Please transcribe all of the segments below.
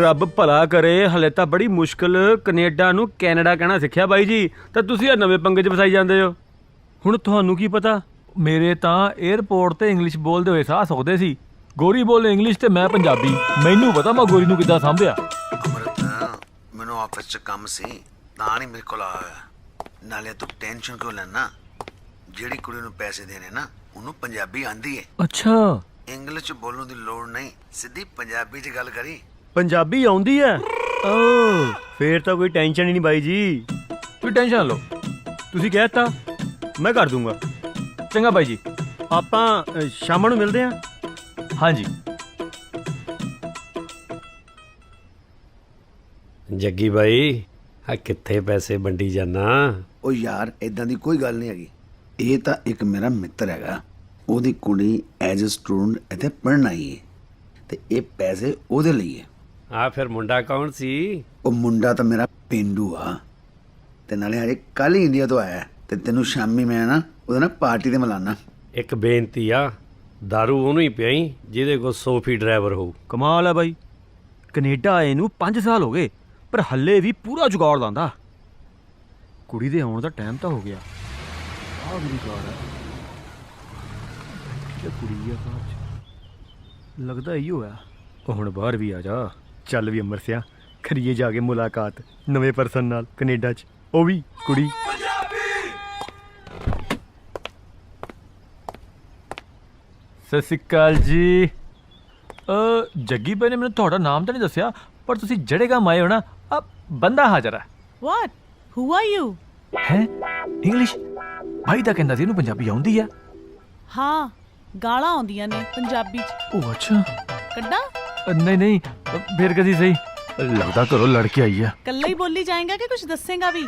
ਰੱਬ ਭਲਾ ਕਰੇ, ਹਲੇ ਤਾਂ ਬੜੀ ਮੁਸ਼ਕਲ ਕੈਨੇਡਾ ਨੂੰ ਕੈਨੇਡਾ ਕਹਿਣਾ ਸਿੱਖਿਆ ਬਾਈ ਜੀ, ਤਾਂ ਤੁਸੀਂ ਆ ਨਵੇਂ ਪੰਗੇ 'ਚ ਫਸਾਈ ਜਾਂਦੇ ਹੋ। ਹੁਣ ਤੁਹਾਨੂੰ ਕੀ ਪਤਾ, ਮੇਰੇ ਤਾਂ 에ਅਰਪੋਰਟ ਤੇ ਇੰਗਲਿਸ਼ ਬੋਲਦੇ ਹੋਏ ਸਾਹ ਸੁੱਕਦੇ ਸੀ। ਗੋਰੀ ਬੋਲੇ ਇੰਗਲਿਸ਼ ਤੇ ਮੈਂ ਪੰਜਾਬੀ, ਮੈਨੂੰ ਪਤਾ ਮੈਂ ਗੋਰੀ ਨੂੰ ਕਿੱਦਾਂ ਸਾਂਭਿਆ। ਅਮਰਤ, ਮੈਨੂੰ ਆਫਿਸ 'ਚ ਕੰਮ ਸੀ ਤਾਂ ਨਹੀਂ ਮੇਰੇ ਕੋਲ ਆਇਆ। ਨਾਲੇ ਤੂੰ ਟੈਨਸ਼ਨ ਕਿਉਂ ਲੈਣਾ? ਜਿਹੜੀ ਕੁੜੀ ਨੂੰ ਪੈਸੇ ਦੇਣੇ ਨਾ, ਉਹਨੂੰ ਪੰਜਾਬੀ ਆਂਦੀ ਏ। ਅੱਛਾ, ਇੰਗਲਿਸ਼ 'ਚ ਬੋਲਣ ਦੀ ਲੋੜ ਨਹੀਂ, ਸਿੱਧੀ ਪੰਜਾਬੀ 'ਚ ਗੱਲ ਕਰੀ। ਪੰਜਾਬੀ ਆਉਂਦੀ ਹੈ? ਓ ਫੇਰ ਤਾਂ ਕੋਈ ਟੈਨਸ਼ਨ ਹੀ ਨਹੀਂ ਬਾਈ ਜੀ। ਕੋਈ ਟੈਨਸ਼ਨ ਨਾ ਲਓ, ਤੁਸੀਂ ਕਹਿ ਦਿੱਤਾ, ਮੈਂ ਕਰ ਦੂੰਗਾ। ਚੰਗਾ ਬਾਈ ਜੀ। ਆਪਾਂ ਸ਼ਾਮ ਨੂੰ ਮਿਲਦੇ ਹਾਂ। ਹਾਂਜੀ। ਜੱਗੀ ਬਾਈ, ਆ ਕਿੱਥੇ ਪੈਸੇ ਵੰਡੀ ਜਾਣਾ? ਉਹ ਯਾਰ ਇਦਾਂ ਦੀ ਕੋਈ ਗੱਲ ਨਹੀਂ ਹੈਗੀ। ਇਹ ਤਾਂ ਇੱਕ ਮੇਰਾ ਮਿੱਤਰ ਹੈਗਾ, ਉਹਦੀ ਕੁੜੀ ਐਜ਼ ਅ ਸਟੂਡੈਂਟ ਇੱਥੇ ਪੜ੍ਹਨ ਆਈ ਹੈ ਤੇ ਇਹ ਪੈਸੇ ਉਹਦੇ ਲਈ ਹੈ। ਆ ਫਿਰ ਮੁੰਡਾ ਕੌਣ ਸੀ? ਉਹ ਮੁੰਡਾ ਤਾਂ ਮੇਰਾ ਪੇਂਡੂ ਆ ਤੇ ਨਾਲੇ ਹਜੇ ਕੱਲ ਹੀ ਇੰਡੀਆ ਤੋਂ ਆਇਆ ਤੇ ਤੈਨੂੰ ਸ਼ਾਮੀ ਮੈਂ ਨਾ ਉਹਦੇ ਨਾਲ ਪਾਰਟੀ ਤੇ ਮਿਲਾਨਾ। ਇੱਕ ਬੇਨਤੀ ਆ, ਦਾਰੂ ਉਹਨੂੰ ਹੀ ਪਿਆਈ ਜਿਹਦੇ ਕੋਲ ਸੋਫੀ ਡਰਾਈਵਰ ਹੋਊ। ਕਮਾਲ ਹੈ ਬਾਈ, ਕੈਨੇਡਾ ਆਏ ਨੂੰ 5 ਸਾਲ ਹੋ ਗਏ ਪਰ ਹੱਲੇ ਵੀ ਪੂਰਾ ਜੁਗਾੜ ਲਾਂਦਾ। ਕੁੜੀ ਦੇ ਆਉਣ ਦਾ ਟਾਈਮ ਤਾਂ ਹੋ ਗਿਆ। ਆਹ ਵੀ ਜੁਗਾੜ ਹੈ, ਇਹ ਕੁੜੀ ਆ ਬਾਹਰ ਚ, ਲੱਗਦਾ ਇਹੀ ਹੋਇਆ। ਉਹ ਹੁਣ ਬਾਹਰ ਵੀ ਆ ਜਾ, ਚੱਲ ਵੀ ਅੰਮ੍ਰਿਤਸਿਆ ਕਰੀਏ ਜਾ ਕੇ ਮੁਲਾਕਾਤ ਨਵੇਂ ਪਰਸਨ ਨਾਲ ਕੈਨੇਡਾ 'ਚ, ਉਹ ਵੀ ਕੁੜੀ। ਸਤਿ ਸ਼੍ਰੀ ਅਕਾਲ ਜੀ। ਜੱਗੀ ਬਾਈ ਨੇ ਮੈਨੂੰ ਤੁਹਾਡਾ ਨਾਮ ਤਾਂ ਨਹੀਂ ਦੱਸਿਆ, ਪਰ ਤੁਸੀਂ ਜਿਹੜੇ ਕੰਮ ਆਏ ਹੋ ਨਾ, ਆ ਬੰਦਾ ਹਾਜ਼ਰ ਹੈ। What? Who are you? ਹੈ ਇੰਗਲਿਸ਼? ਭਾਈ ਤਾਂ ਕਹਿੰਦਾ ਸੀ ਇਹਨੂੰ ਪੰਜਾਬੀ ਆਉਂਦੀ ਆ। ਹਾਂ, ਗਾਲਾਂ ਆਉਂਦੀਆਂ ਨੇ ਪੰਜਾਬੀ ਚ। ਉਹ ਅੱਛਾ। ਕੱਢਾਂ? ਨਹੀਂ ਨਹੀਂ, ਫਿਰ ਕਦੀ ਸਹੀ। ਲੱਗਦਾ ਘਰੋਂ ਲੜ ਕੇ ਆਈ ਆ। ਕੱਲਾ ਹੀ ਬੋਲੀ ਜਾਏਗਾ ਕਿ ਕੁਝ ਦੱਸੇਗਾ ਵੀ?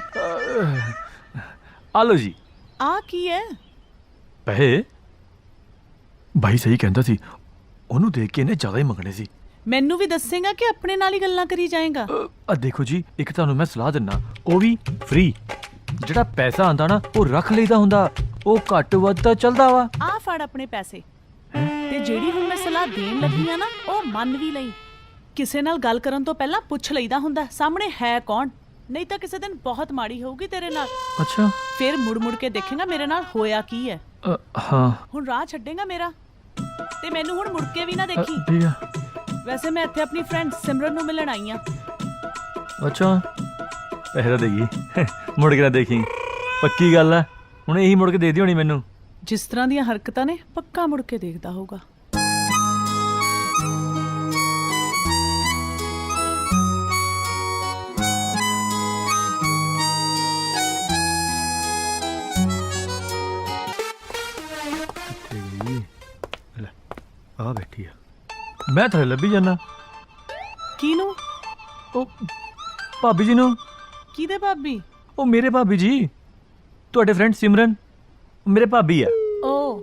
ਆ ਲਓ ਜੀ। ਆ ਕੀ ਹੈ? ਪੈਸੇ? ਭਾਈ ਸਹੀ ਕਹਿੰਦਾ ਸੀ, ਉਹਨੂੰ ਦੇਖ ਕੇ ਇਹਨੇ ਜ਼ਿਆਦਾ ਹੀ ਮੰਗਣੇ ਸੀ। ਮੈਨੂੰ ਵੀ ਦੱਸੇਗਾ ਕਿ ਆਪਣੇ ਨਾਲ ਹੀ ਗੱਲਾਂ ਕਰੀ ਜਾਏਗਾ? ਆ ਦੇਖੋ ਜੀ, ਇੱਕ ਤੁਹਾਨੂੰ ਮੈਂ ਸਲਾਹ ਦਿੰਨਾ, ਉਹ ਵੀ ਫ੍ਰੀ। ਜਿਹੜਾ ਪੈਸਾ ਆਂਦਾ ਨਾ, ਉਹ ਰੱਖ ਲਈਦਾ ਹੁੰਦਾ, ਉਹ ਘੱਟ ਵੱਧ ਤਾਂ ਚੱਲਦਾ ਵਾ। ਆ ਫੜ ਆਪਣੇ ਪੈਸੇ, ਤੇ ਜਿਹੜੀ ਹੁਣ ਮੈਂ ਸਲਾਹ ਦੇਣ ਲੱਗੀ ਆ ਨਾ, ਉਹ ਮੰਨ ਵੀ ਲਈ। ਕਿਸੇ ਨਾਲ ਗੱਲ ਕਰਨ ਤੋਂ ਪਹਿਲਾਂ ਪੁੱਛ ਲਈਦਾ ਹੁੰਦਾ ਸਾਹਮਣੇ ਹੈ ਕੌਣ, ਨਹੀਂ ਤਾਂ ਕਿਸੇ ਦਿਨ ਬਹੁਤ ਮਾੜੀ ਹੋਊਗੀ ਤੇਰੇ ਨਾਲ। ਅੱਛਾ। ਫਿਰ ਮੁੜ ਮੁੜ ਕੇ ਦੇਖੇਗਾ ਮੇਰੇ ਨਾਲ ਹੋਇਆ ਕੀ ਹੈ। ਹਾਂ ਹੁਣ ਰਾਹ ਛੱਡੇਗਾ ਮੇਰਾ, ਤੇ ਮੈਨੂੰ ਹੁਣ ਮੁੜ ਕੇ ਵੀ ਨਾ ਦੇਖੀ। ਠੀਕ ਆ। ਵੈਸੇ ਮੈਂ ਇੱਥੇ ਆਪਣੀ ਫਰੈਂਡ ਸਿਮਰਨ ਨੂੰ ਮਿਲਣ ਆਈ ਆ। ਅੱਛਾ, ਪੈਸੇ ਤਾਂ ਦੇਗੀ, ਮੁੜ ਕੇ ਨਾ ਦੇਖੀ, ਪੱਕੀ ਗੱਲ ਆ। ਹੁਣ ਇਹੀ ਮੁੜ ਕੇ ਦੇ ਦੀ ਹੋਣੀ ਮੈਨੂੰ। ਜਿਸ ਤਰ੍ਹਾਂ ਦੀਆਂ ਹਰਕਤਾਂ ਨੇ, ਪੱਕਾ ਮੁੜ ਕੇ ਦੇਖਦਾ ਹੋਊਗਾ। ਆ ਬੈਠੀ ਆ। ਮੈਂ ਥੱਲੇ ਲੱਭੀ ਜਾਣਾ। ਕਿਹਨੂੰ? ਉਹ ਭਾਬੀ ਜੀ ਨੂੰ। ਕਿਹਦੇ ਭਾਬੀ? ਉਹ ਮੇਰੇ ਭਾਬੀ ਜੀ, ਤੁਹਾਡੇ ਫਰੈਂਡ ਸਿਮਰਨ, ਮੇਰੇ ਭਾਬੀ ਆ। ਓ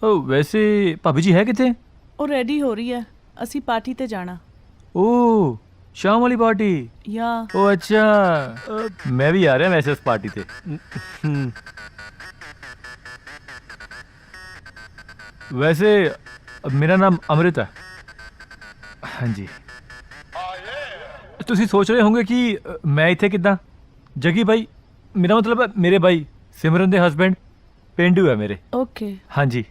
ਉਹ ਵੈਸੇ ਭਾਬੀ ਜੀ ਹੈ ਕਿੱਥੇ? ਉਹ ਰੈਡੀ ਹੋ ਰਹੀ ਹੈ, ਅਸੀਂ ਪਾਰਟੀ ਤੇ ਜਾਣਾ। ਓ ਸ਼ਾਮ ਵਾਲੀ ਪਾਰਟੀ? ਯਾ ਉਹ ਅੱਛਾ, ਮੈਂ ਵੀ ਆ ਰਿਹਾ ਵੈਸੇ ਉਸ ਪਾਰਟੀ ਤੇ। ਵੈਸੇ ਮੇਰਾ ਨਾਮ ਅੰਮ੍ਰਿਤ ਹੈ। ਹਾਂਜੀ। ਤੁਸੀਂ ਸੋਚ ਰਹੇ ਹੋਵੋਗੇ ਕਿ ਮੈਂ ਇੱਥੇ ਕਿੱਦਾਂ? ਜੱਗੀ ਬਾਈ, ਮੇਰਾ ਮਤਲਬ ਹੈ ਮੇਰੇ ਬਾਈ ਸਿਮਰਨ ਦੇ ਹਸਬੈਂਡ ਪੇਂਡੂ ਹੈ ਮੇਰੇ। ਓਕੇ। ਹਾਂਜੀ।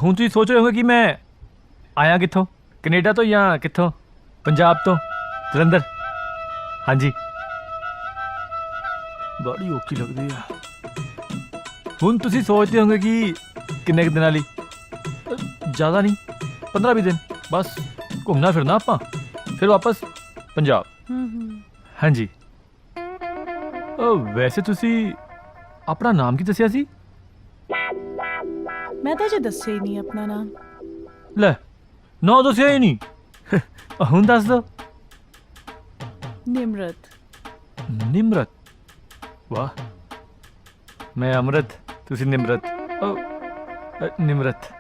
ਹੁਣ ਤੁਸੀਂ ਸੋਚ ਰਹੇ ਹੋਗੇ ਕਿ ਮੈਂ ਆਇਆ ਕਿੱਥੋਂ, ਕੈਨੇਡਾ ਤੋਂ ਜਾਂ ਕਿੱਥੋਂ? ਪੰਜਾਬ ਤੋਂ, ਜਲੰਧਰ। ਹਾਂਜੀ। ਬੜੀ ਔਖੀ ਲੱਗਦੀ ਆ। ਹੁਣ ਤੁਸੀਂ ਸੋਚਦੇ ਹੋਗੇ ਕਿ ਕਿੰਨੇ ਕੁ ਦਿਨਾਂ ਲਈ? ਜ਼ਿਆਦਾ ਨਹੀਂ, 15-20 ਦਿਨ ਬਸ, ਘੁੰਮਣਾ ਫਿਰਨਾ ਆਪਾਂ, ਫਿਰ ਵਾਪਸ ਪੰਜਾਬ। ਹਾਂਜੀ। ਵੈਸੇ ਤੁਸੀਂ ਆਪਣਾ ਨਾਮ ਕੀ ਦੱਸਿਆ ਸੀ? ਮੈਂ ਤਾਂ ਜੇ ਦੱਸਿਆ ਹੀ ਨਹੀਂ ਆਪਣਾ ਨਾਮ। ਲੈ, ਨਾ ਦੱਸਿਆ ਹੀ ਨਹੀਂ। ਹੁਣ ਦੱਸ ਦੋ। ਨਿਮਰਤ। ਨਿਮਰਤ? ਵਾਹ, ਮੈਂ ਅੰਮ੍ਰਿਤ, ਤੁਸੀਂ ਨਿਮਰਤ। ਨਿਮਰਤ।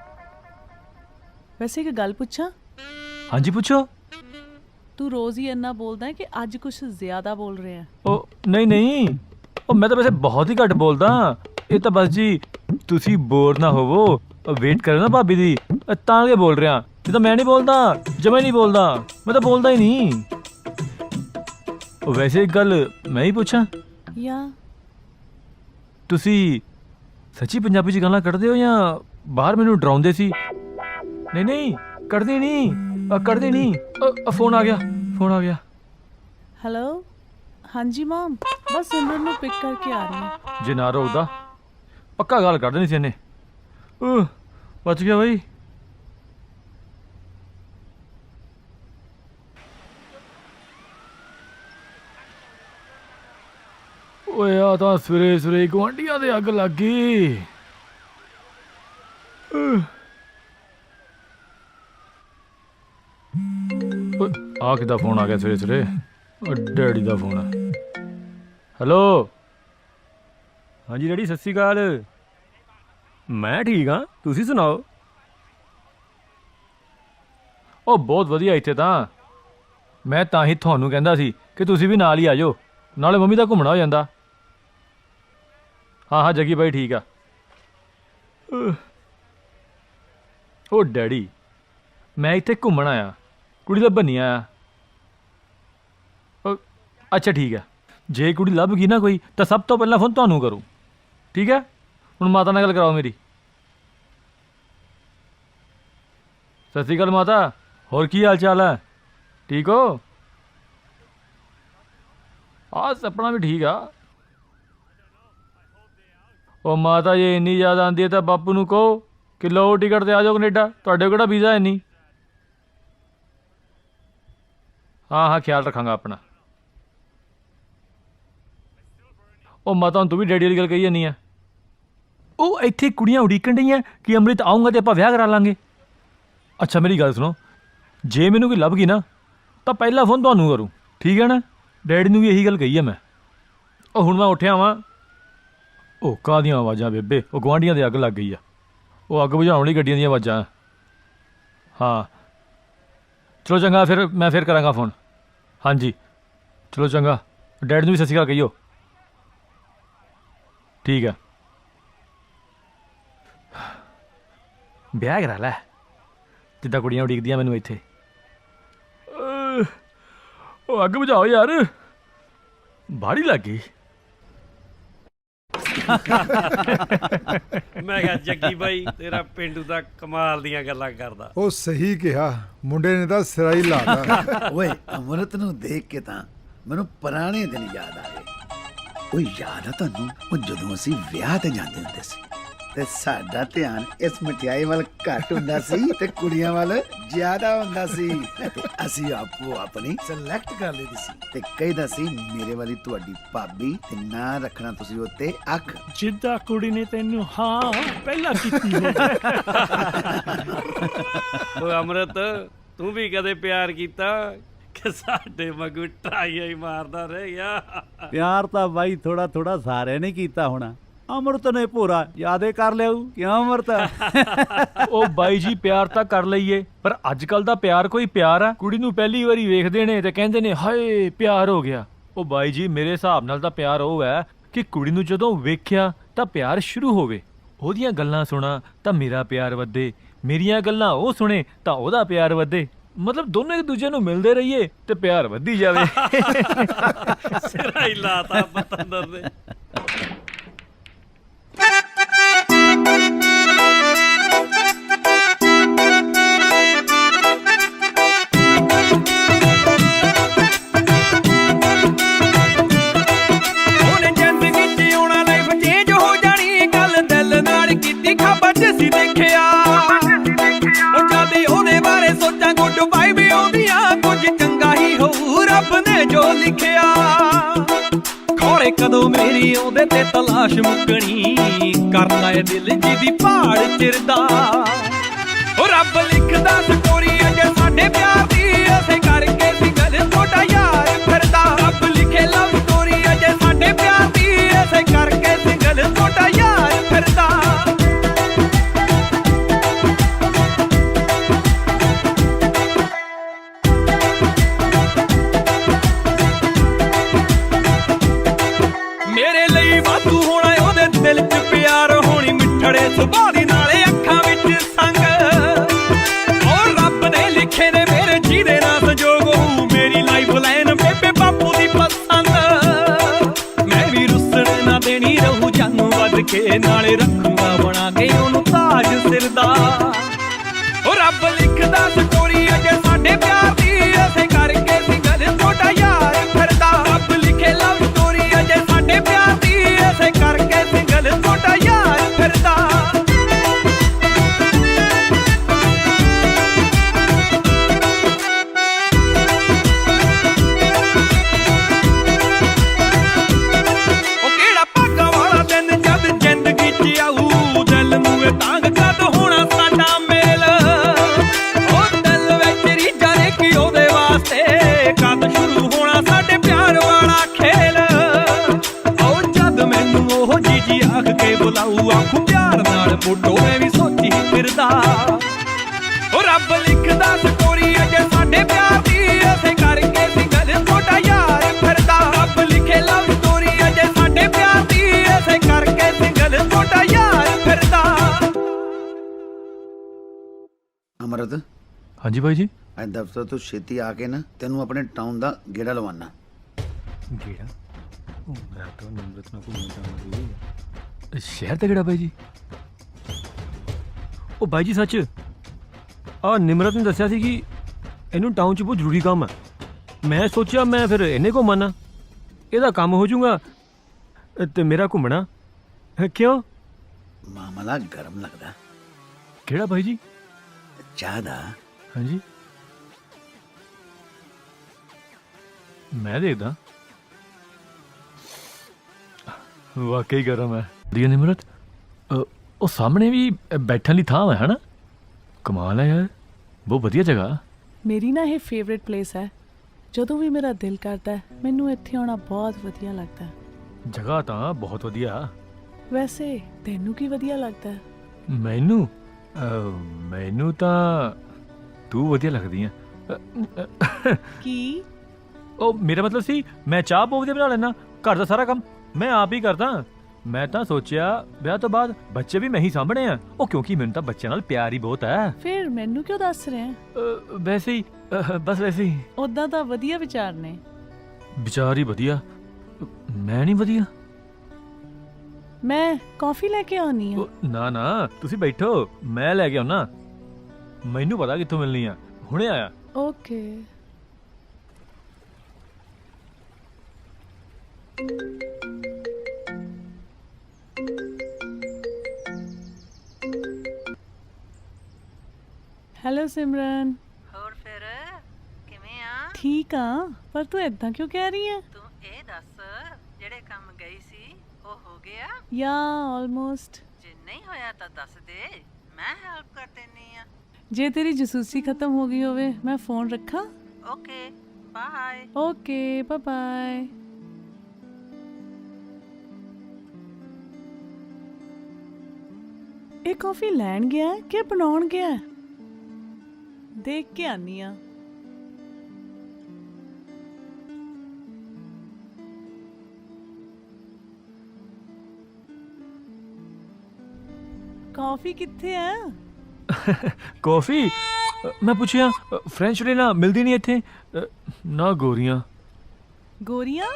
ਵੈਸੇ ਇੱਕ ਗੱਲ ਪੁੱਛਾਂ? ਹਾਂਜੀ ਪੁੱਛੋ। ਤੂੰ ਰੋਜ਼ ਹੀ ਇੰਨਾ ਬੋਲਦਾ ਹੈ ਕਿ ਅੱਜ ਕੁਝ ਜ਼ਿਆਦਾ ਬੋਲ ਰਿਹਾ? ਉਹ ਨਹੀਂ ਨਹੀਂ, ਉਹ ਮੈਂ ਤਾਂ ਵੈਸੇ ਬਹੁਤ ਹੀ ਘੱਟ ਬੋਲਦਾ। ਇਹ ਤਾਂ ਬਸ ਜੀ ਤੁਸੀਂ ਬੋਰ ਨਾ ਹੋਵੋ, ਵੇਟ ਕਰੋ ਨਾ ਭਾਬੀ ਦੀ, ਤਾਂ ਕੇ ਬੋਲ ਰਿਹਾ। ਤਾਂ ਮੈਂ ਨਹੀਂ ਬੋਲਦਾ, ਜਮਾ ਹੀ ਨਹੀਂ ਬੋਲਦਾ, ਮੈਂ ਤਾਂ ਬੋਲਦਾ ਹੀ ਨਹੀਂ। ਉਹ ਵੈਸੇ ਇੱਕ ਗੱਲ ਮੈਂ ਹੀ ਪੁੱਛਾਂ, ਜਾਂ ਤੁਸੀਂ ਸੱਚੀ ਪੰਜਾਬੀ 'ਚ ਗਾਲਾਂ ਕੱਢਦੇ ਹੋ ਜਾਂ ਬਾਹਰ ਮੈਨੂੰ ਡਰਾਉਂਦੇ ਸੀ? ਨਹੀਂ ਨਹੀਂ, ਕੱਢਦੇ ਨਹੀਂ, ਕੱਢਦੇ ਨਹੀਂ। ਫੋਨ ਆ ਗਿਆ, ਫੋਨ ਆ ਗਿਆ। ਹੈਲੋ, ਹਾਂਜੀ ਮਮ, ਬਸ ਸਿਮਰਨ ਨੂੰ ਪਿਕ ਕਰਕੇ ਆ ਰਹੀ ਹਾਂ। ਜੇ ਨਾ ਰੋਕਦਾ ਪੱਕਾ ਗੱਲ ਕੱਢ ਦੇਣੀ ਸੀ ਇਹਨੇ। ਬਚ ਗਿਆ ਬਾਈ। ਓਏ ਆ ਤਾਂ ਸਵੇਰੇ ਸਵੇਰੇ ਗੁਆਂਢੀਆਂ ਦੇ ਅੱਗ ਲੱਗ ਗਈ। ਓਏ ਆ ਕਿਹਦਾ ਫੋਨ ਆ ਗਿਆ ਸਵੇਰੇ ਸਵੇਰੇ? ਡੈਡੀ ਦਾ ਫੋਨ ਆ। ਹੈਲੋ, ਹਾਂਜੀ ਡੈਡੀ, ਸਤਿ ਸ਼੍ਰੀ ਅਕਾਲ। ਮੈਂ ਠੀਕ ਹਾਂ, ਤੁਸੀਂ ਸੁਣਾਓ? ਉਹ ਬਹੁਤ ਵਧੀਆ ਇੱਥੇ ਤਾਂ। ਮੈਂ ਤਾਂ ਹੀ ਤੁਹਾਨੂੰ ਕਹਿੰਦਾ ਸੀ ਕਿ ਤੁਸੀਂ ਵੀ ਨਾਲ ਹੀ ਆ ਜਾਓ, ਨਾਲੇ ਮੰਮੀ ਦਾ ਘੁੰਮਣਾ ਹੋ ਜਾਂਦਾ। ਹਾਂ ਜੱਗੀ ਬਾਈ ਠੀਕ ਆ। ਉਹ ਡੈਡੀ, ਮੈਂ ਇੱਥੇ ਘੁੰਮਣ ਆਇਆ, ਕੁੜੀ ਲੱਭਣ ਨਹੀਂ ਆਇਆ। ਅੱਛਾ ਠੀਕ ਹੈ, ਜੇ ਕੁੜੀ ਲੱਭ ਗਈ ਨਾ ਕੋਈ ਤਾਂ ਸਭ ਤੋਂ ਪਹਿਲਾਂ ਫੋਨ ਤੁਹਾਨੂੰ ਕਰੂ, ਠੀਕ ਹੈ? ਹੁਣ ਮਾਤਾ ਨਾਲ ਗੱਲ ਕਰਾਓ ਮੇਰੀ। ਸਤਿ ਸ਼੍ਰੀ ਅਕਾਲ ਮਾਤਾ, ਹੋਰ ਕੀ ਹਾਲ ਚਾਲ ਹੈ? ਠੀਕ ਹੋ? ਆਪਣਾ ਵੀ ਠੀਕ ਆ। ਉਹ ਮਾਤਾ ਜੇ ਇੰਨੀ ਯਾਦ ਆਉਂਦੀ ਹੈ ਤਾਂ ਬਾਪੂ ਨੂੰ ਕਹੋ ਕਿ ਲਓ ਟਿਕਟ ਤੇ ਆ ਜਾਓ ਕੈਨੇਡਾ, ਤੁਹਾਡੇ ਕਿਹੜਾ ਵੀਜ਼ਾ ਹੈ ਨਹੀਂ। ਹਾਂ ਖਿਆਲ ਰੱਖਾਂਗਾ ਆਪਣਾ। ਉਹ ਮਾਤਾ ਹੁਣ ਤੂੰ ਵੀ ਡੈਡੀ ਵਾਲੀ ਗੱਲ ਕਹੀ ਜਾਂਦੀ ਆ। ਉਹ ਇੱਥੇ ਕੁੜੀਆਂ ਉਡੀਕਣ ਡਈਆਂ ਕਿ ਅੰਮ੍ਰਿਤ ਆਊਂਗਾ ਤੇ ਆਪਾਂ ਵਿਆਹ ਕਰਾ ਲਾਂਗੇ। ਅੱਛਾ ਮੇਰੀ ਗੱਲ ਸੁਣੋ, ਜੇ ਮੈਨੂੰ ਕੋਈ ਲੱਭ ਗਈ ਨਾ ਤਾਂ ਪਹਿਲਾ ਫੋਨ ਤੁਹਾਨੂੰ ਕਰੂ, ਠੀਕ ਹੈ ਨਾ? ਡੈਡੀ ਨੂੰ ਵੀ ਇਹੀ ਗੱਲ ਕਹੀ ਆ ਮੈਂ। ਉਹ ਹੁਣ ਮੈਂ ਉੱਠਿਆ ਵਾਂ। ਉਹ ਕਾਹਦੀਆਂ ਆਵਾਜ਼ਾਂ ਬੇਬੇ? ਉਹ ਗੁਆਂਢੀਆਂ ਦੇ ਅੱਗ ਲੱਗ ਗਈ ਆ। ਉਹ ਅੱਗ ਬੁਝਾਉਣ ਲਈ ਗੱਡੀਆਂ ਦੀਆਂ ਆਵਾਜ਼ਾਂ। ਹਾਂ ਚਲੋ ਚੰਗਾ, ਫਿਰ ਮੈਂ ਫਿਰ ਕਰਾਂਗਾ ਫੋਨ। ਹਾਂਜੀ ਚਲੋ ਚੰਗਾ, ਡੈਡੀ ਨੂੰ ਵੀ ਸਤਿ ਸ਼੍ਰੀ ਅਕਾਲ ਕਹੀਓ। ਠੀਕ ਆ, ਵਿਆਹ ਕਰਾ ਲੈ ਜਿੱਦਾਂ ਕੁੜੀਆਂ ਉਡੀਕਦੀਆਂ ਮੈਨੂੰ ਇੱਥੇ। ਉਹ ਅੱਗ ਬੁਝਾਓ ਯਾਰ, ਬਾਹੜੀ ਲੱਗ ਗਈ। ਮੈਂ ਕਿਹਾ ਜੱਗੀ ਬਾਈ ਤੇਰਾ ਪਿੰਡੂ ਦਾ ਕਮਾਲ ਦੀਆਂ ਗੱਲਾਂ ਕਰਦਾ। ਉਹ ਸਹੀ ਕਿਹਾ, ਮੁੰਡੇ ਨੇ ਤਾਂ ਸਿਰਾ ਹੀ ਲਾਤਾ। ਓਏ ਅਮਰਤ ਨੂੰ ਦੇਖ ਕੇ ਤਾਂ ਮੈਨੂੰ ਪੁਰਾਣੇ ਦਿਨ ਯਾਦ ਆ ਗਏ। ਉਹ ਯਾਦ ਆ ਤੁਹਾਨੂੰ, ਉਹ ਜਦੋਂ ਅਸੀਂ ਵਿਆਹ ਤੇ ਜਾਂਦੇ ਹੁੰਦੇ ਸੀ ਤੇ ਸਾਡਾ ਧਿਆਨ ਇਸ ਮਠਿਆਈ ਵੱਲ ਘੱਟ ਹੁੰਦਾ ਸੀ ਤੇ ਕੁੜੀਆਂ ਵੱਲ ਜ਼ਿਆਦਾ ਹੁੰਦਾ ਸੀ। ਤੇ ਅਸੀਂ ਆਪੋ ਆਪਣੀ ਸਿਲੈਕਟ ਕਰ ਲਈਦੀ ਸੀ ਤੇ ਕਹਿੰਦਾ ਸੀ ਮੇਰੇ ਵਾਲੀ ਤੁਹਾਡੀ ਭਾਬੀ ਤੇ ਨਾ ਰੱਖਣਾ ਤੁਸੀਂ ਉੱਤੇ ਅੱਖ। ਜਿੱਦਾਂ ਕੁੜੀ ਨੇ ਤੈਨੂੰ ਹਾਂ ਪਹਿਲਾਂ ਕੀਤੀ ਹੋਵੇ। ਉਹ ਅਮਰਤ, ਤੂੰ ਵੀ ਕਦੇ ਪਿਆਰ ਕੀਤਾ ਕਿ ਸਾਡੇ ਵਾਂਗੂ ਟਰਾਈਆਂ ਹੀ ਮਾਰਦਾ ਰਹਿ ਗਿਆ? ਪਿਆਰ ਤਾਂ ਬਾਈ ਥੋੜਾ ਥੋੜਾ ਸਾਰਿਆਂ ਨੇ ਕੀਤਾ ਹੋਣਾ, ਅਮਰਤ ਨੇ ਪੂਰਾ ਯਾਦੇ ਕਰ ਲਿਆ। ਕਿਉਂ ਅਮਰਤ? ਉਹ ਬਾਈ ਜੀ ਪਿਆਰ ਤਾਂ ਕਰ ਲਈਏ, ਪਰ ਅੱਜ ਕੱਲ ਦਾ ਪਿਆਰ ਕੋਈ ਪਿਆਰ ਆ? ਕੁੜੀ ਨੂੰ ਪਹਿਲੀ ਵਾਰੀ ਵੇਖਦੇ ਨੇ ਤੇ ਕਹਿੰਦੇ ਨੇ ਹਾਏ ਪਿਆਰ ਹੋ ਗਿਆ। ਉਹ ਬਾਈ ਜੀ ਮੇਰੇ ਹਿਸਾਬ ਨਾਲ ਤਾਂ ਪਿਆਰ ਉਹ ਹੈ ਕਿ ਕੁੜੀ ਨੂੰ ਜਦੋਂ ਵੇਖਿਆ ਤਾਂ ਪਿਆਰ ਸ਼ੁਰੂ ਹੋਵੇ, ਉਹਦੀਆਂ ਗੱਲਾਂ ਸੁਣਾ ਤਾਂ ਮੇਰਾ ਪਿਆਰ ਵਧੇ, ਮੇਰੀਆਂ ਗੱਲਾਂ ਉਹ ਸੁਣੇ ਤਾਂ ਉਹਦਾ ਪਿਆਰ ਵਧੇ। ਮਤਲਬ ਦੋਨੋਂ ਇੱਕ ਦੂਜੇ ਨੂੰ ਮਿਲਦੇ ਰਹੀਏ ਤੇ ਪਿਆਰ ਵਧੀ ਜਾਵੇ। ਸਿਰਾ ਹੀ ਲਾਤਾ ਪਤੰਦਰ ਨੇ। ਉਹਨੇ ਜ਼ਿੰਦਗੀ 'ਚ ਆਉਣਾ, ਲਾਈਫ ਚੇਂਜ ਹੋ ਜਾਣੀ, ਗੱਲ ਦਿਲ ਨਾਲ ਕੀਤੀ, ਖਾਬਾਂ 'ਚ ਸੀ ਦੇਖਿਆ। ਉਹ ਜਦ ਉਹਦੇ ਬਾਰੇ ਸੋਚਾਂ ਗੁੱਡ ਵਾਈਬ ਆਉਂਦੀਆਂ, ਕੁਝ ਚੰਗਾ ਹੀ ਹੋਊ ਰੱਬ ਨੇ ਜੋ ਲਿਖਿਆ। ਖੋਰੇ ਕਦੋਂ ਮੇਰੀ ਉਹਦੇ ਤੇ ਤਲਾਸ਼ ਮੁੱਕਣੀ, ਕਰਦਾ ਏ ਦਿਲ ਜਿਹਦੀ ਪਹਾੜ ਚਿਰਦਾ। ਉਹ ਰੱਬ ਲਿਖਦਾ ਸਟੋਰੀ ਅਜੇ ਸਾਡੇ ਪਿਆਰ ਦੀ, ਐਸੇ ਕਰਕੇ ਸਿੰਗਲ ਤੁਹਾਡਾ ਯਾਰ ਫਿਰਦਾ। ਰੱਬ ਲਿਖੇ ਲਵ ਸਟੋਰੀ ਅਜੇ ਸਾਡੇ ਪਿਆਰ ਦੀ, ਐਸੇ ਕਰਕੇ ਸਿੰਗਲ ਤੁਹਾਡਾ ਯਾਰ ਫਿਰਦਾ। ਮੇਰੇ ਲਈ ਵਾਧੂ ਹੋਣਾ ਉਹਦੇ ਦਿਲ 'ਚ ਪਿਆਰ, ਹੋਣੀ ਮਿੱਠੜੇ ਸੁਭਾਅ ਦੀ ਨਾਲੇ ਅੱਖਾਂ ਵਿੱਚ ਸੰਗ। ਉਹ ਰੱਬ ਕੇ ਨਾਲੇ ਰੱਖੂਗਾ ਬਣਾ ਕੇ ਉਹਨੂੰ ਤਾਜ ਸਿਰ ਦਾ ਉਹ ਰੱਬ ਲਿਖਦਾ ਸਟੋਰੀ ਅਜੇ ਸਾਡੇ ਪਿਆਰ ਦੀ ਐਸੇ ਕਰਕੇ ਸਿੰਗਲ ਛੋਟਾ ਯਾਰ ਫਿਰਦਾ ਰੱਬ ਲਿਖੇ ਲਵ ਸਟੋਰੀ ਅਜੇ ਸਾਡੇ ਪਿਆਰ ਦੀ ਐਸੇ ਕਰਕੇ ਸਿੰਗਲ ਛੋਟਾ ਯਾਰ ਫਿਰਦਾ ਉਹ ਕਿਹੜਾ ਭਾਗਾਂ ਵਾਲਾ ਦਿਨ ਜਦ ਜ਼ਿੰਦਗੀ 'ਚ ਆਊ ਦਿਲ ਮੂਹੇ ਤਾਂਗ ਕਦ ਹੋਣਾ ਸਾਡਾ ਮੇਲ ਉਹ ਦਿਲ ਵਿੱਚ ਰੀਝਾਂ ਨੇ ਕਿ ਉਹਦੇ ਵਾਸਤੇ ਕਦ ਸ਼ੁਰੂ ਹੋਣਾ ਸਾਡੇ ਪਿਆਰ ਵਾਲਾ ਖੇਲ ਉਹ ਜਦ ਮੈਨੂੰ ਉਹ ਜੀ ਆਖ ਕੇ ਬੁਲਾਊ ਆਖੂ ਪਿਆਰ ਨਾਲ ਫੋਟੋ ਮੈਂ ਵੀ ਸੋਚੀ ਫਿਰਦਾ ਉਹ ਰੱਬ ਲਿਖਦਾ ਸਟੋਰੀ ਅਜੇ ਸਾਡੇ ਪਿਆਰ ਦੀ ਐਸੇ ਕਰਕੇ ਸਿੰਗਲ ਛੋਟਾ ਯਾਰ ਫਿਰਦਾ ਰੱਬ ਲਿਖੇ ਲਵ ਸਟੋਰੀ ਅਜੇ ਸਾਡੇ ਪਿਆਰ ਦੀ ਐਸੇ ਕਰਕੇ ਸਿੰਗਲ ਛੋਟਾ ਯਾਰ ਫਿਰਦਾ ਅਮਰਤ ਹਾਂਜੀ ਬਾਈ ਜੀ। ਅੱਜ ਦਫ਼ਤਰ ਤੋਂ ਛੇਤੀ ਆ ਕੇ ਨਾ ਤੈਨੂੰ ਆਪਣੇ ਟਾਊਨ ਦਾ ਗੇੜਾ ਲਵਾਨਾ। ਗੇੜਾ ਮੈਂ ਤਾਂ ਨਿਮਰਤ ਨਾਲ ਘੁੰਮਣ ਜਾਣਾ ਸ਼ਹਿਰ ਤੇ ਕਿਹੜਾ ਬਾਈ ਜੀ? ਉਹ ਬਾਈ ਜੀ ਸੱਚ ਆ ਨਿਮਰਤ ਨੇ ਦੱਸਿਆ ਸੀ ਕਿ ਇਹਨੂੰ ਟਾਊਨ 'ਚ ਬਹੁਤ ਜ਼ਰੂਰੀ ਕੰਮ ਹੈ। ਮੈਂ ਸੋਚਿਆ ਮੈਂ ਫਿਰ ਇਹਨੇ ਘੁੰਮਣਾ, ਇਹਦਾ ਕੰਮ ਹੋ ਜਾਊਗਾ ਤੇ ਮੇਰਾ ਘੁੰਮਣਾ। ਕਿਉਂ? ਮਾਮਲਾ ਗਰਮ ਲੱਗਦਾ। ਕਿਹੜਾ ਬਾਈ ਜੀ? ਚਾਹ ਦਾ। ਹਾਂਜੀ ਮੈਂ ਦੇਖਦਾ। ਵਾਕਈ ਗਰਮ ਹੈ। ਵਧੀਆ ਨਿਮਰਤ, ਉਹ ਸਾਹਮਣੇ ਵੀ ਬੈਠਣ ਲਈ ਥਾਂ ਹੈ ਹਨਾ? ਕਮਾਲ ਹੈ ਯਾਰ, ਬਹੁਤ ਵਧੀਆ ਜਗ੍ਹਾ। ਮੇਰੀ ਨਾ ਇਹ ਫੇਵਰਿਟ ਪਲੇਸ ਹੈ। ਜਦੋਂ ਵੀ ਮੇਰਾ ਦਿਲ ਕਰਦਾ ਹੈ ਮੈਨੂੰ ਇੱਥੇ ਆਉਣਾ ਬਹੁਤ ਵਧੀਆ ਲੱਗਦਾ ਹੈ। ਜਗ੍ਹਾ ਤਾਂ ਬਹੁਤ ਵਧੀਆ। ਵੈਸੇ ਤੈਨੂੰ ਕੀ ਵਧੀਆ ਲੱਗਦਾ ਹੈ? ਮੈਨੂੰ ਤਾਂ ਤੂੰ ਵਧੀਆ ਲੱਗਦੀ ਆ। ਕੀ? ਉਹ ਮੇਰਾ ਮਤਲਬ ਸੀ ਮੈਂ ਚਾਹ ਬਹੁਤ ਵਧੀਆ ਬਣਾ ਲੈਣਾ, ਘਰ ਦਾ ਸਾਰਾ ਕੰਮ ਮੈਂ ਆਪ ਹੀ ਕਰਦਾ। ਮੈਂ ਤਾਂ ਸੋਚਿਆ ਵਿਆਹ ਤੋਂ ਬਾਅਦ ਬੱਚੇ ਵੀ ਮੈਂ ਹੀ ਸਾਂਭਣੇ ਆ, ਉਹ ਕਿਉਂਕਿ ਮੈਨੂੰ ਤਾਂ ਬੱਚਿਆਂ ਨਾਲ ਪਿਆਰ ਹੀ ਬਹੁਤ ਹੈ। ਫਿਰ ਮੈਨੂੰ ਕਿਉਂ ਦੱਸ ਰਿਹਾ? ਵੈਸੇ ਹੀ ਬਸ ਵੈਸੇ ਹੀ। ਉਦਾਂ ਤਾਂ ਵਧੀਆ ਵਿਚਾਰ ਨੇ। ਵਿਚਾਰ ਹੀ ਵਧੀਆ, ਮੈਂ ਨਹੀਂ ਵਧੀਆ। ਮੈਂ ਕਾਫੀ ਲੈ ਕੇ ਆਉਣੀ ਆ। ਨਾ ਨਾ ਤੁਸੀਂ ਬੈਠੋ, ਮੈਂ ਲੈ ਕੇ ਆਉਣਾ। ਮੈਨੂੰ ਪਤਾ ਕਿੱਥੋਂ ਮਿਲਣੀ ਆ, ਹੁਣੇ ਆਇਆ। ਓਕੇ। ਹੈਲੋ ਸਿਮਰਨ। ਹੋਰ ਫਿਰ ਕਿਵੇਂ ਆ? ਠੀਕ ਆ, ਪਰ ਤੂੰ ਇਦਾਂ ਕਿਉਂ ਕਹਿ ਰਹੀ ਹੈ? ਤੂੰ ਇਹ ਦੱਸ, ਜਿਹੜੇ ਕੰਮ ਗਈ ਸੀ ਉਹ ਹੋ ਗਿਆ? ਯਾ ਆਲਮੋਸਟ। ਜੇ ਨਹੀਂ ਹੋਇਆ ਤਾਂ ਦੱਸ ਦੇ, ਮੈਂ ਹੈਲਪ ਕਰ ਦੇਣੀ ਆ। ਜੇ ਤੇਰੀ ਜਸੂਸੀ ਖਤਮ ਹੋ ਗਈ ਹੋਵੇ ਮੈਂ ਫੋਨ ਰੱਖਾਂ? Okay bye. Okay bye bye. ਇਹ ਕਾਫੀ ਲੈਣ ਗਿਆ ਹੈ ਕਿ ਬਣਾਉਣ ਗਿਆ ਹੈ? ਦੇਖ ਕੇ ਆਨੀ ਆ। ਕਾਫੀ ਕਿੱਥੇ ਹੈ? ਕੌਫੀ? ਮੈਂ ਪੁੱਛਿਆ ਫ੍ਰੈਂਚ ਲੈਣਾ ਮਿਲਦੀ ਨਹੀਂ ਇੱਥੇ, ਨਾ ਗੋਰੀਆਂ। ਗੋਰੀਆਂ?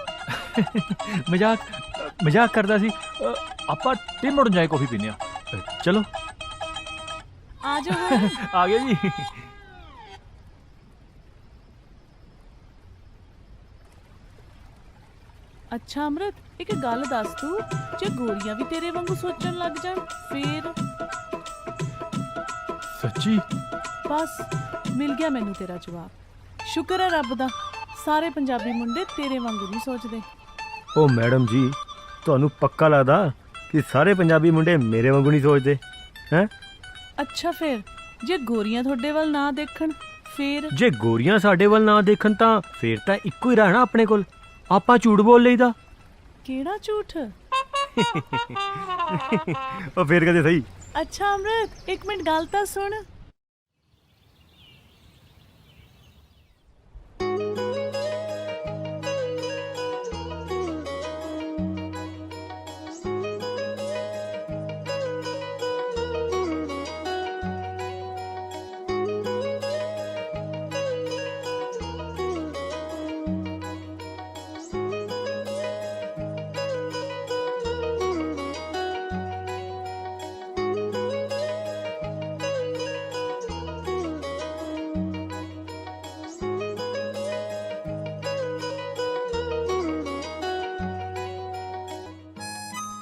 ਮਜ਼ਾਕ ਕਰਦਾ ਸੀ। ਆਪਾਂ ਟਿਮ ਮੋੜਨ ਜਾਏ ਕੌਫੀ ਪੀਨੇ ਆ, ਚਲੋ ਆ ਜਾਓ। ਆ ਗਏ ਜੀ। ਅੱਛਾ ਅਮਰਤ, ਇੱਕ ਗੱਲ ਦੱਸ ਤੂੰ, ਜੇ ਗੋਰੀਆਂ ਵੀ ਤੇਰੇ ਵਾਂਗੂ ਸੋਚਣ ਲੱਗ ਜਾਣ ਫੇਰ? ਸੱਚੀ? ਬਸ ਮਿਲ ਗਿਆ ਮੈਨੂੰ ਤੇਰਾ ਜਵਾਬ। ਸ਼ੁਕਰ ਹੈ ਰੱਬ ਦਾ, ਸਾਰੇ ਪੰਜਾਬੀ ਮੁੰਡੇ ਤੇਰੇ ਵਾਂਗੂ ਨਹੀਂ ਸੋਚਦੇ। ਉਹ ਮੈਡਮ ਜੀ, ਤੁਹਾਨੂੰ ਪੱਕਾ ਲੱਗਦਾ ਕਿ ਸਾਰੇ ਪੰਜਾਬੀ ਮੁੰਡੇ ਮੇਰੇ ਵਾਂਗੂ ਨਹੀਂ ਸੋਚਦੇ ਹੈ? ਅੱਛਾ ਫਿਰ ਜੇ ਗੋਰੀਆਂ ਤੁਹਾਡੇ ਵੱਲ ਨਾ ਦੇਖਣ ਫੇਰ? ਜੇ ਗੋਰੀਆਂ ਸਾਡੇ ਵੱਲ ਨਾ ਦੇਖਣ ਤਾਂ ਫੇਰ ਤਾਂ ਇੱਕੋ ਹੀ ਰਹਿਣਾ ਆਪਣੇ ਕੋਲ, ਆਪਾਂ ਝੂਠ ਬੋਲ ਲਈਦਾ। ਕਿਹੜਾ ਝੂਠ? ਉਹ ਫੇਰ ਕਦੇ ਸਹੀ। ਅੱਛਾ ਅਮਰਤ, ਇੱਕ ਮਿੰਟ ਗੱਲ ਤਾਂ ਸੁਣ।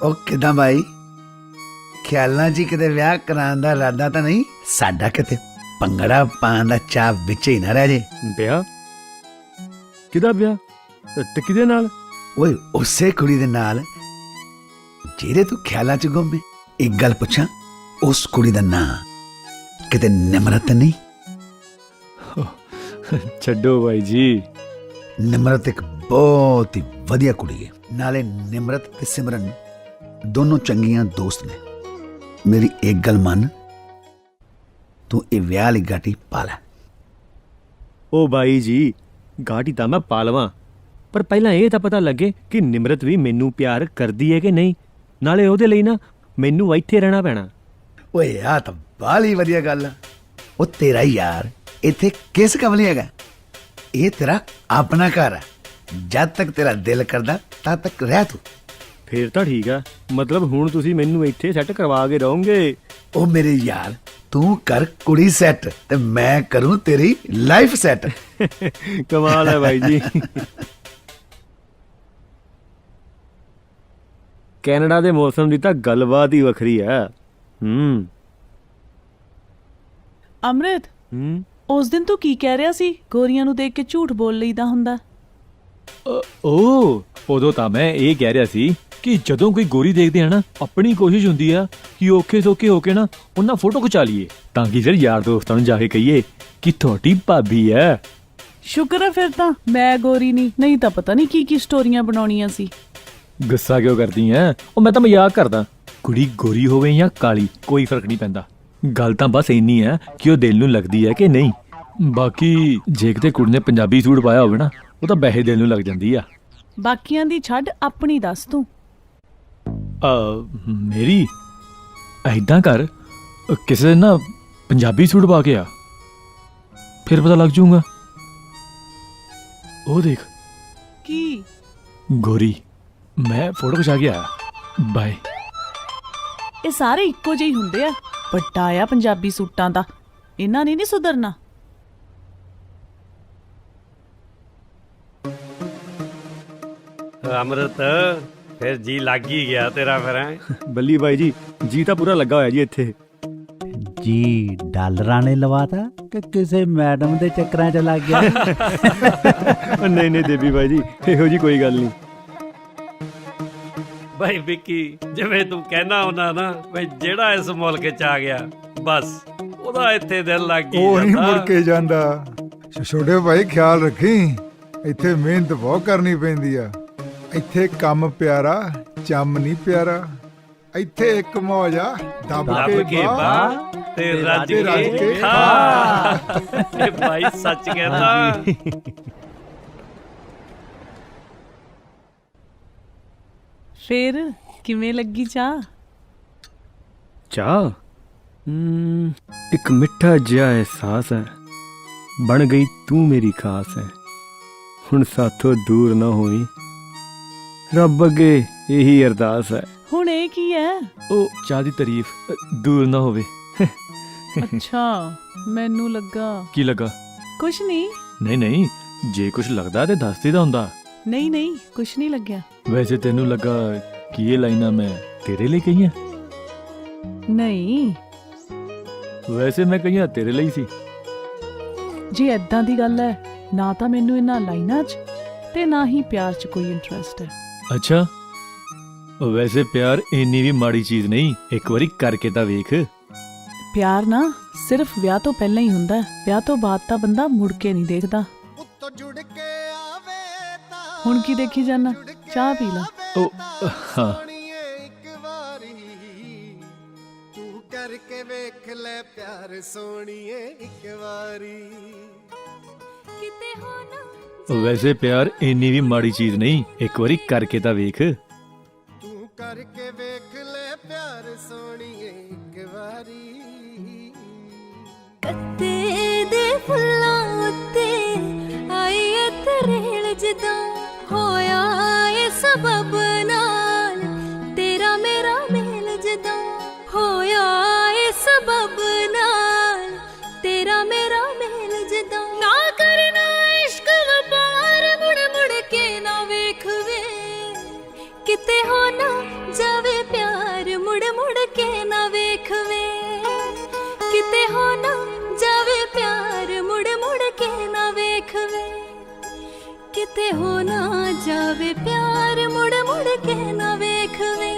ਉਹ ਕਿਦਾਂ ਬਾਈ, ਖਿਆਲਾਂ 'ਚ ਹੀ ਕਿਤੇ ਵਿਆਹ ਕਰਾਉਣ ਦਾ ਇਰਾਦਾ ਤਾਂ ਨਹੀਂ? ਸਾਡਾ ਕਿਤੇ ਭੰਗੜਾ ਪਾਉਣ ਦਾ ਚਾਅ ਵਿੱਚ ਹੀ ਨਾ ਰਹਿ ਜੇ। ਵਿਆਹ? ਕਿਹਦਾ ਵਿਆਹ ਤੇ ਕਿਹਦੇ ਨਾਲ? ਓਏ ਉਸੇ ਕੁੜੀ ਦੇ ਨਾਲ ਜਿਹੜੇ ਤੂੰ ਖਿਆਲਾਂ 'ਚ ਗੁੰਮ ਹੈ। ਇੱਕ ਗੱਲ ਪੁੱਛਾਂ, ਉਸ ਕੁੜੀ ਦਾ ਨਾਂ ਕਿਤੇ ਨਿਮਰਤ ਨਹੀਂ? ਛੱਡੋ ਬਾਈ ਜੀ। ਨਿਮਰਤ ਇੱਕ ਬਹੁਤ ਹੀ ਵਧੀਆ ਕੁੜੀ ਹੈ। ਨਾਲੇ ਨਿਮਰਤ ਤੇ ਸਿਮਰਨ ਦੋਨੋਂ ਚੰਗੀਆਂ ਦੋਸਤ ਨੇ। ਮੇਰੀ ਇੱਕ ਗੱਲ ਮੰਨ, ਤੂੰ ਇਹ ਵਿਆਹ ਵਾਲੀ ਗਾਟੀ ਪਾ ਲੈ। ਓ ਬਾਈ ਜੀ, ਗਾਟੀ ਤਾਂ ਮੈਂ ਪਾ ਲਵਾਂ, ਪਰ ਪਹਿਲਾਂ ਇਹ ਤਾਂ ਪਤਾ ਲੱਗੇ ਕਿ ਨਿਮਰਤ ਵੀ ਮੈਨੂੰ ਪਿਆਰ ਕਰਦੀ ਹੈ ਕਿ ਨਹੀਂ। ਨਾਲੇ ਉਹਦੇ ਲਈ ਨਾ ਮੈਨੂੰ ਇੱਥੇ ਰਹਿਣਾ ਪੈਣਾ। ਓਏ ਆ ਤਾਂ ਬਾਲੀ ਵਧੀਆ ਗੱਲ ਆ। ਉਹ ਤੇਰਾ ਯਾਰ ਇੱਥੇ ਕਿਸ ਕਮਲੀ ਹੈਗਾ? ਇਹ ਤੇਰਾ ਆਪਣਾ ਘਰ ਹੈ। ਜਦ ਤੱਕ ਤੇਰਾ ਦਿਲ ਕਰਦਾ ਤਦ ਤੱਕ ਰਹਿ ਤੂੰ। ਫੇਰ ਤਾਂ ਠੀਕ ਆ, ਮਤਲਬ ਹੁਣ ਤੁਸੀਂ ਮੈਨੂੰ ਇੱਥੇ ਸੈੱਟ ਕਰਵਾ ਕੇ ਰਹੋਗੇ। ਉਹ ਮੇਰੇ ਯਾਰ, ਤੂੰ ਕਰ ਕੁੜੀ ਸੈੱਟ ਤੇ ਮੈਂ ਕਰੂੰ ਤੇਰੀ ਲਾਈਫ ਸੈੱਟ। ਕਮਾਲ ਹੈ ਬਾਈ ਜੀ। ਕੈਨੇਡਾ ਦੇ ਮੌਸਮ ਦੀ ਤਾਂ ਗੱਲਬਾਤ ਹੀ ਵੱਖਰੀ ਹੈ। ਅੰਮ੍ਰਿਤ, ਉਸ ਦਿਨ ਤੂੰ ਕੀ ਕਹਿ ਰਿਹਾ ਸੀ? ਗੋਰੀਆਂ ਨੂੰ ਦੇਖ ਕੇ ਝੂਠ ਬੋਲ ਲਈਦਾ ਹੁੰਦਾ। ਓ ਉਦੋਂ ਤਾਂ ਮੈਂ ਇਹ ਕਹਿ ਰਿਹਾ ਸੀ ਕਿ ਜਦੋਂ ਕੋਈ ਗੋਰੀ ਦੇਖਦੇ ਆ ਨਾ, ਆਪਣੀ ਕੋਸ਼ਿਸ਼ ਹੁੰਦੀ ਆ ਕਿ ਔਖੇ ਸੌਖੇ ਹੋ ਕੇ ਨਾ ਉਹਨਾਂ ਫੋਟੋ ਖਿਚਾ ਲਈਏ, ਤਾਂ ਕਿ ਫਿਰ ਯਾਰ ਦੋਸਤਾਂ ਨੂੰ ਜਾ ਕੇ ਕਹੀਏ ਕਿ ਤੁਹਾਡੀ ਭਾਬੀ ਹੈ। ਸ਼ੁਕਰ ਹੈ ਫਿਰ ਤਾਂ ਮੈਂ ਗੋਰੀ ਨਹੀਂ ਤਾਂ ਪਤਾ ਨਹੀਂ ਕੀ ਸਟੋਰੀਆਂ ਬਣਾਉਣੀਆਂ ਸੀ। ਗੁੱਸਾ ਕਿਉਂ ਕਰਦੀ ਐ? ਉਹ ਮੈਂ ਤਾਂ ਮਜ਼ਾਕ ਕਰਦਾ। ਕੁੜੀ ਗੋਰੀ ਹੋਵੇ ਜਾਂ ਕਾਲੀ ਕੋਈ ਫਰਕ ਨਹੀਂ ਪੈਂਦਾ। ਗੱਲ ਤਾਂ ਬਸ ਇੰਨੀ ਹੈ ਕਿ ਉਹ ਦਿਲ ਨੂੰ ਲੱਗਦੀ ਹੈ ਕਿ ਨਹੀਂ। ਬਾਕੀ ਜੇ ਕਿਤੇ ਕੁੜੀ ਨੇ ਪੰਜਾਬੀ ਸੂਟ ਪਾਇਆ ਹੋਵੇ ਨਾ, ਉਹ ਤਾਂ ਵੈਸੇ ਦਿਲ ਨੂੰ ਲੱਗ ਜਾਂਦੀ ਆ। ਬਾਕੀਆਂ ਦੀ ਛੱਡ, ਆਪਣੀ ਦੱਸ ਤੂੰ। ਮੇਰੀ ਐਦਾਂ ਕਰ, ਕਿਸੇ ਦਿਨ ਨਾ ਪੰਜਾਬੀ ਸੂਟ ਪਾ ਕੇ ਆ, ਫਿਰ ਪਤਾ ਲੱਗ ਜਾਊਗਾ। ਉਹ ਦੇਖ ਕੀ? ਗੋਰੀ। ਮੈਂ ਫੋਟੋ ਖਿਚਾ ਕੇ ਆਇਆ। ਬਾਏ। ਇਹ ਸਾਰੇ ਇੱਕੋ ਜਿਹੇ ਹੁੰਦੇ ਆ। ਵੱਡਾ ਆ ਪੰਜਾਬੀ ਸੂਟਾਂ ਦਾ, ਇਹਨਾਂ ਨੇ ਨਹੀਂ ਸੁਧਰਨਾ। ਅਮਰਤ, ਫਿਰ ਜੀ ਲੱਗ ਹੀ ਗਿਆ ਤੇਰਾ ਫਿਰ ਹੈਂ? ਬੱਲੀ ਬਾਈ ਜੀ, ਜੀ ਤਾਂ ਪੂਰਾ ਲੱਗਾ ਹੋਇਆ ਜੀ ਇੱਥੇ। ਜੀ ਡਾਲਰਾਂ ਨੇ ਲਵਾਤਾ ਕਿ ਕਿਸੇ ਮੈਡਮ ਦੇ ਚੱਕਰਾਂ 'ਚ ਲੱਗ ਗਿਆ? ਨਹੀਂ ਦੇਵੀ ਬਾਈ ਜੀ, ਇਹੋ ਜੀ ਕੋਈ ਗੱਲ ਨਹੀਂ। ਭਾਈ ਵਿੱਕੀ, ਜਿਵੇਂ ਤੂੰ ਕਹਿਣਾ ਹੁੰਦਾ ਨਾ ਬਈ ਜਿਹੜਾ ਇਸ ਮੁਲਕ 'ਚ ਆ ਗਿਆ ਬਸ ਉਹਦਾ ਇੱਥੇ ਦਿਲ ਲੱਗ ਉਹ ਨਹੀਂ ਜਾਂਦਾ। ਮੁੜ ਕੇ ਜਾਂਦਾ। ਛੋਟੇ ਭਾਈ ਖਿਆਲ ਰੱਖੀ, ਇੱਥੇ ਮਿਹਨਤ ਬਹੁਤ ਕਰਨੀ ਪੈਂਦੀ ਆ। ਇੱਥੇ ਕੰਮ ਪਿਆਰਾ, ਚੰਮ ਨਹੀਂ ਪਿਆਰਾ। ਇੱਥੇ ਇੱਕ ਮੌਜ ਆ, ਦੱਬ ਕੇ ਬਾ ਤੇ ਰੱਜ ਕੇ ਕੇ ਖਾ। ਇਹ ਭਾਈ ਸੱਚ ਕਹਿੰਦਾ। ਫੇਰ ਕਿਵੇਂ ਲੱਗੀ ਚਾਹ? ਚਾਹ ਇੱਕ ਮਿੱਠਾ ਜਿਹਾ ਅਹਿਸਾਸ ਹੈ, ਬਣ ਗਈ ਤੂੰ ਮੇਰੀ ਖਾਸ ਹੈ। ਹੁਣ ਸਾਥੋਂ ਦੂਰ ਨਾ ਹੋਈ, ਰੱਬ ਅੱਗੇ ਇਹੀ ਅਰਦਾਸ ਹੈ। ਹੁਣ ਇਹ ਕੀ ਹੈ? ਉਹ ਚਾਹ ਦੀ ਤਾਰੀਫ ਦੂਰ ਨਾ ਹੋਵੇ। ਅੱਛਾ, ਮੈਨੂੰ ਲੱਗਾ। ਕੀ ਲੱਗਾ? ਕੁਛ ਨਹੀਂ। ਨਹੀਂ, ਜੇ ਕੁਝ ਲੱਗਦਾ ਤੇ ਦੱਸ ਦੇਦਾ ਹੁੰਦਾ। ਨਹੀਂ, ਕੁਛ ਨਹੀਂ ਲੱਗਿਆ। ਵੈਸੇ ਤੈਨੂੰ ਲੱਗਾ ਕਿ ਇਹ ਲਾਈਨਾਂ ਮੈਂ ਤੇਰੇ ਲਈ ਕਹੀਆਂ? ਨਹੀਂ, ਵੈਸੇ ਮੈਂ ਕਹੀਆਂ ਤੇਰੇ ਲਈ ਸੀ। ਜੇ ਐਦਾਂ ਦੀ ਗੱਲ ਹੈ, ਨਾ ਤਾਂ ਮੈਨੂੰ ਇਹਨਾਂ ਲਾਈਨਾਂ 'ਚ ਤੇ ਨਾ ਹੀ ਪਿਆਰ 'ਚ ਕੋਈ ਇੰਟਰਸਟ ਹੈ। ਅੱਛਾ, ਵੈਸੇ ਪਿਆਰ ਇੰਨੀ ਵੀ ਮਾੜੀ ਚੀਜ਼ ਨਹੀਂ, ਇੱਕ ਵਾਰੀ ਕਰਕੇ ਤਾਂ ਵੇਖ। ਪਿਆਰ ਨਾ ਸਿਰਫ ਵਿਆਹ ਤੋਂ ਪਹਿਲਾਂ ਹੀ ਹੁੰਦਾ ਹੈ, ਵਿਆਹ ਤੋਂ ਬਾਅਦ ਤਾਂ ਬੰਦਾ ਮੁੜ ਕੇ ਨਹੀਂ ਦੇਖਦਾ। ਹੁਣ ਕੀ ਦੇਖੀ ਜਾਨਾ? ਚਾਹ ਪੀ ਲਾ। ਉਹ ਹਾਂ, ਤੂੰ ਕਰਕੇ ਵੇਖ ਲੈ ਪਿਆਰ ਸੋਣੀਏ ਇੱਕ ਵਾਰੀ। ਕਿਤੇ ਹੋ ਨਾ ਵੈਸੇ ਪਿਆਰ ਇੰਨੀ ਵੀ ਮਾੜੀ ਚੀਜ਼ ਨਹੀਂ, ਇੱਕ ਵਾਰੀ ਕਰਕੇ ਤਾਂ ਵੇਖ। ਤੂੰ ਕਰਕੇ ਵੇਖ ਲੈ ਪਿਆਰ ਸੋਣੀਏ ਇੱਕ ਵਾਰੀ। ਕੱਤੇ ਦੇ ਫੁੱਲਾਂ ਉੱਤੇ ਆਈ ਏ ਤਰੇਲ ਜਦੋਂ ਹੋਇਆ ਏ ਸਬਬ ਨਾਲ ਤੇਰਾ ਮੇਰਾ ਮੇਲ ਜਦੋਂ ਹੋਇਆ ਏ ਸਬਬ ਨਾਲ ਤੇਰਾ ਮੇਰਾ ਮੇਲ ਜਦੋਂ ਨਾ ਕਰਨਾ ਇਸ਼ਕ ਵਪਾਰ ਮੁੜ ਮੁੜ ਕੇ ਨਾ ਵੇਖ ਵੇ ਕਿਤੇ ਹੋ ਨਾ ਜਾਵੇ ਕਿਤੇ ਹੋ ਨਾ ਜਾਵੇ ਪਿਆਰ ਮੁੜ ਮੁੜ ਕੇ ਨਾ ਵੇਖਵੇ।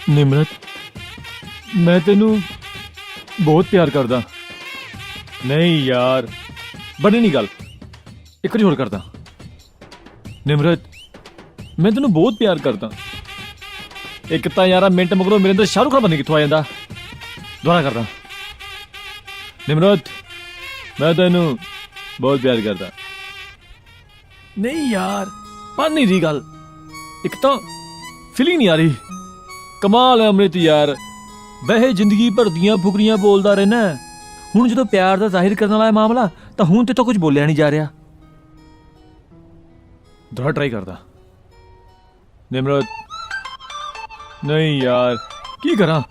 ਨਿਮਰਤ, ਮੈਂ ਤੈਨੂੰ ਬਹੁਤ ਪਿਆਰ ਕਰਦਾ। ਨਹੀਂ ਯਾਰ, ਬਣੀ ਨਹੀਂ ਗੱਲ, ਇੱਕ ਵਾਰੀ ਹੋਰ ਕਰਦਾ। ਨਿਮਰਤ, ਮੈਂ ਤੈਨੂੰ ਬਹੁਤ ਪਿਆਰ ਕਰਦਾ। ਇੱਕ ਤਾਂ ਯਾਰਾ ਮਿੰਟ ਮਗਰੋਂ ਮੇਰੇ ਅੰਦਰ ਸ਼ਾਹਰੁਖ ਖਾਨ ਬਣ ਕਿੱਥੋਂ ਆ ਜਾਂਦਾ। ਦੁਬਾਰਾ ਕਰਦਾ। ਨਿਮਰਤ, ਮੈਂ ਤੈਨੂੰ ਬਹੁਤ ਪਿਆਰ ਕਰਦਾ। ਨਹੀਂ ਯਾਰ, ਬਣ ਨਹੀਂ ਰਹੀ ਗੱਲ, ਇੱਕ ਤਾਂ ਫੀਲਿੰਗ ਨਹੀਂ ਆ ਰਹੀ। ਕਮਾਲ ਹੈ ਅੰਮ੍ਰਿਤ ਯਾਰ, ਵੈਸੇ ਜ਼ਿੰਦਗੀ ਭਰ ਦੀਆਂ ਫੁਕਰੀਆਂ ਬੋਲਦਾ ਰਹਿਣਾ, ਹੁਣ ਜਦੋਂ ਪਿਆਰ ਦਾ ਜ਼ਾਹਿਰ ਕਰਨ ਵਾਲਾ ਮਾਮਲਾ ਤਾਂ ਹੁਣ ਤੇ ਤਾਂ ਕੁਝ ਬੋਲਿਆ ਨਹੀਂ ਜਾ ਰਿਹਾ। ਦੁਬਾਰਾ ਟਰਾਈ ਕਰਦਾ। ਨਿਮਰਤ, ਨਹੀਂ ਯਾਰ, ਕੀ ਕਰਾਂ।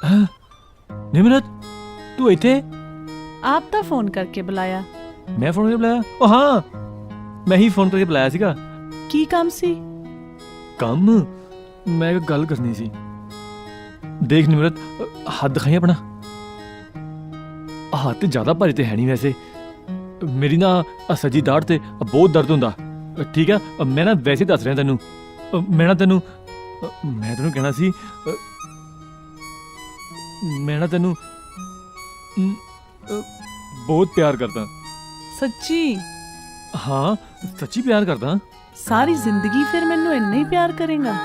ਹੈਂ? ਨਿਮਰਤ, ਤੂੰ ਇੱਥੇ? ਆਪ ਤਾਂ ਫੋਨ ਕਰਕੇ ਬੁਲਾਇਆ। ਮੈਂ ਫੋਨ ਕਰਕੇ ਬੁਲਾਇਆ? ਉਹ ਹਾਂ, ਮੈਂ ਹੀ ਫੋਨ ਕਰਕੇ ਬੁਲਾਇਆ ਸੀਗਾ। ਕੀ ਕੰਮ ਸੀ? ਕੰਮ? ਮੈਂ ਇੱਕ ਗੱਲ ਕਰਨੀ ਸੀ। ਦੇਖ ਨਿਮਰਤ, ਹੱਥ ਦਿਖਾਈ ਆਪਣਾ। ਹੱਥ ਜ਼ਿਆਦਾ ਭਾਰੀ ਤੇ ਹੈ ਨਹੀਂ ਵੈਸੇ। ਮੇਰੀ ਨਾ ਸੱਜੀ ਦਾੜ ਤੇ ਬਹੁਤ ਦਰਦ ਹੁੰਦਾ, ਠੀਕ ਹੈ। ਮੈਂ ਨਾ ਵੈਸੇ ਦੱਸ ਰਿਹਾ ਤੈਨੂੰ। ਮੈਂ ਤੈਨੂੰ ਕਹਿਣਾ ਸੀ, ਮੈਂ ਨਾ ਤੈਨੂੰ ਬਹੁਤ ਪਿਆਰ ਕਰਦਾ। ਸੱਚੀ? ਹਾਂ, ਸੱਚੀ ਪਿਆਰ ਕਰਦਾ। ਸਾਰੀ ਜ਼ਿੰਦਗੀ ਫਿਰ ਮੈਨੂੰ ਇੰਨਾ ਹੀ ਪਿਆਰ ਕਰੇਗਾ?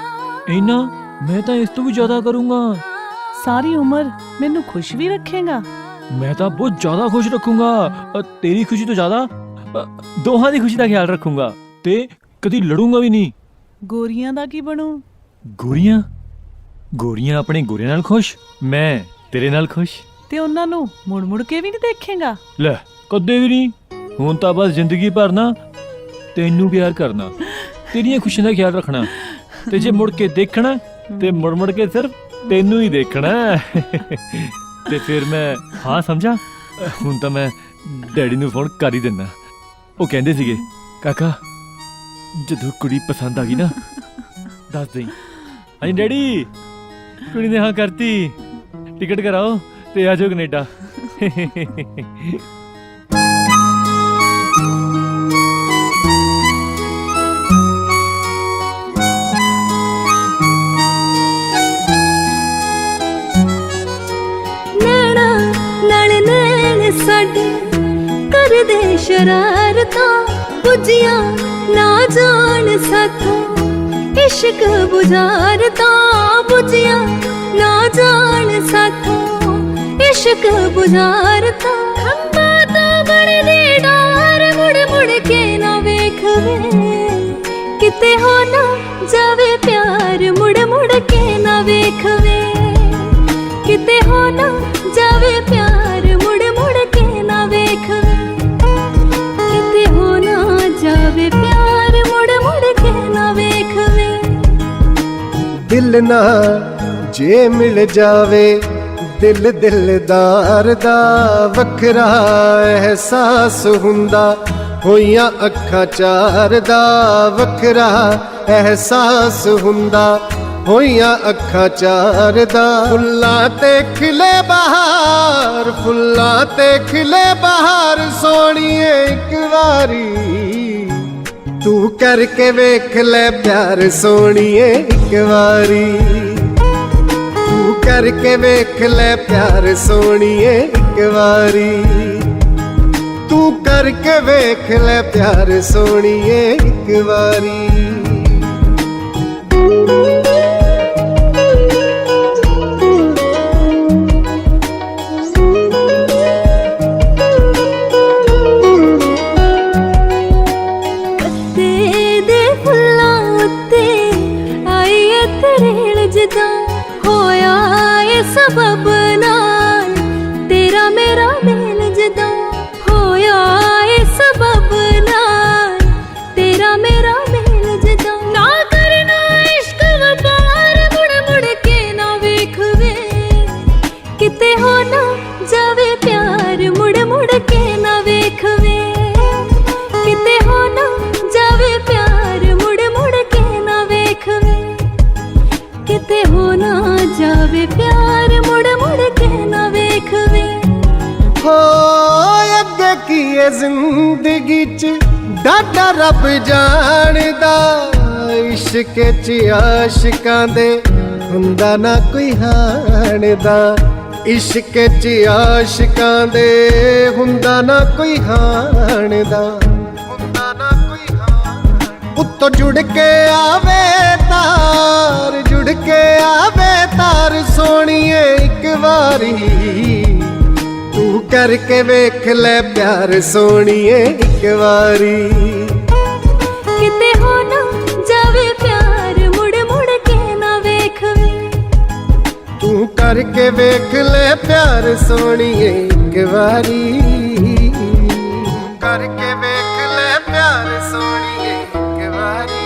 ਇੰਨਾ? ਮੈਂ ਤਾਂ ਇਸ ਤੋਂ ਵੀ ਜ਼ਿਆਦਾ ਕਰੂੰਗਾ। ਸਾਰੀ ਉਮਰ ਮੈਨੂੰ ਖੁਸ਼ ਵੀ ਰੱਖੇਗਾ? ਮੈਂ ਤਾਂ ਬਹੁਤ ਜ਼ਿਆਦਾ ਖੁਸ਼ ਰੱਖੂੰਗਾ। ਤੇਰੀ ਖੁਸ਼ੀ ਤੋਂ ਜ਼ਿਆਦਾ ਦੋਹਾਂ ਦੀ ਖੁਸ਼ੀ ਦਾ ਖਿਆਲ ਰੱਖੂੰਗਾ ਤੇ ਕਦੀ ਲੜੂੰਗਾ ਵੀ ਨਹੀਂ। ਗੋਰੀਆਂ ਦਾ ਕੀ ਬਣੂ? ਗੋਰੀਆਂ? ਗੋਰੀਆਂ ਆਪਣੇ ਗੋਰਿਆਂ ਨਾਲ ਖੁਸ਼, ਮੈਂ ਤੇਰੇ ਨਾਲ ਖੁਸ਼। ਤੇ ਉਹਨਾਂ ਨੂੰ ਮੁੜ ਮੁੜ ਕੇ ਵੀ ਨਹੀਂ ਦੇਖੇਗਾ? ਲੈ, ਕਦੇ ਵੀ ਨਹੀਂ। ਹੁਣ ਤਾਂ ਬਸ ਜ਼ਿੰਦਗੀ ਭਰ ਨਾ ਤੈਨੂੰ ਪਿਆਰ ਕਰਨਾ, ਤੇਰੀਆਂ ਖੁਸ਼ੀਆਂ ਦਾ ਖਿਆਲ ਰੱਖਣਾ, ਤੇ ਜੇ ਮੁੜ ਕੇ ਦੇਖਣਾ ਤੇ ਮੁੜ ਮੁੜ ਕੇ ਸਿਰਫ ਤੈਨੂੰ ਹੀ ਦੇਖਣਾ। ਤੇ ਫਿਰ ਮੈਂ ਹਾਂ ਸਮਝਾ। ਹੁਣ ਤਾਂ ਮੈਂ ਡੈਡੀ ਨੂੰ ਫੋਨ ਕਰ ਹੀ ਦਿੰਦਾ। ਉਹ ਕਹਿੰਦੇ ਸੀਗੇ, ਕਾਕਾ ਜਦੋਂ ਕੁੜੀ ਪਸੰਦ ਆ ਗਈ ਨਾ ਦੱਸ ਦੇਈਂ। ਹਾਂਜੀ ਡੈਡੀ, ਕੁੜੀ ਨੇ ਹਾਂ ਕਰਤੀ, ਟਿਕਟ ਕਰਾਓ ਤੇ ਆ ਜਾਓ ਕੈਨੇਡਾ। ਨੈਣਾ ਨਾਲ ਨੈਣ ਸਾਡੇ ਕਰਦੇ ਸ਼ਰਾਰਤਾਂ, ਪੁੱਜੀਆਂ ਨਾ ਜਾਣ ਸਾਥੋਂ ਇਸ਼ਕ ਬੁਝਾਰਤਾਂ, ਪੁੱਜੀਆਂ ਨਾ ਜਾਣ ਸਾਥੋਂ ਇਸ਼ਕ ਬੁਝਾਰਤਾਂ। ਖੰਭਾਂ ਤੋਂ ਬਣਦੀ ਡਾਰ ਮੁੜ ਮੁੜ ਕੇ ਨਾ ਵੇਖਵੇ, ਕਿਤੇ ਹੋ ਨਾ ਜਾਵੇ ਪਿਆਰ ਮੁੜ ਮੁੜ ਕੇ ਨਾ ਵੇਖਵੇ, ਕਿਤੇ ਹੋ ਨਾ ਜਾਵੇ ਪਿਆਰ ਮੁੜ ਮੁੜ ਕੇ ਨਾ ਵੇਖਵੇ, ਕਿਤੇ ਹੋ ਨਾ ਜਾਵੇ ਪਿਆਰ ਮੁੜ ਮੁੜ ਕੇ ਨਾ ਵੇਖਵੇ। ਦਿਲ ਨਾ ਜੇ ਮਿਲ ਜਾਵੇ, ਦਿਲ ਦਿਲਦਾਰ ਦਾ ਵੱਖਰਾ ਅਹਿਸਾਸ ਹੁੰਦਾ, ਹੋਈਆਂ ਅੱਖਾਂ ਚਾਰ ਦਾ ਵੱਖਰਾ ਅਹਿਸਾਸ ਹੁੰਦਾ, ਹੋਈਆਂ ਅੱਖਾਂ ਚਾਰ ਦਾ। ਫੁੱਲਾਂ ਤੇ ਖਿਲੇ ਬਹਾਰ, ਫੁੱਲਾਂ ਤੇ ਖਿਲੇ ਬਹਾਰ, ਸੋਹਣੀਏ ਇੱਕ ਵਾਰੀ ਤੂੰ ਕਰਕੇ ਵੇਖ ਲੈ ਪਿਆਰ, ਸੋਹਣੀਏ ਇੱਕ ਵਾਰੀ ਤੂੰ ਕਰਕੇ ਵੇਖ ਲੈ ਪਿਆਰ, ਸੋਹਣੀਏ ਇੱਕ ਵਾਰੀ ਤੂੰ ਕਰਕੇ ਵੇਖ ਲੈ ਪਿਆਰ, ਸੋਹਣੀਏ ਇੱਕ ਵਾਰੀ। ਹੋਇਆ ਏ ਸਬਬ ਨਾਲ ਤੇਰਾ ਮੇਰਾ ਮੇਲ ਜਦਾਂ, ਹੋਇਆ ਏ ਸਬਬ ਨਾਲ ਤੇਰਾ ਮੇਰਾ ਮੇਲ ਜਦਾਂ। ਨਾ ਕਰਨਾ ਇਸ਼ਕ ਵਪਾਰ ਮੁੜ ਮੁੜ ਕੇ ਨਾ ਵੇਖਵੇ, ਕਿਤੇ ਹੋ ਨਾ ਜਾਵੇ ਪਿਆਰ ਮੁੜ ਮੁੜ ਕੇ ਨਾ ਵੇਖਵੇ, ਕਿਤੇ ਹੋ ਨਾ ਜਾਵੇ ਪਿਆਰ ਮੁੜ ਮੁੜ ਕੇ ਨਾ ਵੇਖਵੇ, ਕਿਤੇ ਹੋ ਨਾ ਜਾਵੇ ਪਿਆਰ ਮੁੜ ਮੁੜ ਏ ਜ਼ਿੰਦਗੀ ਚ ਡਾਡਾ ਰੱਬ ਜਾਣਦਾ ਇਸ਼ਕ ਚ ਆਸ਼ਿਕਾਂ ਦੇ ਹੁੰਦਾ ਨਾ ਕੋਈ ਹਾਣਦਾ ਇਸ਼ਕ ਚ ਆਸ਼ਿਕਾਂ ਦੇ ਹੁੰਦਾ ਨਾ ਕੋਈ ਹਾਣਦਾ ਹੁੰਦਾ ਨਾ ਕੋਈ ਹਾਣ ਉੱਤੋਂ ਜੁੜ ਕੇ ਆਵੇ ਤਾਰ ਸੋਣੀਏ ਇੱਕ ਵਾਰੀ ਤੂੰ ਕਰਕੇ ਵੇਖ ਲੈ ਪਿਆਰ ਸੋਣੀਏ ਇੱਕ ਵਾਰੀ ਕਿਤੇ ਹੋ ਨਾ ਜਾਵੇ ਪਿਆਰ ਮੁੜ ਮੁੜ ਕੇ ਨਾ ਵੇਖਵੇ ਤੂੰ ਕਰਕੇ ਵੇਖ ਲੈ ਪਿਆਰ ਸੋਣੀਏ ਇੱਕ ਵਾਰੀ ਕਰਕੇ ਵੇਖ ਲੈ ਪਿਆਰ ਸੋਣੀਏ ਇੱਕ ਵਾਰੀ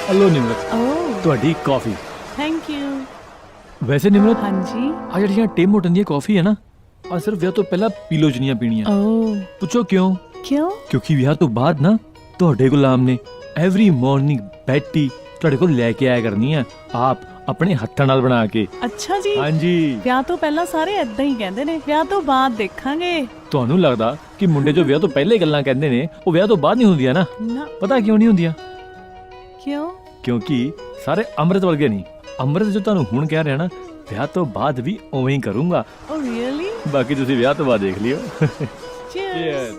ਹਲੋ ਨਿਮਰਤ, ਓ ਤੁਹਾਡੀ ਕਾਫੀ। Thank you. ਵੈਸੇ ਨਿਮਰਤ, ਹਾਂਜੀ। ਆ ਜਿਹੜੀਆਂ ਟਿਮ ਹੋਟਨ ਦੀ ਕਾਫੀ ਹੈ ਨਾ, ਆ ਸਿਰਫ ਵਿਆਹ ਤੋਂ ਪਹਿਲਾਂ ਪੀ ਲਓ ਜਿੰਨੀਆਂ ਪੀਣੀਆਂ। ਓ ਪੁੱਛੋ ਕਿਉਂ? ਕਿਉਂ? ਕਿਉਂਕਿ ਵਿਆਹ ਤੋਂ ਬਾਅਦ ਨਾ ਤੁਹਾਡੇ ਗੁਲਾਮ ਨੇ ਐਵਰੀ ਮਾਰਨਿੰਗ ਬੈਡ ਟੀ ਤੁਹਾਡੇ ਕੋਲ ਲੈ ਕੇ ਆਇਆ ਕਰਨੀ ਆ, ਆਪ ਆਪਣੇ ਹੱਥਾਂ ਨਾਲ ਬਣਾ ਕੇ। ਅੱਛਾ ਜੀ। ਹਾਂਜੀ। ਵਿਆਹ ਤੋਂ ਪਹਿਲਾਂ ਸਾਰੇ ਏਦਾਂ ਹੀ ਕਹਿੰਦੇ ਨੇ, ਵਿਆਹ ਤੋਂ ਬਾਅਦ ਦੇਖਾਂਗੇ। ਤੁਹਾਨੂੰ ਲੱਗਦਾ ਕਿ ਮੁੰਡੇ ਜੋ ਵਿਆਹ ਤੋਂ ਪਹਿਲੇ ਗੱਲਾਂ ਕਹਿੰਦੇ ਨੇ ਉਹ ਵਿਆਹ ਤੋਂ ਬਾਅਦ ਨਹੀਂ ਹੁੰਦੀਆਂ ਨਾ? ਨਾ। ਪਤਾ ਕਿਉਂ ਨਹੀਂ ਹੁੰਦੀਆਂ? ਕਿਉਂ? ਕਿਉਂਕਿ ਸਾਰੇ ਅੰਮ੍ਰਿਤ ਵਰਗੇ ਨਹੀਂ। ਅੰਮ੍ਰਿਤ ਜੋ ਤੁਹਾਨੂੰ ਹੁਣ ਕਹਿ ਰਿਹਾ ਨਾ, ਵਿਆਹ ਤੋਂ ਬਾਅਦ ਵੀ ਉਵੇਂ ਹੀ ਕਰੂੰਗਾ। ਓ ਰੀਅਲੀ? ਬਾਕੀ ਤੁਸੀਂ ਵਿਆਹ ਤੋਂ ਬਾਅਦ ਦੇਖ ਲਿਓ। ਚੀਅਰਸ।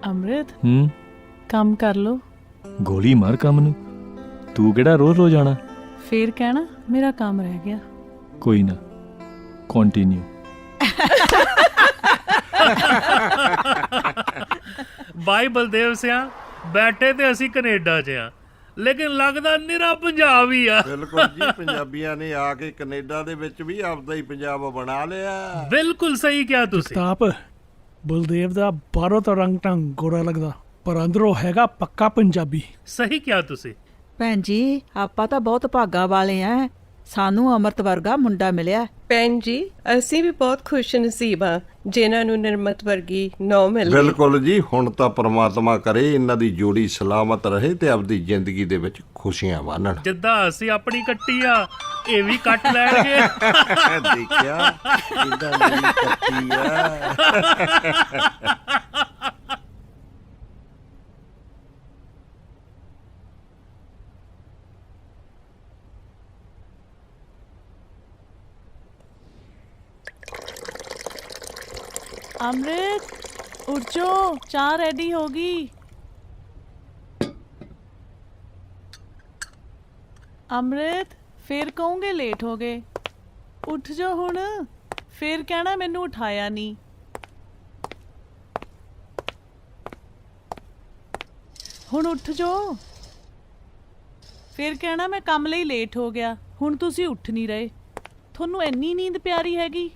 ਅੰਮ੍ਰਿਤ, ਕੰਮ ਕਰ ਲੋ। ਗੋਲੀ ਮਾਰ ਕੰਮ ਨੂੰ, ਤੂੰ ਕਿਹੜਾ ਰੋਜ਼ ਰੋਜ਼ ਆਣਾ? ਫੇਰ ਕਹਿਣਾ ਮੇਰਾ ਕੰਮ ਰਹਿ ਗਿਆ। ਕੋਈ ਨਾ, ਕੰਟੀਨਿਊ। ਬਾਈ ਬਲਦੇਵ ਸਿਆ, ਬੈਠੇ ਤੇ ਅਸੀਂ ਕੈਨੇਡਾ 'ਚ ਆ, ਲੇਕਿਨ ਲੱਗਦਾ ਨਿਰਾ ਪੰਜਾਬ ਹੀ ਆ। ਬਿਲਕੁਲ ਜੀ, ਪੰਜਾਬੀਆਂ ਨੇ ਆ ਕੇ ਕੈਨੇਡਾ ਦੇ ਵਿੱਚ ਵੀ ਆਪਦਾ ਹੀ ਪੰਜਾਬ ਬਣਾ ਲਿਆ। ਬਿਲਕੁਲ ਸਹੀ ਕਿਹਾ ਤੁਸੀਂ। ਤਾਪ ਬਲਦੇਵ ਦਾ ਬਾਹਰੋਂ ਤਾਂ ਰੰਗ ਢੰਗ ਗੋਰਾ ਲੱਗਦਾ, ਪਰ ਅੰਦਰੋਂ ਹੈਗਾ ਪੱਕਾ ਪੰਜਾਬੀ। ਸਹੀ ਕਿਹਾ ਤੁਸੀਂ। ਭੈਣ ਜੀ, ਆਪਾਂ ਤਾਂ ਬਹੁਤ ਭਾਗਾ ਵਾਲੇ ਆ, ਸਾਨੂੰ ਅਮਰਤ ਵਰਗਾ ਮੁੰਡਾ ਮਿਲਿਆ। ਭੈਣ ਜੀ, ਅਸੀਂ ਵੀ ਬਹੁਤ ਖੁਸ਼ ਨਸੀਬ ਆ ਜਿਨ੍ਹਾਂ ਨੂੰ ਨਿਰਮਤ ਵਰਗੀ ਨੌ ਮਿਲ ਗਈ। ਬਿਲਕੁਲ ਜੀ, ਹੁਣ ਤਾਂ ਪ੍ਰਮਾਤਮਾ ਕਰੇ ਇਹਨਾਂ ਦੀ ਜੋੜੀ ਸਲਾਮਤ ਰਹੇ ਤੇ ਆਪਦੀ ਜ਼ਿੰਦਗੀ ਦੇ ਵਿੱਚ ਖੁਸ਼ੀਆਂ ਵਾਨਣ। ਜਿੱਦਾਂ ਅਸੀਂ ਆਪਣੀ ਕੱਟੀ ਆ, ਇਹ ਵੀ ਕੱਟ ਲੈਣਗੇ। ਦੇਖਿਆ ਕਿੰਦਾ ਮੇਰੀ ਕੱਟੀ ਆ। अमृत उठ जाओ, चाय रेडी होगी। अमृत फिर कहोगे लेट हो गए। उठ जाओ हुण, फिर कहना मैनू उठाया नहीं। हुण उठ जाओ, फिर कहना मैं काम लई लेट हो गया। हुण तुसी उठ नहीं रहे, थोनू इन्नी नींद प्यारी हैगी।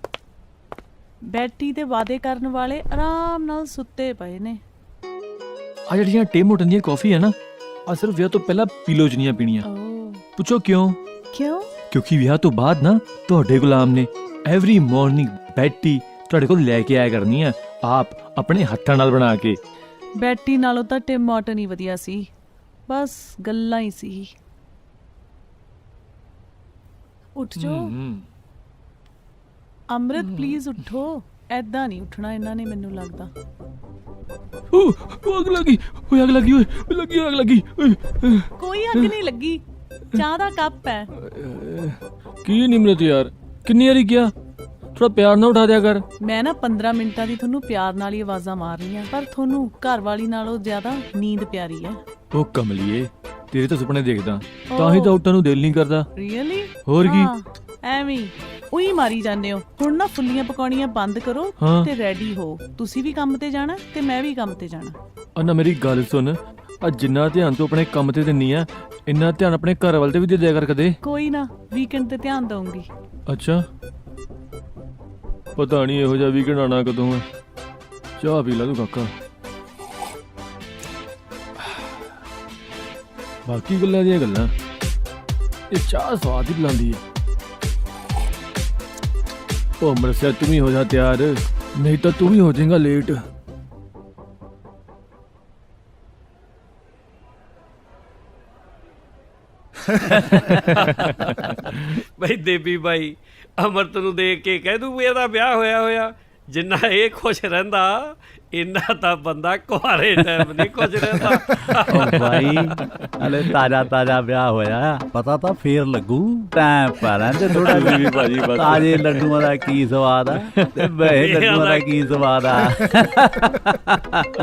ਬੈਠੀ ਤੇ ਵਾਅਦੇ ਕਰਨ ਵਾਲੇ ਆਰਾਮ ਨਾਲ ਸੁੱਤੇ ਪਏ ਨੇ। ਆ ਜਿਹੜੀਆਂ ਟਿਮ ਹੋਟਨ ਦੀਆਂ ਕਾਫੀ ਹੈ ਨਾ, ਆ ਸਿਰਫ ਵਿਆਹ ਤੋਂ ਪਹਿਲਾਂ ਪੀ ਲਓ ਜਿੰਨੀਆਂ ਪੀਣੀਆਂ। ਪੁੱਛੋ ਕਿਉਂ? ਕਿਉਂ? ਕਿਉਂਕਿ ਵਿਆਹ ਤੋਂ ਬਾਅਦ ਨਾ ਤੁਹਾਡੇ ਗੁਲਾਮ ਨੇ ਐਵਰੀ ਮਾਰਨਿੰਗ ਬੈਡ ਟੀ ਤੁਹਾਡੇ ਕੋਲ ਲੈ ਕੇ ਆਇਆ ਕਰਨੀ ਆ, ਆਪ ਆਪਣੇ ਹੱਥਾਂ ਨਾਲ ਬਣਾ ਕੇ। ਬੈਠੀ ਨਾਲੋਂ ਤਾਂ ਟਿਮ ਮਾਰਟਨ ਹੀ ਵਧੀਆ ਸੀ, ਬਸ ਗੱਲਾਂ ਹੀ ਸੀ। ਉੱਠ ਜਾਓ ਅਮ੍ਰਿਤ, ਪਲੀਜ਼ ਉੱਠੋ। ਐਦਾਂ ਨਹੀਂ ਉੱਠਣਾ ਇਹਨਾਂ ਨੇ, ਮੈਨੂੰ ਲੱਗਦਾ। ਅੱਗ ਲੱਗੀ, ਓਏ ਅੱਗ ਲੱਗੀ, ਓਏ ਲੱਗੀ ਅੱਗ ਲੱਗੀ। ਕੋਈ ਅੱਗ ਨਹੀਂ ਲੱਗੀ, ਚਾਹ ਦਾ ਕੱਪ ਹੈ। ਕੀ ਨਿਮਰਤ ਯਾਰ, ਕਿੰਨੀ ਵਾਰੀ ਕਿਹਾ ਥੋੜਾ ਪਿਆਰ ਨਾਲ ਉਠਾ ਦਿਆ ਕਰ। ਮੈਂ ਨਾ 15 ਮਿੰਟਾਂ ਦੀ ਤੁਹਾਨੂੰ ਪਿਆਰ ਨਾਲ ਹੀ ਆਵਾਜ਼ਾਂ ਮਾਰ ਰਹੀ ਹਾਂ, ਪਰ ਤੁਹਾਨੂੰ ਘਰ ਵਾਲੀ ਨਾਲੋਂ ਜ਼ਿਆਦਾ ਨੀਂਦ ਪਿਆਰੀ ਹੈ। ਉਹ ਕਮਲੀਏ, ਤੇਰੇ ਤਾਂ ਸੁਪਨੇ ਦੇਖਦਾ, ਤਾਂ ਹੀ ਤਾਂ ਉੱਠਣ ਨੂੰ ਦਿਲ ਨਹੀਂ ਕਰਦਾ। ਰੀਅਲੀ? ਹੋਰ ਕੀ, ਐਵੇਂ ਉਹੀ ਮਾਰੀ ਜਾਂਦੇ ਹੋ। ਹੁਣ ਨਾ ਫੁੱਲੀਆਂ ਪਕਾਉਣੀਆਂ ਬੰਦ ਕਰੋ ਤੇ ਰੈਡੀ ਹੋ। ਤੁਸੀਂ ਵੀ ਕੰਮ ਤੇ ਜਾਣਾ ਤੇ ਮੈਂ ਵੀ ਕੰਮ ਤੇ ਜਾਣਾ। ਨਾ ਮੇਰੀ ਗੱਲ ਸੁਣ, ਆ ਜਿੰਨਾ ਧਿਆਨ ਤੂੰ ਆਪਣੇ ਕੰਮ ਤੇ ਦਿੰਨੀ ਆ, ਇੰਨਾ ਧਿਆਨ ਆਪਣੇ ਘਰ ਵਾਲੇ ਤੇ ਵੀ ਦੇ ਦਿਆ ਕਰ ਕਦੇ। ਕੋਈ ਨਾ, ਵੀਕਐਂਡ ਤੇ ਧਿਆਨ ਦਊਂਗੀ। ਅੱਛਾ, ਪਤਾ ਨਹੀਂ ਇਹੋ ਜਿਹਾ ਵੀਕਐਂਡ ਆਣਾ ਕਦੋਂ ਹੈ। ਚਾਹ ਪੀ ਲਾ ਤੂੰ ਕਾਕਾ। ਬਾਕੀ ਗੱਲਾਂ ਦੀਆਂ ਗੱਲਾਂ, ਇਹ ਚਾਹ ਸਵਾਦ ਹੀ ਪਿਲਾਉਂਦੀ ਹੈ। ਉਹ ਅਮਰਸਿਆ, ਤੂੰ ਵੀ ਹੋ ਜਾ ਤਿਆਰ, ਨਹੀਂ ਤਾਂ ਤੂੰ ਵੀ ਹੋ ਜਾਏਗਾ ਲੇਟ। ਬਈ ਦੇਬੀ ਬਾਈ ਅਮਰਤ ਨੂੰ ਦੇਖ ਕੇ ਕਹਿ ਦੂ ਵੀ ਇਹਦਾ ਵਿਆਹ ਹੋਇਆ ਜਿੰਨਾ ਇਹ ਖੁਸ਼ ਰਹਿੰਦਾ ਇੰਨਾ ਤਾਂ ਬੰਦਾ ਕੁਆਰੇ ਟਾਈਮ ਨਹੀਂ ਖੁਸ਼ ਰਹਿੰਦਾ। ਓ ਭਾਈ ਹਲੇ ਤਾਜ਼ਾ ਵਿਆਹ ਹੋਇਆ, ਪਤਾ ਤਾਂ ਫੇਰ ਲੱਗੂ। ਟਾਈਮ ਪਾ ਲੈਂਦੇ ਥੋੜਾ ਜਿਹਾ ਵੀ ਭਾਜੀ, ਬਸ ਤਾਜ਼ੇ ਲੱਡੂਆਂ ਦਾ ਕੀ ਸਵਾਦ ਆ ਤੇ ਬਹਿ ਲੱਡੂਆਂ ਦਾ ਕੀ ਸਵਾਦ ਆ।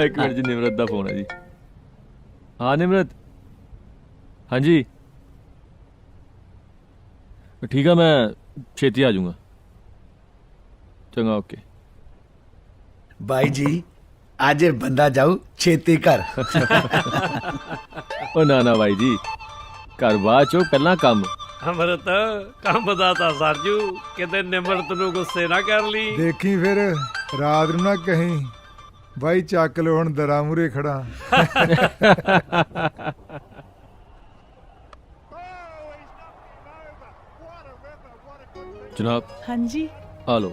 ਇੱਕ ਮਿੰਟ ਜੀ, ਨਿਮਰਤ ਦਾ ਫੋਨ ਹੈ ਜੀ। ਹਾਂ ਨਿਮਰਤ, ਹਾਂਜੀ ਠੀਕ ਆ, ਮੈਂ ਛੇਤੀ ਆ ਜਾਊਂਗਾ। ਚੰਗਾ, ਓਕੇ। ਬਾਈ ਜੀ ਅੱਜ ਇਹ ਬੰਦਾ ਜਾਊ ਛੇਤੀ ਘਰ। ਉਹ ਨਾ ਬਾਈ ਜੀ, ਘਰ ਬਾਅਦ ਚੋਂ ਪਹਿਲਾਂ ਕੰਮ। ਅਮਰਤ ਕੰਮ ਦਾ ਤਾਂ ਸਰਜੂ, ਕਿਤੇ ਨਿਮਰਤ ਨੂੰ ਗੁੱਸੇ ਨਾ ਕਰ ਲਈ। ਦੇਖੀ ਫਿਰ ਰਾਤ ਨੂੰ ਨਾ ਕਹੀਂ ਬਾਈ ਚੱਕ ਲੋ ਹੁਣ ਦਰਾਂ ਮੂਰੇ ਖੜਾ। ਜਨਾਬ ਹਾਂਜੀ। ਆ ਲੋ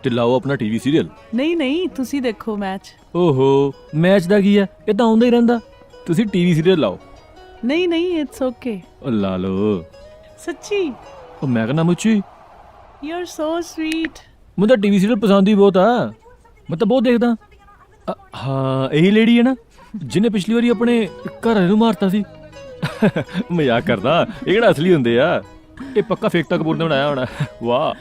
ਤੇ ਲਾਓ ਆਪਣਾ ਟੀਵੀ ਸੀਰੀਅਲ। ਨਹੀਂ ਤੁਸੀਂ ਦੇਖੋ ਮੈਚ। ਓਹੋ, ਮੈਚ ਦਾ ਕੀ ਹੈ, ਇਹ ਤਾਂ ਆਉਂਦਾ ਹੀ ਰਹਿੰਦਾ। ਤੁਸੀਂ ਟੀਵੀ ਸੀਰੀਅਲ ਲਾਓ। ਨਹੀਂ ਇਟਸ ਓਕੇ। ਉਹ ਲਾ ਲੋ। ਸੱਚੀ? ਉਹ ਮੈਂ ਕਹਿੰਦਾ ਮੁੱਚੀ, ਯੂ ਆਰ ਸੋ ਸਵੀਟ। ਮੈਨੂੰ ਤਾਂ ਟੀਵੀ ਸੀਰੀਅਲ ਪਸੰਦ ਹੀ ਬਹੁਤ ਆ, ਮੈਂ ਤਾਂ ਬਹੁਤ ਦੇਖਦਾ। ਹਾਂ, ਇਹੀ ਲੇਡੀ ਹੈ ਨਾ ਜਿਹਨੇ ਪਿਛਲੀ ਵਾਰੀ ਆਪਣੇ ਘਰ ਵਾਲੇ ਨੂੰ ਮਾਰਤਾ ਸੀ। ਮਜ਼ਾਕ ਕਰਦਾ, ਇਹ ਕਿਹੜਾ ਅਸਲੀ ਹੁੰਦੇ ਆ, ਇਹ ਪੱਕਾ ਫੇਕਤਾ ਕਪੂਰ ਨੇ ਬਣਾਇਆ ਹੋਣਾ। ਵਾਹ।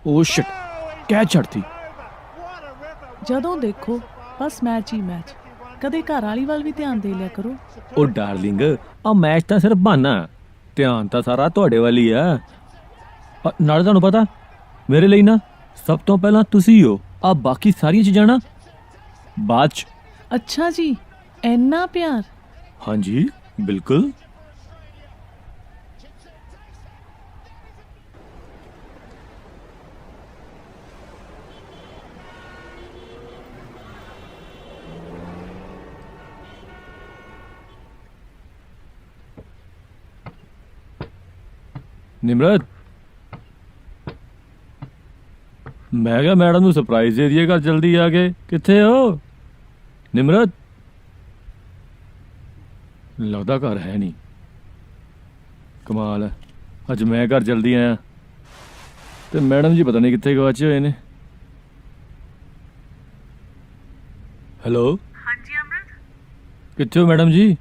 ਓ ਸ਼ਿਟ, ਕੈਚ ਛੱਡਤੀ। ਜਦੋਂ ਦੇਖੋ ਬਸ ਮੈਚ ਹੀ ਮੈਚ, ਕਦੇ ਘਰ ਵਾਲੀ ਵੱਲ ਵੀ ਧਿਆਨ ਦੇ ਲਿਆ ਕਰੋ। ਉਹ ਡਾਰਲਿੰਗ, ਆ ਮੈਚ ਤਾਂ ਸਿਰਫ ਬਹਾਨਾ, ਧਿਆਨ ਤਾਂ ਸਾਰਾ ਤੁਹਾਡੇ ਵੱਲ ਹੀ ਆ। ਨਾਲੇ ਤੁਹਾਨੂੰ ਪਤਾ, ਮੇਰੇ ਲਈ ਨਾ ਸਭ ਤੋਂ ਪਹਿਲਾਂ ਤੁਸੀਂ ਹੋ, ਆ ਬਾਕੀ ਸਾਰੀਆਂ ਚੀਜ਼ਾਂ ਨਾ ਬਾਅਦ ਚ। ਅੱਛਾ ਜੀ, ਇੰਨਾ ਪਿਆਰ। ਹਾਂਜੀ ਬਿਲਕੁਲ। ਨਿਮਰਤ, ਮੈਂ ਕਿਹਾ ਮੈਡਮ ਨੂੰ ਸਰਪ੍ਰਾਈਜ਼ ਦੇ ਦਈਏ, ਘਰ ਜਲਦੀ ਆ ਕੇ। ਕਿੱਥੇ ਹੋ ਨਿਮਰਤ? ਲੱਗਦਾ ਘਰ ਹੈ ਨਹੀਂ। ਕਮਾਲ ਹੈ, ਅੱਜ ਮੈਂ ਘਰ ਜਲਦੀ ਆਇਆ ਤੇ ਮੈਡਮ ਜੀ ਪਤਾ ਨਹੀਂ ਕਿੱਥੇ ਗਵਾਚੇ ਹੋਏ ਨੇ। ਹੈਲੋ। ਹਾਂਜੀ ਅਮਰਤ। ਕਿੱਥੇ ਹੋ ਮੈਡਮ ਜੀ?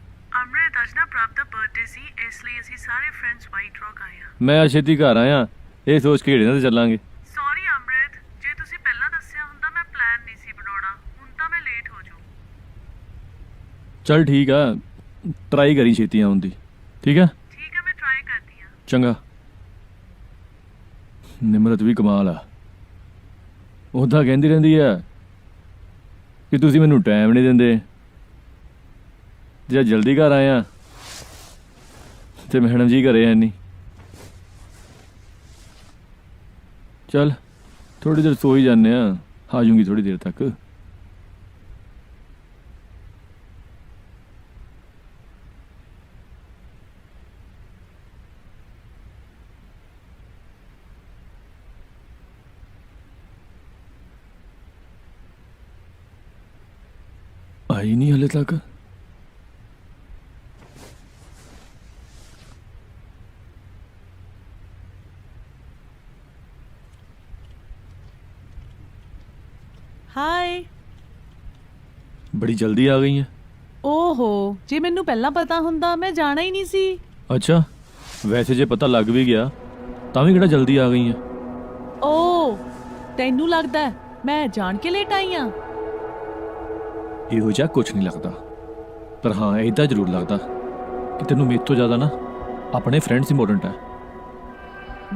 ਅਮਰਤ, ਅੱਜ ਨਾ ਪ੍ਰਭ ਦਾ ਬਰਥਡੇ ਸੀ, ਇਸ ਲਈ ਅਸੀਂ ਸਾਰੇ ਫਰੈਂਡਸ ਵਾਈਟ ਰੌਕ ਆਏ ਹਾਂ। ਮੈਂ ਅੱਜ ਛੇਤੀ ਘਰ ਆਇਆ, ਇਹ ਸੋਚ ਕੇ ਢੇੜੇ ਤੇ ਚੱਲਾਂਗੇ। ਸੌਰੀ ਅਮਰਤ, ਜੇ ਤੁਸੀਂ ਪਹਿਲਾਂ ਦੱਸਿਆ ਹੁੰਦਾ ਮੈਂ ਪਲਾਨ ਨਹੀਂ ਸੀ ਬਣਾਉਣਾ, ਹੁਣ ਤਾਂ ਮੈਂ ਲੇਟ ਹੋ ਜਾਊਂ। ਚੱਲ ਠੀਕ ਆ, ਟਰਾਈ ਕਰੀ ਛੇਤੀ ਆਉਣ ਦੀ। ਠੀਕ ਆ? ਠੀਕ ਆ, ਮੈਂ ਟਰਾਈ ਕਰਦੀ ਹਾਂ। ਚੰਗਾ। ਨਿਮਰਤ ਵੀ ਕਮਾਲ ਆ, ਉਹਦਾ ਕਹਿੰਦੀ ਰਹਿੰਦੀ ਆ ਕਿ ਤੁਸੀਂ ਮੈਨੂੰ ਟਾਈਮ ਨਹੀਂ ਦਿੰਦੇ। ਜੇ ਜਲਦੀ ਘਰ ਆਇਆ ਤੇ ਮੈਡਮ ਜੀ ਘਰੇ ਹੈ ਨਹੀਂ। ਚੱਲ ਥੋੜੀ ਦੇਰ ਸੋ ਹੀ ਜਾਂਦੇ ਆ ਜਾਊਂਗੀ ਥੋੜੀ ਦੇਰ ਤੱਕ। आई नहीं हले तक। ਹਾਏ, बड़ी जल्दी आ गई है। ਓਹੋ, ਜੇ ਮੈਨੂੰ ਪਹਿਲਾਂ ਪਤਾ ਹੁੰਦਾ ਮੈਂ ਜਾਣਾ ਹੀ ਨਹੀਂ ਸੀ। अच्छा, वैसे जे पता लग भी गया ਤਾਂ ਵੀ ਕਿਹੜਾ ਜਲਦੀ ਆ ਗਈ ਹੈ। ਓ, ਤੈਨੂੰ ਲੱਗਦਾ ਮੈਂ ਜਾਣ ਕੇ ਲੇਟ ਆਈ ਆ? ਇਹੋ ਜਿਹਾ ਕੁਝ ਨਹੀਂ ਲੱਗਦਾ, ਪਰ ਹਾਂ ਇਹ ਤਾਂ ਜ਼ਰੂਰ ਲੱਗਦਾ ਕਿ ਤੈਨੂੰ ਮੇਰੇ ਤੋਂ ਜ਼ਿਆਦਾ ਨਾ ਆਪਣੇ ਫਰੈਂਡਸ ਇੰਪੋਰਟੈਂਟ ਹੈ।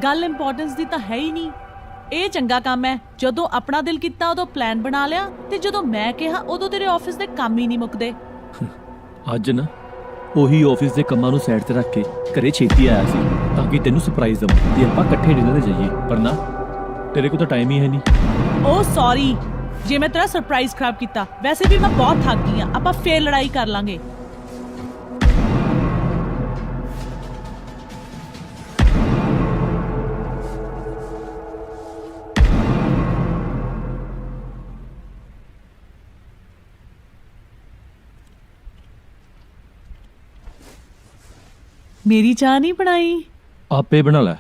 ਗੱਲ ਇੰਪੋਰਟੈਂਸ ਦੀ ਤਾਂ ਹੈ ਹੀ ਨਹੀਂ। ਇਹ ਚੰਗਾ ਕੰਮ ਹੈ, ਜਦੋਂ ਆਪਣਾ ਦਿਲ ਕੀਤਾ ਉਦੋਂ ਪਲਾਨ ਬਣਾ ਲਿਆ, ਤੇ ਜਦੋਂ ਮੈਂ ਕਿਹਾ ਉਦੋਂ ਤੇਰੇ ਆਫਿਸ ਦੇ ਕੰਮ ਹੀ ਨਹੀਂ ਮੁੱਕਦੇ। ਅੱਜ ਨਾ ਉਹੀ ਆਫਿਸ ਦੇ ਕੰਮਾਂ ਨੂੰ ਸਾਈਡ ਤੇ ਰੱਖ ਕੇ ਘਰੇ ਛੇਤੀ ਆਇਆ ਸੀ ਤਾਂ ਕਿ ਤੈਨੂੰ ਸਰਪ੍ਰਾਈਜ਼ ਦਵਾਂ ਤੇ ਆਪਾਂ ਇਕੱਠੇ ਡਿਨਰ ਤੇ ਜਾਈਏ, ਪਰ ਨਾ ਤੇਰੇ ਕੋਲ ਤਾਂ ਟਾਈਮ ਹੀ ਹੈ ਨਹੀਂ। ਓ ਸੌਰੀ ਜੇ ਮੈਂ ਤੇਰਾ ਸਰਪ੍ਰਾਈਜ਼ ਖਰਾਬ ਕੀਤਾ। ਵੈਸੇ ਵੀ ਮੈਂ ਬਹੁਤ ਥੱਕ ਗਈ ਆ, ਆਪਾਂ ਫੇਰ ਲੜਾਈ ਕਰ ਲਾਂਗੇ। ਮੇਰੀ ਚਾਹ ਨਹੀਂ ਬਣਾਈ? ਆਪੇ ਬਣਾ ਲੈ।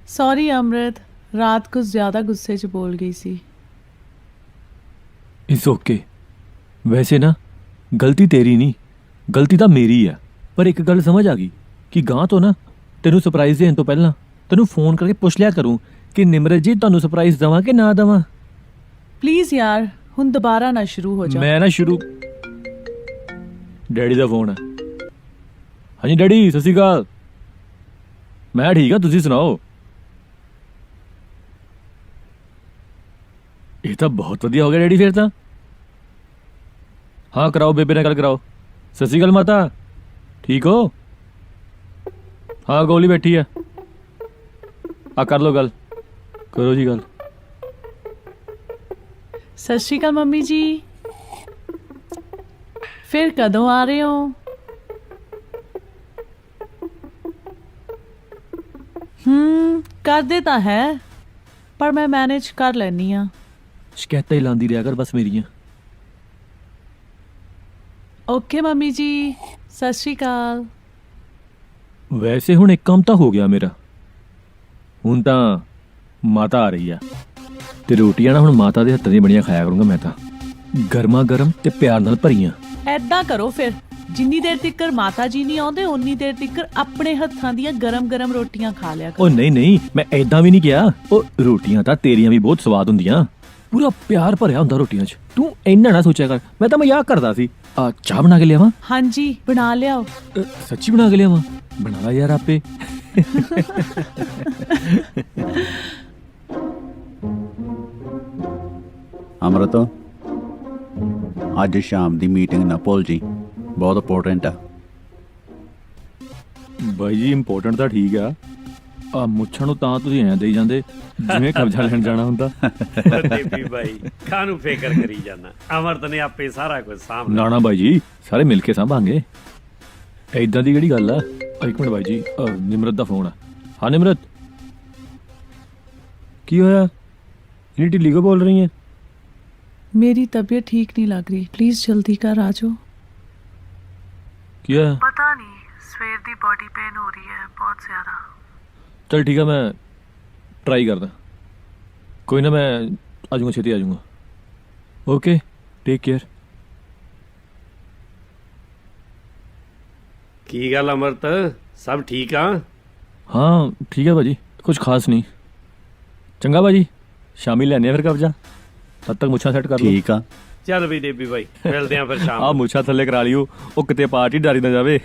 ਸੌਰੀ ਅੰਮ੍ਰਿਤ, ਰਾਤ ਕੁਝ ਜ਼ਿਆਦਾ ਗੁੱਸੇ 'ਚ ਬੋਲ ਗਈ ਸੀ। It's okay. ਵੈਸੇ ਨਾ ਗਲਤੀ ਤੇਰੀ ਨਹੀਂ, ਗਲਤੀ ਤਾਂ ਮੇਰੀ ਆ। ਪਰ ਇੱਕ ਗੱਲ ਸਮਝ ਆ ਗਈ ਕਿ ਗਾਂ ਤੋਂ ਨਾ ਤੈਨੂੰ ਸਰਪ੍ਰਾਈਜ਼ ਦੇਣ ਤੋਂ ਪਹਿਲਾਂ ਤੈਨੂੰ ਫੋਨ ਕਰਕੇ ਪੁੱਛ ਲਿਆ ਕਰੂੰ ਕਿ ਨਿਮਰਤ ਜੀ ਤੁਹਾਨੂੰ ਸਰਪ੍ਰਾਈਜ਼ ਦੇਵਾਂ ਕਿ ਨਾ ਦੇਵਾਂ। ਪਲੀਜ਼ ਯਾਰ, ਹੁਣ ਦੁਬਾਰਾ ਨਾ ਸ਼ੁਰੂ ਹੋ ਜਾ। ਮੈਂ ਨਾ ਸ਼ੁਰੂ। ਡੈਡੀ ਦਾ ਫੋਨ ਹੈ। ਹਾਂਜੀ ਡੈਡੀ, ਸਤਿ ਸ਼੍ਰੀ ਅਕਾਲ। ਮੈਂ ਠੀਕ ਆ, ਤੁਸੀਂ ਸੁਣਾਓ? ਇਹ ਤਾਂ ਬਹੁਤ ਵਧੀਆ ਹੋ ਗਿਆ ਡੈਡੀ ਫਿਰ ਤਾਂ। ਹਾਂ ਕਰਾਓ, ਬੇਬੇ ਨਾਲ ਗੱਲ ਕਰਾਓ। ਸਤਿ ਸ਼੍ਰੀ ਅਕਾਲ ਮਾਤਾ, ਠੀਕ ਹੋ? ਹਾਂ ਗੋਲੀ ਬੈਠੀ ਆ। ਆ ਕਰ ਲਓ ਗੱਲ, ਕਰੋ ਜੀ ਗੱਲ। ਸਤਿ ਸ਼੍ਰੀ ਅਕਾਲ ਮੰਮੀ ਜੀ, ਫਿਰ ਕਦੋਂ ਆ ਰਹੇ ਹੋ? ਕਰਦੇ ਤਾਂ ਹੈ, ਪਰ ਮੈਂ ਮੈਨੇਜ ਕਰ ਲੈਣੀ ਆ। ਸ਼ਿਕਾਇਤਾਂ ਹੀ ਲਾਉਂਦੀ ਰਿਹਾ ਕਰ ਬਸ ਮੇਰੀਆਂ। ਓਕੇ ਮੰਮੀ ਜੀ, ਸਤਿ ਸ਼੍ਰੀ ਅਕਾਲ। ਵੈਸੇ ਹੁਣ ਇੱਕ ਕੰਮ ਤਾਂ ਹੋ ਗਿਆ ਮੇਰਾ। ਹੁਣ ਤਾਂ ਮਾਤਾ ਆ ਰਹੀ ਆ ਤੇ ਰੋਟੀਆਂ ਨਾ ਹੁਣ ਮਾਤਾ ਦੇ ਹੱਥਾਂ ਦੀਆਂ ਬਣੀਆਂ ਖਾਇਆ ਕਰੂੰਗਾ ਮੈਂ ਤਾਂ, ਗਰਮਾ ਗਰਮ ਤੇ ਪਿਆਰ ਨਾਲ ਭਰੀਆਂ। ਐਦਾਂ ਕਰੋ ਫਿਰ, ਜਿੰਨੀ ਦੇਰ ਤੱਕ ਮਾਤਾ ਜੀ ਨਹੀਂ ਆਉਂਦੇ ਉਨੀ ਦੇਰ ਤੱਕ ਆਪਣੇ ਹੱਥਾਂ ਦੀਆਂ ਗਰਮ-ਗਰਮ ਰੋਟੀਆਂ ਖਾ ਲਿਆ ਕਰੋ। ਉਹ ਨਹੀਂ ਨਹੀਂ, ਮੈਂ ਐਦਾਂ ਵੀ ਨਹੀਂ ਕਿਹਾ। ਉਹ ਰੋਟੀਆਂ ਤਾਂ ਤੇਰੀਆਂ ਵੀ ਬਹੁਤ ਸਵਾਦ ਹੁੰਦੀਆਂ, ਪੂਰਾ ਪਿਆਰ ਭਰਿਆ ਹੁੰਦਾ ਰੋਟੀਆਂ 'ਚ। ਤੂੰ ਇੰਨਾ ਨਾ ਸੋਚਿਆ ਕਰ, ਮੈਂ ਤਾਂ ਮਜ਼ਾਕ ਕਰਦਾ ਸੀ। ਚਾਹ ਬਣਾ ਕੇ ਲਿਆਵਾਂ? ਹਾਂਜੀ ਬਣਾ ਲਿਆਓ। ਸੱਚੀ ਬਣਾ ਕੇ ਲਿਆਵਾਂ? ਬਣਾ ਲਾ ਯਾਰ ਆਪੇ। ਅਮਰਤ, ਅੱਜ ਸ਼ਾਮ ਦੀ ਮੀਟਿੰਗ ਨਾ ਭੁੱਲ ਜੀ, ਬਹੁਤ ਇੰਪੋਰਟੈਂਟ ਆ। ਬਾਈ ਜੀ ਇੰਪੋਰਟੈਂਟ ਤਾਂ ਠੀਕ ਆ, ਆ ਮੁੱਛਾਂ ਨੂੰ ਤਾਂ ਤੁਸੀਂ ਐਂ ਦੇਈ ਜਾਂਦੇ ਜਿਵੇਂ ਕਬਜ਼ਾ ਲੈਣ ਜਾਣਾ ਹੁੰਦਾ। ਦੇਵੀ ਬਾਈ ਕਾਹਨੂੰ ਫਿਕਰ ਕਰੀ ਜਾਣਾ, ਅਮਰਤ ਨੇ ਆਪੇ ਸਾਰਾ ਕੁਝ ਸਾਂਭ ਲਿਆ। ਨਾ ਨਾ ਬਾਈ ਜੀ, ਸਾਰੇ ਮਿਲ ਕੇ ਸਾਂਭਾਂਗੇ। ਏਦਾਂ ਦੀ ਕਿਹੜੀ ਗੱਲ ਆ? ਇੱਕ ਮਿੰਟ ਬਾਈ ਜੀ, ਨਿਮਰਤ ਦਾ ਫੋਨ ਆ। ਹਾਂ ਨਿਮਰਤ, ਕੀ ਹੋਇਆ? ਇੰਨੀ ਢਿੱਲੀ ਕਿਉਂ ਬੋਲ ਰਹੀ ਹੈ? ਮੇਰੀ ਤਬੀਅਤ ਠੀਕ ਨਹੀਂ ਲੱਗ ਰਹੀ, ਪਲੀਜ਼ ਜਲਦੀ ਕਰ ਆ ਜਾਓ। ਕੀ ਹੋਇਆ? ਪਤਾ ਨਹੀਂ, ਸਵੇਰ ਦੀ ਬੋਡੀ ਪੇਨ ਹੋ ਰਹੀ ਹੈ ਬਹੁਤ ਜ਼ਿਆਦਾ। ਚਲ ਠੀਕ ਆ, ਮੈਂ ਟਰਾਈ ਕਰਦਾ। ਕੋਈ ਨਾ, ਮੈਂ ਆ ਜਾਊਂਗਾ, ਛੇਤੀ ਆ ਜਾਊਂਗਾ। Okay, take care. ਕੀ ਗੱਲ ਅਮਰਤ, ਸਭ ਠੀਕ ਆ? ਹਾਂ ਠੀਕ ਹੈ ਭਾਜੀ, ਕੁਝ ਖਾਸ ਨਹੀਂ। ਚੰਗਾ ਭਾਜੀ, ਸ਼ਾਮੀ ਲੈਣੇ ਆ ਫਿਰ ਕਬਜ਼ਾ, ਤਦ ਤੱਕ ਮੁੱਛਾਂ ਸੈੱਟ ਕਰ ਲਓ। ਠੀਕ ਆ। ਚੱਲ ਵੀ ਦੇਵੀ ਬਾਈ, ਮਿਲਦੇ ਆ ਫਿਰ ਸ਼ਾਮ ਆ ਮੁੱਛਾਂ ਥੱਲੇ ਕਰਾ ਲਿਓ, ਉਹ ਕਿਤੇ ਪਾਰਟੀ ਡਰੀ ਨਾ ਜਾਵੇ।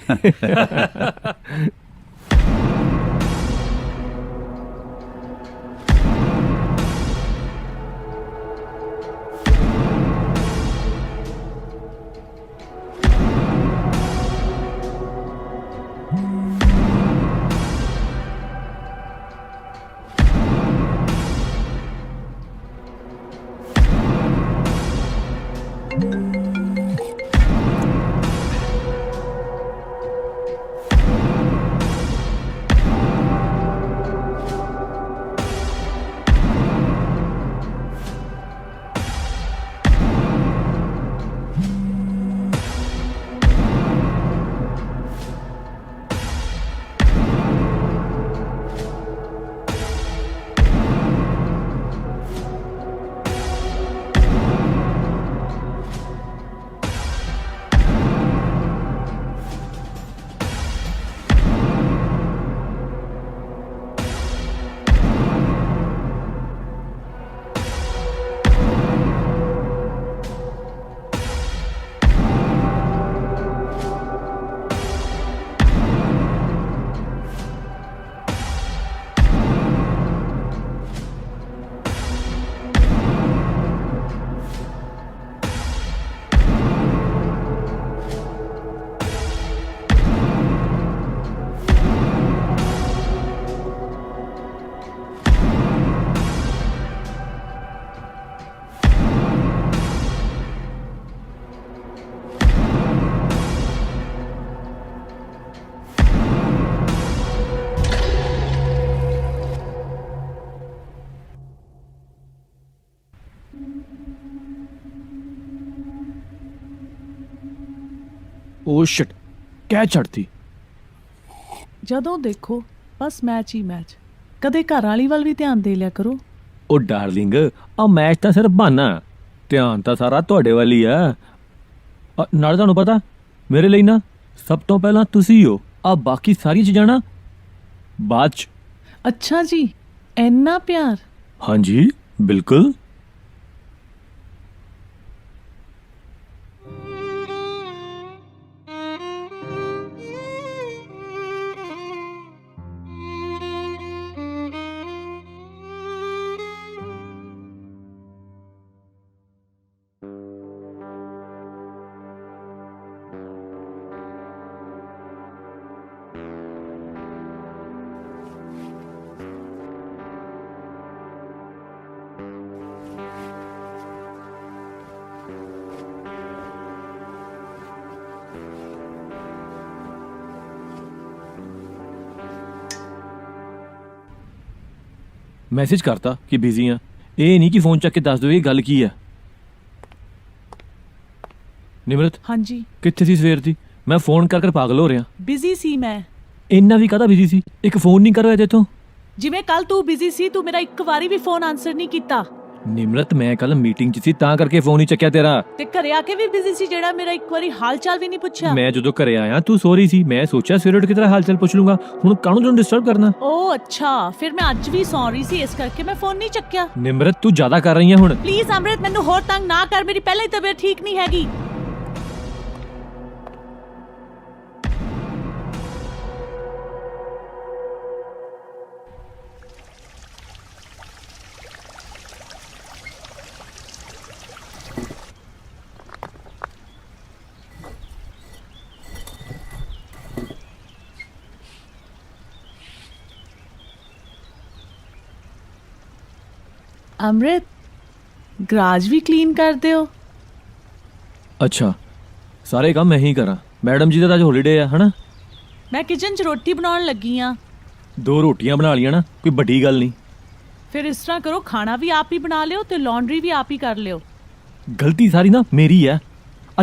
ओ शिट, क्या चढ़ती? ਜਦੋਂ ਦੇਖੋ ਬਸ ਮੈਚ ਹੀ ਮੈਚ। ਕਦੇ ਘਰ ਵਾਲੀ ਵੱਲ ਵੀ ਧਿਆਨ ਦੇ ਲਿਆ ਕਰੋ। ਉਹ ਡਾਰਲਿੰਗ, ਆ ਮੈਚ ਤਾਂ ਸਿਰਫ ਬਹਾਨਾ, ਧਿਆਨ ਤਾਂ ਸਾਰਾ ਤੁਹਾਡੇ ਵੱਲ ਹੀ ਆ। ਨਾਲ ਤੁਹਾਨੂੰ ਪਤਾ ਮੇਰੇ ਲਈ ਨਾ ਸਭ ਤੋਂ ਪਹਿਲਾਂ ਤੁਸੀਂ ਹੋ, ਆ ਬਾਕੀ ਸਾਰੀਆਂ ਚੀਜ਼ਾਂ ਨਾ ਬਾਅਦ ਚ। ਅੱਛਾ ਜੀ, ਇੰਨਾ ਪਿਆਰ। ਹਾਂਜੀ ਬਿਲਕੁਲ। ਮੈਸੇਜ ਕਰਤਾ ਕਿ ਬਿਜ਼ੀ ਆ, ਇਹ ਨਹੀਂ ਕਿ ਫੋਨ ਚੱਕ ਕੇ ਦੱਸ ਦਿਓ ਇਹ ਗੱਲ ਕੀ ਆ। ਨਿਮਰਤ, ਹਾਂਜੀ ਕਿੱਥੇ ਸੀ ਸਵੇਰ ਦੀ? ਮੈਂ ਫੋਨ ਕਰ ਕਰ ਪਾਗਲ ਹੋ ਰਿਹਾ। ਬਿਜ਼ੀ ਸੀ ਮੈਂ। ਇੰਨਾ ਵੀ ਕਾਹਦਾ ਬਿਜ਼ੀ ਸੀ? ਇੱਕ ਫੋਨ ਨਹੀਂ ਕਰ ਹੋਇਆ ਤੇਥੋਂ? ਜਿਵੇਂ ਕੱਲ ਤੂੰ ਬਿਜ਼ੀ ਸੀ, ਤੂੰ ਮੇਰਾ ਇੱਕ ਵਾਰੀ ਵੀ ਫੋਨ ਆਨਸਰ ਨਹੀਂ ਕੀਤਾ। ਨਿਮਰਤ, ਮੈਂ ਕੱਲ ਮੀਟਿੰਗ 'ਚ ਸੀ ਤਾਂ ਕਰਕੇ ਫੋਨ ਹੀ ਚੱਕਿਆ ਤੇਰਾ। ਤੇ ਘਰੇ ਆ ਕੇ ਵੀ ਬਿਜ਼ੀ ਸੀ, ਜਿਹੜਾ ਮੇਰਾ ਇੱਕ ਵਾਰੀ ਹਾਲ ਚਾਲ ਵੀ ਨਹੀਂ ਪੁੱਛਿਆ। ਮੈਂ ਜਦੋਂ ਘਰੇ ਆਇਆ ਤੂੰ ਸੋ ਰਹੀ ਸੀ, ਮੈਂ ਸੋਚਿਆ ਸਵੇਰੇ ਉੱਠ ਕੇ ਤੇਰਾ ਹਾਲ ਚਾਲ ਪੁੱਛ ਲੂੰਗਾ, ਹੁਣ ਕਾਹਨੂੰ ਤੈਨੂੰ ਡਿਸਟਰਬ ਕਰਨਾ। ਓ ਅੱਛਾ, ਫਿਰ ਮੈਂ ਅੱਜ ਵੀ ਸੌ ਰਹੀ ਸੀ, ਇਸ ਕਰਕੇ ਮੈਂ ਫੋਨ ਨਹੀਂ ਚੱਕਿਆ। ਨਿਮਰਤ, ਤੂੰ ਜ਼ਿਆਦਾ ਕਰ ਰਹੀ ਹੈ ਹੁਣ। ਪਲੀਜ਼ ਅੰਮ੍ਰਿਤ, ਮੈਨੂੰ ਹੋਰ ਤੰਗ ਨਾ ਕਰ, ਮੇਰੀ ਪਹਿਲਾਂ ਹੀ ਤਬੀਅਤ ਠੀਕ ਨਹੀਂ ਹੈਗੀ। ਅੰਮ੍ਰਿਤ, ਗਰਾਜ ਵੀ ਕਲੀਨ ਕਰਦੇ ਹੋ? ਅੱਛਾ, ਸਾਰੇ ਕੰਮ ਮੈਂ ਹੀ ਕਰਾਂ? ਮੈਡਮ ਜੀ ਦਾ ਤਾਂ ਅੱਜ ਹੌਲੀਡੇ ਆ ਹਨਾ? ਮੈਂ ਕਿਚਨ 'ਚ ਰੋਟੀ ਬਣਾਉਣ ਲੱਗੀ ਆ। 2 ਰੋਟੀਆਂ ਬਣਾ ਲੀਆਂ ਨਾ, ਕੋਈ ਵੱਡੀ ਗੱਲ ਨਹੀਂ। ਫਿਰ ਇਸ ਤਰ੍ਹਾਂ ਕਰੋ, ਖਾਣਾ ਵੀ ਆਪ ਹੀ ਬਣਾ ਲਿਓ ਤੇ ਲਾਂਡਰੀ ਵੀ ਆਪ ਹੀ ਕਰ ਲਿਓ। ਗਲਤੀ ਸਾਰੀ ਨਾ ਮੇਰੀ ਆ।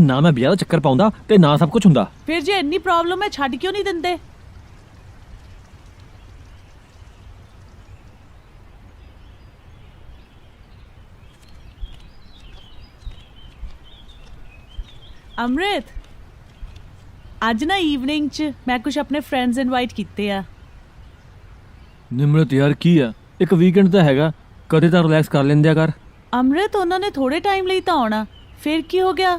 ਨਾ ਮੈਂ ਵਿਆਹ ਦਾ ਚੱਕਰ ਪਾਉਂਦਾ ਤੇ ਨਾ ਸਭ ਕੁਝ ਹੁੰਦਾ। ਫਿਰ ਜੇ ਇੰਨੀ ਪ੍ਰੋਬਲਮ ਹੈ, ਛੱਡ ਕਿਉਂ ਨਹੀਂ ਦਿੰਦੇ? ਅੰਮ੍ਰਿਤ, ਅੱਜ ਨਾ ਈਵਨਿੰਗ 'ਚ ਮੈਂ ਕੁਝ ਆਪਣੇ ਫਰੈਂਡਸ ਇਨਵਾਈਟ ਕੀਤੇ ਆ। ਨਿਮਰਤ ਯਾਰ, ਕੀ ਆ, ਇੱਕ ਵੀਕਐਂਡ ਤਾਂ ਹੈਗਾ, ਕਦੇ ਤਾਂ ਰਿਲੈਕਸ ਕਰ ਲੈਂਦਿਆ ਕਰ। ਅੰਮ੍ਰਿਤ, ਉਹਨਾਂ ਨੇ ਥੋੜੇ ਟਾਈਮ ਲਈ ਤਾਂ ਆਉਣਾ, ਫਿਰ ਕੀ ਹੋ ਗਿਆ?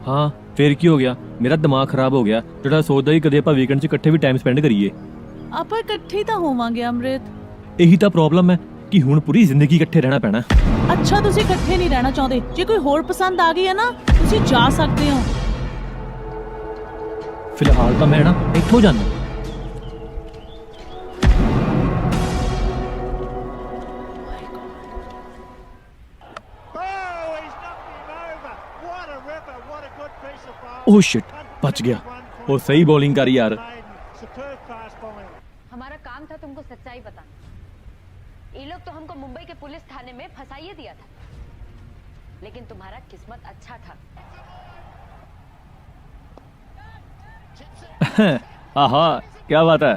ਹਾਂ, ਫਿਰ ਕੀ ਹੋ ਗਿਆ? ਮੇਰਾ ਦਿਮਾਗ ਖਰਾਬ ਹੋ ਗਿਆ ਜਿਹੜਾ ਸੋਚਦਾ ਹੀ ਕਦੇ ਆਪਾਂ ਵੀਕਐਂਡ 'ਚ ਇਕੱਠੇ ਵੀ ਟਾਈਮ ਸਪੈਂਡ ਕਰੀਏ। ਆਪਾਂ ਇਕੱਠੇ ਤਾਂ ਹੋਵਾਂਗੇ ਅੰਮ੍ਰਿਤ। ਇਹੀ ਤਾਂ ਪ੍ਰੋਬਲਮ ਹੈ ਕਿ ਹੁਣ ਪੂਰੀ ਜ਼ਿੰਦਗੀ ਇਕੱਠੇ ਰਹਿਣਾ ਪੈਣਾ। ਅੱਛਾ, ਤੁਸੀਂ ਇਕੱਠੇ ਨਹੀਂ ਰਹਿਣਾ ਚਾਹੁੰਦੇ? ਜੇ ਕੋਈ ਹੋਰ ਪਸੰਦ ਆ ਗਈ ਹੈ ਨਾ, ਤੁਸੀਂ ਜਾ ਸਕਦੇ ਹੋ। ਫਿਲਹਾਲ ਤਾਂ ਮੈਂ ਨਾ ਇੱਥੋਂ ਜਾਂਦਾ। ओह शिट, बच गया। वो सही बॉलिंग करी यार। हमारा काम था तुमको सच्चाई बताना। ये लोग तो हमको मुंबई के पुलिस थाने में फंसाइए दिया था, लेकिन तुम्हारा किस्मत अच्छा था। आहा, क्या बात है?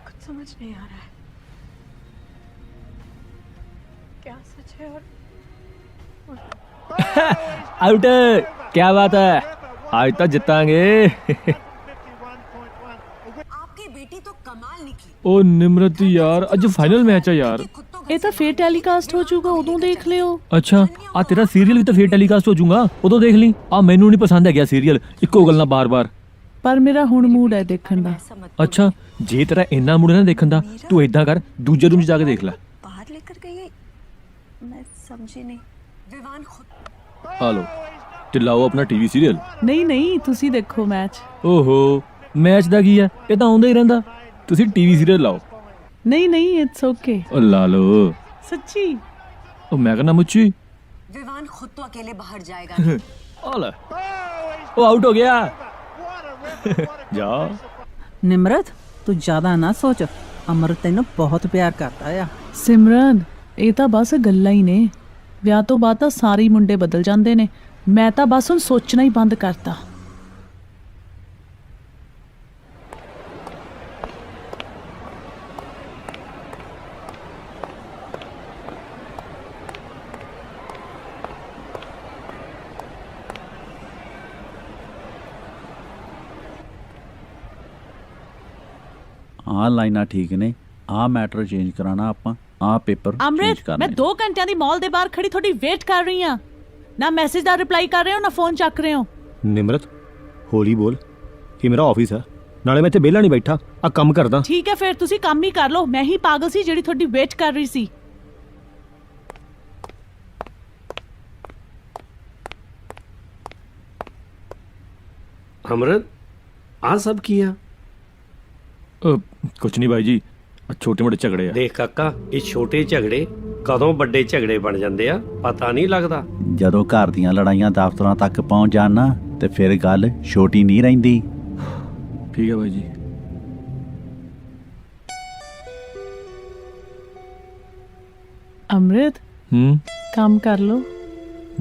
कुछ समझ नहीं आ रहा है, क्या सच है और आउट। क्या बात है, आज तो जितांगे। आपकी बेटी तो कमाल निकली। ओ निमरत यार, आज फाइनल मैच है यार। ਇਹ ਤਾਂ ਫੇਰ ਟੈਲੀਕਾਸਟ ਹੋ ਜਾਊਗਾ, ਉਦੋਂ ਦੇਖ ਲਿਓ। ਅੱਛਾ, ਆ ਤੇਰਾ ਸੀਰੀਅਲ ਵੀ ਤਾਂ ਫੇਰ ਟੈਲੀਕਾਸਟ ਹੋ ਜਾਊਗਾ, ਉਦੋਂ ਦੇਖ ਲਈ। ਆ ਮੈਨੂੰ ਨਹੀਂ ਪਸੰਦ ਹੈਗਾ ਸੀਰੀਅਲ, ਇੱਕੋ ਗੱਲ ਨਾ ਬਾਰ-ਬਾਰ। ਪਰ ਮੇਰਾ ਹੁਣ ਮੂਡ ਹੈ ਦੇਖਣ ਦਾ। ਅੱਛਾ, ਜੇ ਤੇਰਾ ਇੰਨਾ ਮੂਡ ਹੈ ਨਾ ਦੇਖਣ ਦਾ, ਤੂੰ ਏਦਾਂ ਕਰ, ਦੂਜੇ ਰੂਮ 'ਚ ਜਾ ਕੇ ਦੇਖ ਲੈ। बाहर लेकर गई है, मैं समझी नहीं। विवान खुद ਆ ਲੋ, ਤੇ ਲਾਓ ਆਪਣਾ ਟੀਵੀ ਸੀਰੀਅਲ। ਨਹੀਂ ਨਹੀਂ, ਤੁਸੀਂ ਦੇਖੋ ਮੈਚ। ਓਹੋ, ਮੈਚ ਦਾ ਕੀ ਹੈ, ਇਹ ਤਾਂ ਆਉਂਦਾ ਹੀ ਰਹਿੰਦਾ। ਤੁਸੀਂ ਟੀਵੀ ਸੀਰੀਅਲ ਲਾਓ। ਨਹੀਂ ਨਹੀਂ, ਇਟਸ ਓਕੇ। ਉਹ ਲਾ ਲੋ। ਸੱਚੀ? ਉਹ ਮੈਂ ਕਹਿੰਦਾ ਮੁੱਚੀ। विवान खुद तो अकेले बाहर जाएगा। ਆ ਲੈ, ਉਹ ਆਊਟ ਹੋ ਗਿਆ। ਜਾ। ਨਿਮਰਤ, ਤੂੰ ਜ਼ਿਆਦਾ ਨਾ ਸੋਚ, ਅਮਰ ਤੈਨੂੰ ਬਹੁਤ ਪਿਆਰ ਕਰਦਾ ਆ। ਸਿਮਰਨ, ਇਹ ਤਾਂ ਬਸ ਗੱਲਾਂ ਹੀ ਨੇ। ਵਿਆਹ ਤੋਂ ਬਾਅਦ ਤਾਂ ਸਾਰੇ ਹੀ ਮੁੰਡੇ ਬਦਲ ਜਾਂਦੇ ਨੇ। ਮੈਂ ਤਾਂ ਬਸ ਹੁਣ ਸੋਚਣਾ ਹੀ ਬੰਦ ਕਰਤਾ। ਆਹ ਲਾਈਨਾਂ ਠੀਕ ਨੇ, ਆਹ ਮੈਟਰ ਚੇਂਜ ਕਰਾਣਾ ਆਪਾਂ, ਆਹ ਪੇਪਰ ਚੇਂਜ ਅੰਮ੍ਰਿਤ ਕਰਨੇ। ਮੈਂ 2 ਘੰਟਿਆਂ ਦੀ ਮਾਲ ਦੇ ਬਾਹਰ ਖੜੀ ਤੁਹਾਡੀ ਵੇਟ ਕਰ ਰਹੀ ਹਾਂ। ਨਾ ਮੈਸੇਜ ਦਾ ਰਿਪਲਾਈ ਕਰ ਰਹੇ ਹੋ ਨਾ ਫੋਨ ਚੱਕ ਰਹੇ ਹੋ। ਨਿਮਰਤ ਹੌਲੀ ਬੋਲ, ਇਹ ਮੇਰਾ ਆਫਿਸ ਹੈ, ਨਾਲੇ ਮੈਂ ਇੱਥੇ ਵਿਹਲਾ ਨਹੀਂ ਬੈਠਾ, ਆ ਕੰਮ ਕਰਦਾ। ਠੀਕ ਹੈ ਫਿਰ ਤੁਸੀਂ ਕੰਮ ਹੀ ਕਰ ਲਓ, ਮੈਂ ਹੀ ਪਾਗਲ ਸੀ ਜਿਹੜੀ ਤੁਹਾਡੀ ਵੇਟ ਕਰ ਰਹੀ ਸੀ। ਅਮਰਤ ਆ ਸਭ ਕੀ ਆ? ਕੁਛ ਨਹੀਂ ਬਾਈ ਜੀ, ਛੋਟੇ ਮੋਟੇ ਝਗੜੇ ਆ। ਦੇਖ ਕਾਕਾ, ਇਹ ਛੋਟੇ ਝਗੜੇ ਕਦੋਂ ਵੱਡੇ ਝਗੜੇ ਬਣ ਜਾਂਦੇ ਆ ਪਤਾ ਨਹੀਂ ਲੱਗਦਾ। ਜਦੋਂ ਘਰ ਦੀਆਂ ਲੜਾਈਆਂ ਦਫ਼ਤਰਾਂ ਤੱਕ ਪਹੁੰਚ ਜਾਣ ਨਾ ਤੇ ਫਿਰ ਗੱਲ ਛੋਟੀ ਨਹੀਂ ਰਹਿੰਦੀ। ਠੀਕ ਹੈ ਬਾਈ ਜੀ। ਅੰਮ੍ਰਿਤ ਕੰਮ ਕਰ ਲਓ।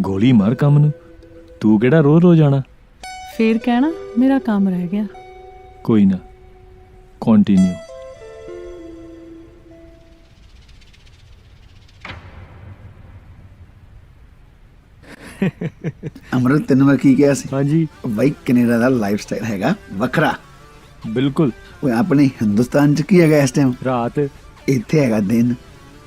ਗੋਲੀ ਮਾਰ ਕੰਮ ਨੂੰ, ਤੂੰ ਕਿਹੜਾ ਰੋਜ਼ ਰੋਜ਼ ਆਣਾ। ਫੇਰ ਕਹਿਣਾ ਮੇਰਾ ਕੰਮ ਰਹਿ ਗਿਆ। ਕੋਈ ਨਾ, ਕੰਟੀਨਿਊ। ਅਮਰਤ ਤੈਨੂੰ ਮੈਂ ਕੀ ਕਿਹਾ ਸੀ? ਹਾਂਜੀ ਬਾਈ ਕੈਨੇਡਾ ਦਾ ਲਾਈਫ ਸਟਾਈਲ ਹੈਗਾ ਵੱਖਰਾ। ਬਿਲਕੁਲ। ਉਹ ਆਪਣੇ ਹਿੰਦੁਸਤਾਨ ਚ ਕੀ ਹੈਗਾ ਇਸ ਟਾਈਮ? ਰਾਤ। ਇੱਥੇ ਹੈਗਾ ਦਿਨ,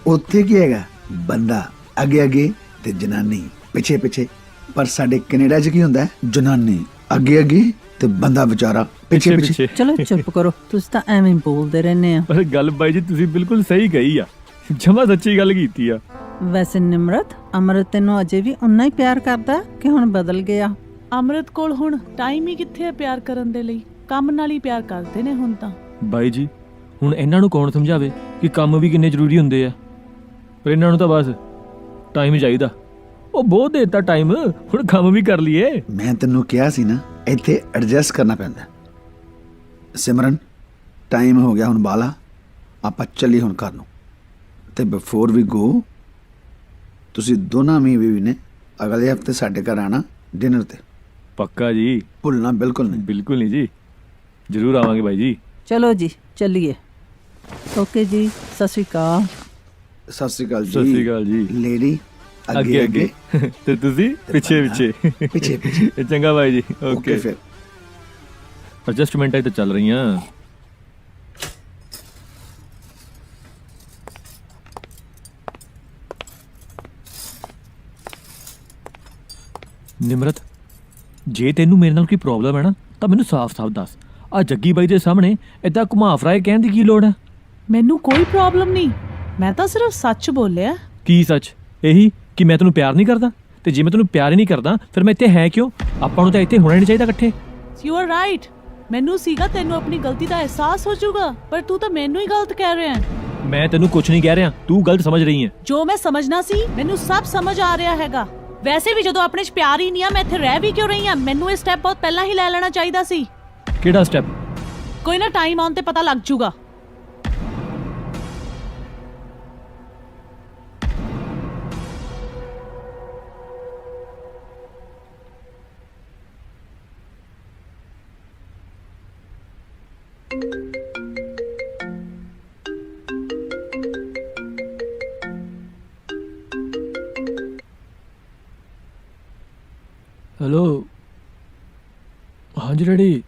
ਉੱਥੇ ਕੀ ਹੈਗਾ? ਬੰਦਾ ਅੱਗੇ ਅੱਗੇ ਤੇ ਜਨਾਨੀ ਪਿੱਛੇ ਪਿੱਛੇ। ਪਰ ਸਾਡੇ ਕੈਨੇਡਾ ਚ ਕੀ ਹੁੰਦਾ? ਜਨਾਨੀ ਅੱਗੇ ਅੱਗੇ ਤੇ ਬੰਦਾ ਵਿਚਾਰਾ ਪਿੱਛੇ ਪਿੱਛੇ। ਚਲੋ ਚੁੱਪ ਕਰੋ, ਤੁਸੀਂ ਤਾਂ ਐਵੇਂ ਹੀ ਬੋਲਦੇ ਰਹਿੰਦੇ ਆ। ਪਰ ਗੱਲ ਬਾਈ ਜੀ ਤੁਸੀਂ ਬਿਲਕੁਲ ਸਹੀ ਕਹੀ ਆ, ਜਮਾ ਸੱਚੀ ਗੱਲ ਕੀਤੀ ਆ। ਵੈਸੇ ਨਿਮਰਤ, ਅਮਰਤ ਤੈਨੂੰ ਅਜੇ ਵੀ ਉਨਾ ਹੀ ਪਿਆਰ ਕਰਦਾ ਕਿ ਹੁਣ ਬਦਲ ਗਿਆ? ਅੰਮ੍ਰਿਤ ਕੋਲ ਹੁਣ ਟਾਈਮ ਹੀ ਕਿੱਥੇ ਹੈ ਪਿਆਰ ਕਰਨ ਦੇ ਲਈ, ਕੰਮ ਨਾਲ ਹੀ ਪਿਆਰ ਕਰਦੇ ਨੇ ਹੁਣ ਤਾਂ। ਬਾਈ ਜੀ ਹੁਣ ਇਹਨਾਂ ਨੂੰ ਕੌਣ ਸਮਝਾਵੇ ਕਿ ਕੰਮ ਵੀ ਕਿੰਨੇ ਜ਼ਰੂਰੀ ਹੁੰਦੇ ਆ, ਪਰ ਇਹਨਾਂ ਨੂੰ ਤਾਂ ਬਸ ਟਾਈਮ ਹੀ ਚਾਹੀਦਾ। ਉਹ ਬਹੁਤ ਦੇਤਾ ਟਾਈਮ, ਹੁਣ ਕੰਮ ਵੀ ਕਰ ਲਈਏ। ਮੈਂ ਤੈਨੂੰ ਕਿਹਾ ਸੀ ਨਾ, ਇੱਥੇ ਐਡਜਸਟ ਕਰਨਾ ਪੈਂਦਾ। ਸਿਮਰਨ ਟਾਈਮ ਹੋ ਗਿਆ ਹੁਣ ਬਾਲਾ, ਆਪਾਂ ਚੱਲੀ ਹੁਣ ਘਰ ਨੂੰ। ਤੇ ਬਿਫੋਰ ਵੀ ਗੋ, ਤੁਸੀਂ ਦੋਨਾਂ ਮੀ ਵੀ ਨੇ ਅਗਲੇ ਹਫਤੇ ਸਾਡੇ ਘਰ ਆਣਾ ਡਿਨਰ ਤੇ। ਪੱਕਾ ਜੀ? ਭੁੱਲਣਾ ਬਿਲਕੁਲ ਨਹੀਂ। ਬਿਲਕੁਲ ਨਹੀਂ ਜੀ, ਜ਼ਰੂਰ ਆਵਾਂਗੇ ਬਾਈ ਜੀ। ਚਲੋ ਜੀ ਚੱਲੀਏ। ਓਕੇ ਜੀ, ਸਤਿ ਸ਼੍ਰੀ ਅਕਾਲ। ਸਤਿ ਸ਼੍ਰੀ ਅਕਾਲ ਜੀ। ਸਤਿ ਸ਼੍ਰੀ ਅਕਾਲ ਜੀ। ਲੇਡੀ ਅੱਗੇ ਅੱਗੇ ਤੇ ਤੁਸੀਂ ਪਿੱਛੇ ਪਿੱਛੇ। ਪਿੱਛੇ ਪਿੱਛੇ। ਚੰਗਾ ਬਾਈ ਜੀ। ਓਕੇ ਫਿਰ ਐਡਜਸਟਮੈਂਟਾਂ ਤਾਂ ਚੱਲ ਰਹੀਆਂ। ਨਿਮਰਤ ਜੇ ਤੈਨੂੰ ਮੇਰੇ ਨਾਲ ਕੋਈ ਪ੍ਰੋਬਲਮ ਹੈ ਨਾ ਤਾਂ ਮੈਨੂੰ ਸਾਫ਼-ਸਾਫ਼ ਦੱਸ। ਆ ਜੱਗੀ ਬਾਈ ਦੇ ਸਾਹਮਣੇ ਏਦਾਂ ਘੁਮਾ ਫਰਾਏ ਕਹਿਣ ਦੀ ਕੀ ਲੋੜ ਹੈ? ਮੈਨੂੰ ਕੋਈ ਪ੍ਰੋਬਲਮ ਨਹੀਂ, ਮੈਂ ਤਾਂ ਸਿਰਫ ਸੱਚ ਬੋਲਿਆ। ਕੀ ਸੱਚ? ਇਹੀ ਕਿ ਮੈਂ ਤੈਨੂੰ ਪਿਆਰ ਨਹੀਂ ਕਰਦਾ? ਤੇ ਜੇ ਮੈਂ ਤੈਨੂੰ ਪਿਆਰ ਹੀ ਨਹੀਂ ਕਰਦਾ ਫਿਰ ਮੈਂ ਇੱਥੇ ਹੈ ਕਿਉਂ? ਆਪਾਂ ਨੂੰ ਤਾਂ ਇੱਥੇ ਹੋਣਾ ਨਹੀਂ ਚਾਹੀਦਾ ਇਕੱਠੇ। ਯੂ ਆਰ ਰਾਈਟ, ਮੈਨੂੰ ਸੀਗਾ ਤੈਨੂੰ ਆਪਣੀ ਗਲਤੀ ਦਾ ਅਹਿਸਾਸ ਹੋ ਜਾਊਗਾ, ਪਰ ਤੂੰ ਤਾਂ ਮੈਨੂੰ ਹੀ ਗਲਤ ਕਹਿ ਰਿਹਾ ਹੈ। ਮੈਂ ਤੈਨੂੰ ਕੁਝ ਨਹੀਂ ਕਹਿ ਰਿਹਾ, ਤੂੰ ਗਲਤ ਸਮਝ ਰਹੀ ਹੈ। ਜੋ ਮੈਂ ਸਮਝਣਾ ਸੀ ਮੈਨੂੰ ਸਭ ਸਮਝ ਆ ਰਿਹਾ ਹੈਗਾ। ਵੈਸੇ ਵੀ ਜਦੋਂ ਆਪਣੇ 'ਚ ਪਿਆਰ ਹੀ ਨਹੀਂ ਆ, ਮੈਂ ਇੱਥੇ ਰਹਿ ਵੀ ਕਿਉਂ ਰਹੀ ਹਾਂ? ਮੈਨੂੰ ਇਹ ਸਟੈਪ ਬਹੁਤ ਪਹਿਲਾਂ ਹੀ ਲੈ ਲੈਣਾ ਚਾਹੀਦਾ ਸੀ। ਕਿਹੜਾ ਸਟੈਪ? ਕੋਈ ਨਾ, ਟਾਈਮ ਆਉਣ ਤੇ ਪਤਾ ਲੱਗ ਜਾਊਗਾ। ਹੈਲੋ, ਹਾਂਜੀ ਡੈਡੀ।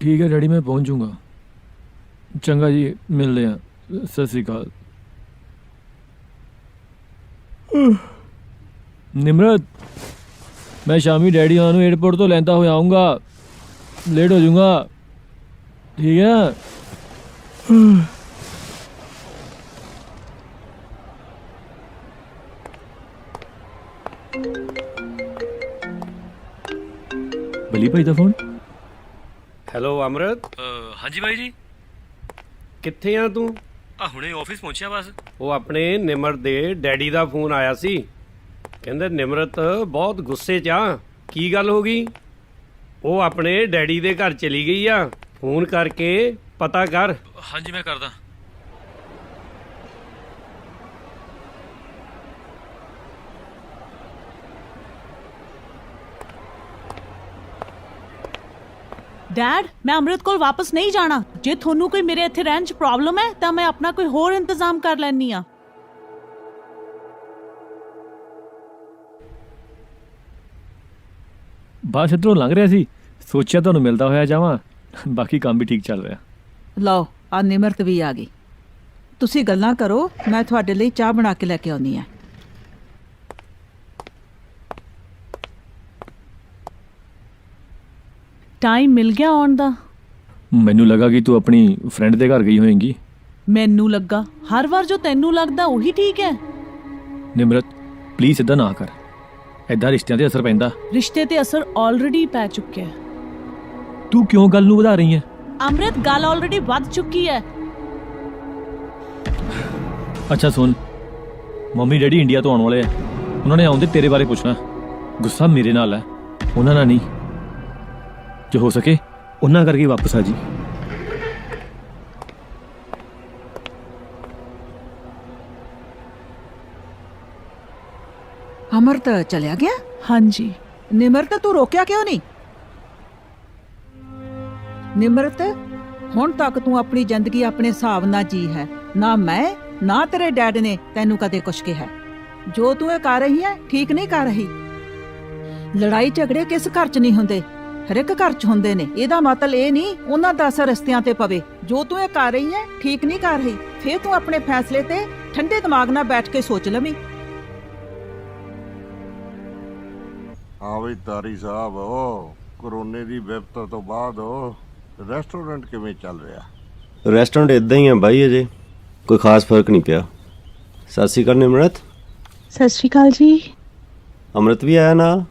ਠੀਕ ਹੈ ਡੈਡੀ, ਮੈਂ ਪਹੁੰਚ ਜਾਊਂਗਾ। ਚੰਗਾ ਜੀ, ਮਿਲਦੇ ਹਾਂ। ਸਤਿ ਸ਼੍ਰੀ ਅਕਾਲ। ਨਿਮਰਤ ਮੈਂ ਸ਼ਾਮੀ ਡੈਡੀ ਉਹਨਾਂ ਨੂੰ 에ਅਰਪੋਰਟ ਤੋਂ ਲੈਂਦਾ ਹੋਇਆ ਆਊਂਗਾ, ਲੇਟ ਹੋ ਜਾਊਂਗਾ। ਠੀਕ ਹੈ? ਬਲੀ ਭਾਈ ਦਾ ਫੋਨ। ਹੈਲੋ ਅਮਰਤ। ਹਾਂਜੀ ਬਾਈ ਜੀ। ਕਿੱਥੇ ਆ ਤੂੰ? ਆ ਹੁਣੇ ਆਫਿਸ ਪਹੁੰਚਿਆ ਬਸ। ਉਹ ਆਪਣੇ ਨਿਮਰਤ ਦੇ ਡੈਡੀ ਦਾ ਫੋਨ ਆਇਆ ਸੀ, ਕਹਿੰਦੇ ਨਿਮਰਤ ਬਹੁਤ ਗੁੱਸੇ 'ਚ ਆ। ਕੀ ਗੱਲ ਹੋ ਗਈ? ਉਹ ਆਪਣੇ ਡੈਡੀ ਦੇ ਘਰ ਚਲੀ ਗਈ ਆ, ਫੋਨ ਕਰਕੇ ਪਤਾ ਕਰ। ਹਾਂਜੀ ਮੈਂ ਕਰਦਾ। ਡੈਡ, ਮੈਂ ਅੰਮ੍ਰਿਤ ਕੋਲ ਵਾਪਸ ਨਹੀਂ ਜਾਣਾ। ਜੇ ਤੁਹਾਨੂੰ ਕੋਈ ਮੇਰੇ ਇੱਥੇ ਰਹਿਣ 'ਚ ਪ੍ਰੋਬਲਮ ਹੈ ਤਾਂ ਮੈਂ ਆਪਣਾ ਕੋਈ ਹੋਰ ਇੰਤਜ਼ਾਮ ਕਰ ਲੈਣੀ ਆ। ਬਸ ਇੱਧਰੋਂ ਲੰਘ ਰਿਹਾ ਸੀ, ਸੋਚਿਆ ਤੁਹਾਨੂੰ ਮਿਲਦਾ ਹੋਇਆ ਜਾਵਾਂ, ਬਾਕੀ ਕੰਮ ਵੀ ਠੀਕ ਚੱਲ ਰਿਹਾ। ਲਓ ਆ ਨਿਮਰਤ ਵੀ ਆ ਗਈ। ਤੁਸੀਂ ਗੱਲਾਂ ਕਰੋ, ਮੈਂ ਤੁਹਾਡੇ ਲਈ ਚਾਹ ਬਣਾ ਕੇ ਲੈ ਕੇ ਆਉਂਦੀ ਆ। ਟਾਈਮ ਮਿਲ ਗਿਆ ਆਉਣ ਦਾ? ਮੈਨੂੰ ਲੱਗਾ ਕਿ ਤੂੰ ਆਪਣੀ ਫਰੈਂਡ ਦੇ ਘਰ ਗਈ ਹੋਏਂਗੀ। ਮੈਨੂੰ ਲੱਗਾ ਹਰ ਵਾਰ ਜੋ ਤੈਨੂੰ ਲੱਗਦਾ ਉਹੀ ਠੀਕ ਹੈ। ਨਿਮਰਤ ਪਲੀਜ਼ ਇਦਾਂ ਨਾ ਕਰ, ਇਦਾਂ ਰਿਸ਼ਤਿਆਂ ਤੇ ਅਸਰ ਪੈਂਦਾ। ਰਿਸ਼ਤੇ ਤੇ ਅਸਰ ਆਲਰੇਡੀ ਪੈ ਚੁੱਕਿਆ ਹੈ। ਤੂੰ ਕਿਉਂ ਗੱਲ ਨੂੰ ਵਧਾ ਰਹੀ ਹੈ? ਅੰਮ੍ਰਿਤ, ਗੱਲ ਆਲਰੇਡੀ ਵੱਧ ਚੁੱਕੀ ਹੈ। ਅੱਛਾ ਸੁਣ, ਮੰਮੀ ਡੈਡੀ ਇੰਡੀਆ ਤੋਂ ਆਉਣ ਵਾਲੇ ਆ, ਉਹਨਾਂ ਨੇ ਆਉਂਦੇ ਤੇਰੇ ਬਾਰੇ ਪੁੱਛਣਾ। ਗੁੱਸਾ ਮੇਰੇ ਨਾਲ ਹੈ, ਉਹਨਾਂ ਨਾਲ ਨਹੀਂ। ਜੇ ਹੋ ਸਕੇ ਉਹਨਾਂ ਕਰਕੇ ਵਾਪਸ ਆ ਜੀ। ਅਮਰਤ ਚਲਿਆ ਗਿਆ? ਹਾਂਜੀ। ਨਿਮਰਤ ਤੂੰ ਰੋਕਿਆ ਕਿਉਂ ਨਹੀਂ? ਨਿਮਰਤ ਹੁਣ ਤੱਕ ਤੂੰ ਆਪਣੀ ਜ਼ਿੰਦਗੀ ਆਪਣੇ ਹਿਸਾਬ ਨਾਲ ਜੀ ਹੈ। ਨਾ ਮੈਂ ਨਾ ਤੇਰੇ ਡੈਡ ਨੇ ਤੈਨੂੰ ਕਦੇ ਕੁਛ ਕਿਹਾ। ਜੋ ਤੂੰ ਇਹ ਕਰ ਰਹੀ ਹੈ ਠੀਕ ਨਹੀਂ ਕਰ ਰਹੀ। ਲੜਾਈ ਝਗੜੇ ਕਿਸ ਘਰ 'ਚ ਨਹੀਂ ਹੁੰਦੇ, ਹਰ ਇੱਕ ਘਰ 'ਚ ਹੁੰਦੇ ਨੇ। ਇਹਦਾ ਮਤਲਬ ਇਹ ਨਹੀਂ ਉਹਨਾਂ ਦਾ ਅਸਰ ਰਸਤਿਆਂ ਤੇ ਪਵੇ। ਜੋ ਤੂੰ ਇਹ ਕਰ ਰਹੀ ਹੈ ਠੀਕ ਨਹੀਂ ਕਰ ਰਹੀ। ਫੇਰ ਤੂੰ ਆਪਣੇ ਫੈਸਲੇ ਤੇ ਠੰਡੇ ਦਿਮਾਗ ਨਾਲ ਬੈਠ ਕੇ ਸੋਚ ਲਵੀਂ। ਹਾਂ ਵੀ ਤਾਰੀ ਸਾਹਿਬ, ਕਰੋਨੇ ਦੀ ਵਿਪਤਾ ਤੋਂ ਬਾਅਦ ਰੈਸਟੋਰੈਂਟ ਕਿਵੇਂ ਚੱਲ ਰਿਹਾ? ਰੈਸਟੋਰੈਂਟ ਇਦਾਂ ਹੀ ਆ ਬਾਈ, ਅਜੇ ਕੋਈ ਖਾਸ ਫਰਕ ਨਹੀਂ ਪਿਆ। ਸਤਿ ਸ਼੍ਰੀ ਅਕਾਲ ਨਿਮਰਤ। ਸਤਿ ਸ਼੍ਰੀ ਅਕਾਲ ਜੀ। ਅੰਮ੍ਰਿਤ ਵੀ ਆਇਆ ਨਾਲ?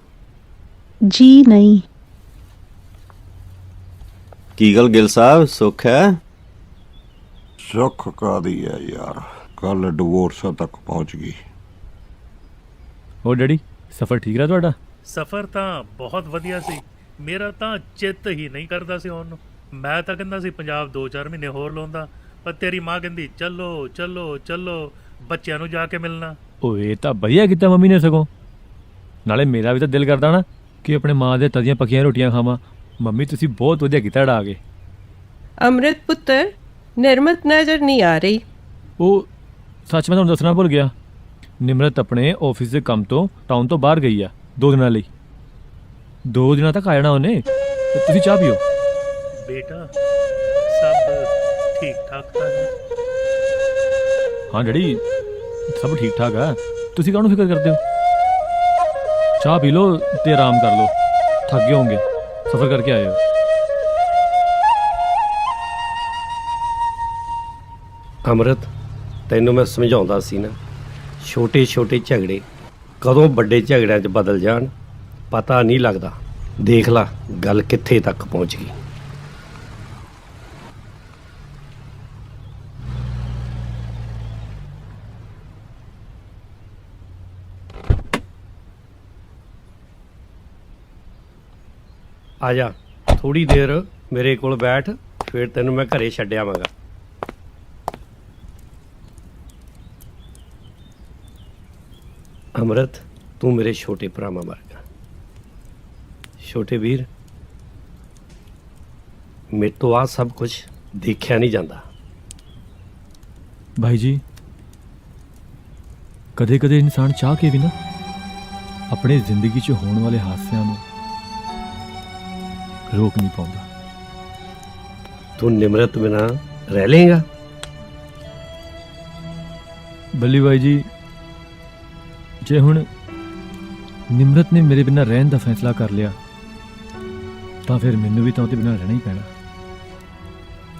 ਜੀ ਨਹੀਂ। ਕੀ ਗੱਲ ਗਿੱਲ ਸਾਹਿਬ, ਸੁੱਖ ਹੈ? ਸੁੱਖ ਕਾਦੀ ਹੈ ਯਾਰ, ਕੱਲ ਡਿਵੋਰਸ ਤੱਕ ਪਹੁੰਚ ਗਈ। ਹੋਰ ਡੈਡੀ ਸਫ਼ਰ ਠੀਕ ਰਿਹਾ ਤੁਹਾਡਾ? ਸਫ਼ਰ ਤਾਂ ਬਹੁਤ ਵਧੀਆ ਸੀ। ਮੇਰਾ ਤਾਂ ਚਿੱਤ ਹੀ ਨਹੀਂ ਕਰਦਾ ਸੀ ਆਉਣ ਨੂੰ। ਮੈਂ ਤਾਂ ਕਹਿੰਦਾ ਸੀ ਪੰਜਾਬ 2-4 ਮਹੀਨੇ ਹੋਰ ਲਾਉਂਦਾ, ਪਰ ਤੇਰੀ ਮਾਂ ਕਹਿੰਦੀ ਚੱਲੋ ਚੱਲੋ ਚੱਲੋ, ਬੱਚਿਆਂ ਨੂੰ ਜਾ ਕੇ ਮਿਲਣਾ। ਓਏ ਤਾਂ ਵਧੀਆ ਕੀਤਾ ਮੰਮੀ ਨੇ ਸਗੋਂ। ਨਾਲੇ ਮੇਰਾ ਵੀ ਤਾਂ ਦਿਲ ਕਰਦਾ ਨਾ ਕਿ ਆਪਣੇ ਮਾਂ ਦੇ ਤਦੀਆਂ ਪੱਕੀਆਂ ਰੋਟੀਆਂ ਖਾਵਾਂ। ਮੰਮੀ ਤੁਸੀਂ ਬਹੁਤ ਵਧੀਆ ਕੀਤਾ ੜਾ ਕੇ। ਅੰਮ੍ਰਿਤ ਪੁੱਤਰ, ਨਿਰਮਤ ਨਜ਼ਰ ਨਹੀਂ ਆ ਰਹੀ। ਉਹ ਸੱਚ ਮੈਂ ਤੁਹਾਨੂੰ ਦੱਸਣਾ ਭੁੱਲ ਗਿਆ, ਨਿਮਰਤ ਆਪਣੇ ਆਫਿਸ ਦੇ ਕੰਮ ਤੋਂ ਟਾਊਨ ਤੋਂ ਬਾਹਰ ਗਈ ਆ 2 ਦਿਨਾਂ ਲਈ। 2 ਦਿਨਾਂ ਤੱਕ ਆ ਜਾਣਾ ਉਹਨੇ। ਤੇ ਤੁਸੀਂ ਚਾਹ ਪੀਓ। ਬੇਟਾ ਸਭ ਠੀਕ ਠਾਕ ਤਾਂ ਹੈ? ਹਾਂ ਡੈਡੀ ਸਭ ਠੀਕ ਠਾਕ ਆ, ਤੁਸੀਂ ਕਾਹਨੂੰ ਫਿਕਰ ਕਰਦੇ ਹੋ? ਚਾਹ ਪੀ ਲਓ ਤੇ ਆਰਾਮ ਕਰ ਲਓ, ਥੱਕ ਗਏ ਹੋਵੋਗੇ, ਸਫ਼ਰ ਕਰਕੇ ਆਏ ਹੋ। ਅੰਮ੍ਰਿਤ, ਤੈਨੂੰ ਮੈਂ ਸਮਝਾਉਂਦਾ ਸੀ ਨਾ, ਛੋਟੇ ਛੋਟੇ ਝਗੜੇ ਕਦੋਂ ਵੱਡੇ ਝਗੜਿਆਂ 'ਚ ਬਦਲ ਜਾਣ ਪਤਾ ਨਹੀਂ ਲੱਗਦਾ। ਦੇਖ ਲਾ ਗੱਲ ਕਿੱਥੇ ਤੱਕ ਪਹੁੰਚ ਗਈ। ਆ ਜਾ, ਥੋੜੀ ਦੇਰ ਮੇਰੇ ਕੋਲ ਬੈਠ, ਫਿਰ ਤੈਨੂੰ ਮੈਂ ਘਰੇ ਛੱਡ ਆਵਾਂਗਾ। ਅੰਮ੍ਰਿਤ, ਤੂੰ ਮੇਰੇ ਛੋਟੇ ਭਰਾਵਾਂ ਵਰਗਾ। ਛੋਟੇ ਵੀਰ, ਮੇਰੇ ਤੋਂ ਆ ਸਭ ਕੁਝ ਦੇਖਿਆ ਨਹੀਂ ਜਾਂਦਾ। ਭਾਈ ਜੀ ਕਦੇ ਕਦੇ ਇਨਸਾਨ ਚਾਹ ਕੇ ਵੀ ਨਾ ਆਪਣੀ ਜ਼ਿੰਦਗੀ 'ਚ ਹੋਣ ਵਾਲੇ ਹਾਦਸਿਆਂ ਨੂੰ ਰੋਕ ਨਹੀਂ ਪਾਉਂਦਾ। ਤੂੰ ਨਿਮਰਤ ਬਿਨਾ ਰਹਿ ਲੇਗਾ? ਬੱਲੀ ਭਾਈ ਜੀ, ਜੇ ਹੁਣ ਨਿਮਰਤ ਨੇ ਮੇਰੇ ਬਿਨਾਂ ਰਹਿਣ ਦਾ ਫੈਸਲਾ ਕਰ ਲਿਆ ਤਾਂ ਫਿਰ ਮੈਨੂੰ ਵੀ ਤਾਂ ਉਹਦੇ ਬਿਨਾਂ ਰਹਿਣਾ ਹੀ ਪੈਣਾ।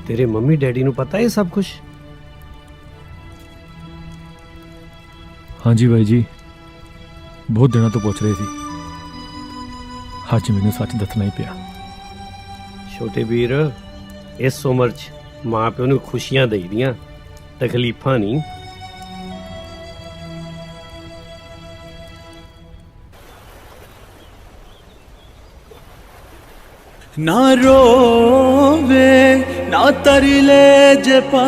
ਤੇਰੇ ਮੰਮੀ ਡੈਡੀ ਨੂੰ ਪਤਾ ਇਹ ਸਭ ਕੁਝ? ਹਾਂਜੀ ਭਾਈ ਜੀ, ਬਹੁਤ ਦਿਨਾਂ ਤੋਂ ਪੁੱਛ ਰਹੇ ਸੀ। ਅੱਜ ਮੈਨੂੰ ਸੱਚ ਦੱਸਣਾ ਹੀ ਪਿਆ। ਛੋਟੇ ਵੀਰ, ਇਸ ਉਮਰ 'ਚ ਮਾਂ ਪਿਓ ਨੂੰ ਖੁਸ਼ੀਆਂ ਦੇਈਦੀਆਂ, ਤਕਲੀਫਾਂ ਨਹੀਂ। ਨਾ ਰੋਵੇ ਨਾ ਤਰਲੇ ਜਪਾ,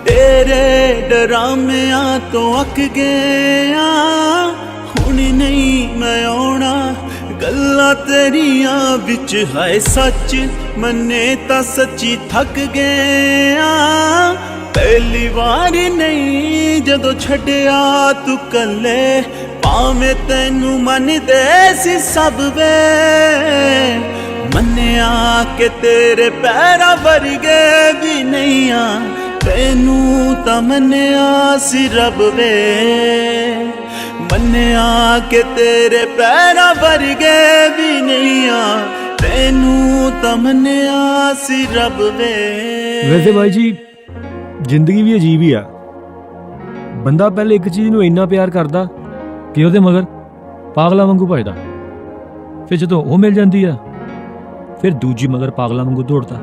ਤੇਰੇ ਡਰਾਮਿਆਂ ਤੋਂ ਅੱਕ ਗਿਆ। ਹੁਣ ਨਹੀਂ ਮੈਂ ਆਉਣਾ ਗੱਲਾਂ ਤੇਰੀਆਂ ਵਿੱਚ, ਹਾਏ ਸੱਚ ਮੰਨੇ ਤਾਂ ਸੱਚੀ ਥੱਕ ਗਿਆ। ਪਹਿਲੀ ਵਾਰ ਨਹੀਂ ਜਦੋਂ ਛੱਡਿਆ ਤੂੰ ਕੱਲੇ, ਭਾਵੇਂ ਤੈਨੂੰ ਮੰਨਦੇ ਸੀ ਸਭ ਵੇ। ਮੰਨਿਆ ਕਿ ਤੇਰੇ ਪੈਰਾਂ ਵਰਗੇ ਵੀ ਨਹੀਂ ਆ ਤੈਨੂੰ ਤਾਂ ਮੰਨਿਆ ਸੀ ਰੱਬ ਵੇ ਮੰਨਿਆ ਕਿ ਤੇਰੇ ਪੈਰਾਂ ਵਰਗੇ ਵੀ ਨਹੀਂ ਆ ਤੈਨੂੰ ਤਾਂ ਮੰਨਿਆ ਸੀ ਰੱਬ ਵੇ। ਵੈਸੇ ਬਾਈ ਜੀ ਜ਼ਿੰਦਗੀ ਵੀ ਅਜੀਬ ਹੀ ਆ। ਬੰਦਾ ਪਹਿਲੇ ਇੱਕ ਚੀਜ਼ ਨੂੰ ਇੰਨਾ ਪਿਆਰ ਕਰਦਾ ਕਿ ਉਹਦੇ ਮਗਰ ਪਾਗਲਾਂ ਵਾਂਗੂ ਭਜਦਾ, ਫਿਰ ਜਦੋਂ ਉਹ ਮਿਲ ਜਾਂਦੀ ਆ ਫਿਰ ਦੂਜੀ ਮਗਰ ਪਾਗਲਾਂ ਵਾਂਗੂ ਦੌੜਦਾ।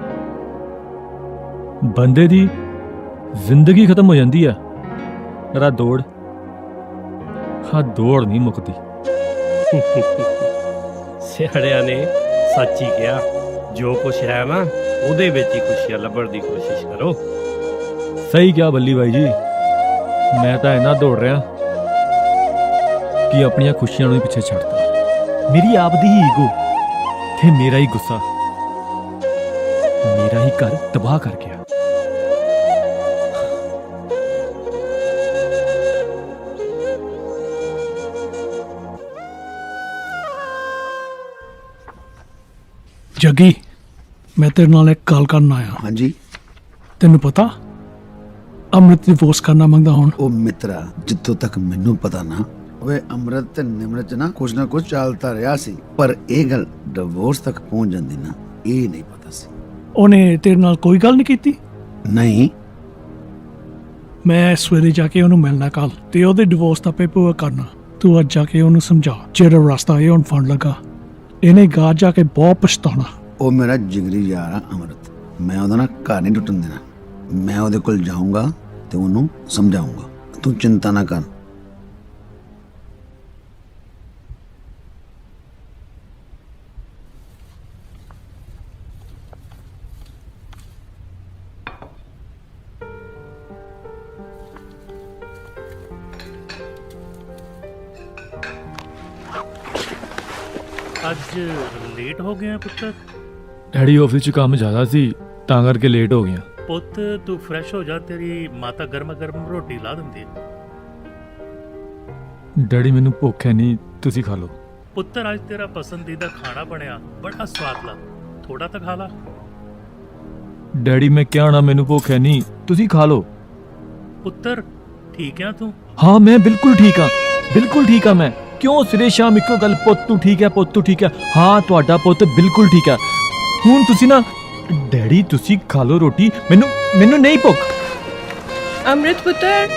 ਬੰਦੇ ਦੀ ਜ਼ਿੰਦਗੀ ਖਤਮ ਹੋ ਜਾਂਦੀ ਆ, ਰਾ ਦੌੜ ਨਹੀਂ ਮੁੱਕਦੀ। ਸਿਆੜਿਆਂ ਨੇ ਸੱਚ ਹੀ ਕਿਹਾ, ਜੋ ਕੁਛ ਹੈ ਨਾ ਉਹਦੇ ਵਿੱਚ ਹੀ ਖੁਸ਼ੀਆਂ ਲੱਭਣ ਦੀ ਕੋਸ਼ਿਸ਼ ਕਰੋ। ਸਹੀ ਕਿਹਾ ਬੱਲੀ ਬਾਈ ਜੀ, ਮੈਂ ਤਾਂ ਇੰਨਾ ਦੌੜ ਰਿਹਾ ਕਿ ਆਪਣੀਆਂ ਖੁਸ਼ੀਆਂ ਨੂੰ ਹੀ ਪਿੱਛੇ ਛੱਡਤਾ। ਮੇਰੀ ਆਪ ਦੀ ਹੀ ਈਗੋ ਤੇ ਮੇਰਾ ਹੀ ਗੁੱਸਾ ਮੇਰਾ ਹੀ ਘਰ ਤਬਾਹ ਕਰ ਗਿਆ। ਜੱਗੀ, ਮੈਂ ਤੇਰੇ ਨਾਲ ਇੱਕ ਗੱਲ ਕਰਨ ਆਇਆ। ਹਾਂਜੀ। ਤੈਨੂੰ ਪਤਾ ਅੰਮ੍ਰਿਤ ਡਿਵੋਰਸ ਕਰਨਾ ਮੰਗਦਾ ਹੁਣ। ਉਹ ਮਿੱਤਰਾ, ਜਿੱਥੋਂ ਤੱਕ ਮੈਨੂੰ ਪਤਾ ਨਾ ਓਏ ਅੰਮ੍ਰਿਤ ਤੇ ਨਿਮਰਤ ਚ ਨਾ ਕੁਝ ਚੱਲਦਾ ਰਿਹਾ ਸੀ, ਪਰ ਇਹ ਗੱਲ ਡਿਵੋਰਸ ਤੱਕ ਪਹੁੰਚ ਜਾਂਦੀ ਨਾ, ਇਹ ਨਹੀਂ ਪਤਾ ਸੀ। ਉਹਨੇ ਤੇਰੇ ਨਾਲ ਕੋਈ ਗੱਲ ਨਹੀਂ ਕੀਤੀ? ਨਹੀਂ। ਮੈਂ ਸਵੇਰੇ ਜਾ ਕੇ ਉਹਨੂੰ ਮਿਲਣਾ ਕੱਲ ਤੇ ਉਹਦੇ ਡਿਵੋਰਸ ਦਾ ਪੇਪਰ ਕਰਨਾ। ਤੂੰ ਅੱਜ ਜਾ ਕੇ ਉਹਨੂੰ ਸਮਝਾ ਜਿਹੜਾ ਰਸਤਾ ਇਹ ਹੁਣ ਫੜ ਲਗਾ, ਇਹਨੇ ਗਾਂ ਜਾ ਕੇ ਬਹੁਤ ਪਛਤਾਉਣਾ। ਉਹ ਮੇਰਾ ਜਿਗਰੀ ਯਾਰ ਆ ਅੰਮ੍ਰਿਤ, ਮੈਂ ਉਹਦਾ ਨਾ ਘਰ ਨਹੀਂ ਟੁੱਟਣ ਦੇਣਾ। ਮੈਂ ਉਹਦੇ ਕੋਲ ਜਾਊਂਗਾ ਤੇ ਉਹਨੂੰ ਸਮਝਾਊਂਗਾ, ਤੂੰ ਚਿੰਤਾ ਨਾ ਕਰ। ਅੱਜ ਲੇਟ ਹੋ ਗਿਆ ਪੁੱਤਰ? ਡੈਡੀ ਆਫਿਸ 'ਚ ਕੰਮ ਜ਼ਿਆਦਾ ਸੀ ਤਾਂ ਕਰਕੇ ਲੇਟ ਹੋ ਗਿਆ। ਪੁੱਤ ਤੂੰ ਫਰੈਸ਼ ਹੋ ਜਾ, ਤੇਰੀ ਮਾਤਾ ਗਰਮ ਗਰਮ ਰੋਟੀ ਲਾ ਦਿੰਦੀ ਹੈ। ਡੈਡੀ ਮੈਨੂੰ ਭੁੱਖ ਹੈ ਨਹੀਂ, ਤੁਸੀਂ ਖਾ ਲਓ। ਪੁੱਤਰ ਅੱਜ ਤੇਰਾ ਪਸੰਦੀਦਾ ਖਾਣਾ ਬਣਿਆ, ਬੜਾ ਸਵਾਦ ਲਾ, ਥੋੜਾ ਤਾਂ ਖਾ ਲਾ। ਡੈਡੀ ਮੈਂ ਕਿਹਾ ਨਾ ਮੈਨੂੰ ਭੁੱਖ ਹੈ ਨਹੀਂ, ਤੁਸੀਂ ਖਾ ਲਓ। ਪੁੱਤਰ ਠੀਕ ਆ ਤੂੰ? ਹਾਂ ਮੈਂ ਬਿਲਕੁਲ ਠੀਕ ਹਾਂ, ਬਿਲਕੁਲ ਠੀਕ ਹਾਂ। ਮੈਂ ਕਿਉਂ ਸਵੇਰੇ ਸ਼ਾਮ ਇੱਕੋ ਗੱਲ, ਪੁੱਤ ਤੂੰ ਠੀਕ ਹੈ, ਪੁੱਤ ਤੂੰ ਠੀਕ ਹੈ। ਹਾਂ ਤੁਹਾਡਾ ਪੁੱਤ ਬਿਲਕੁਲ ਠੀਕ ਹੈ। ਹੁਣ ਤੁਸੀਂ ਨਾ ਡੈਡੀ ਤੁਸੀਂ ਖਾ ਲਓ ਰੋਟੀ, ਮੈਨੂੰ ਨਹੀਂ ਭੁੱਖ। ਅੰਮ੍ਰਿਤ ਪੁੱਤਰ,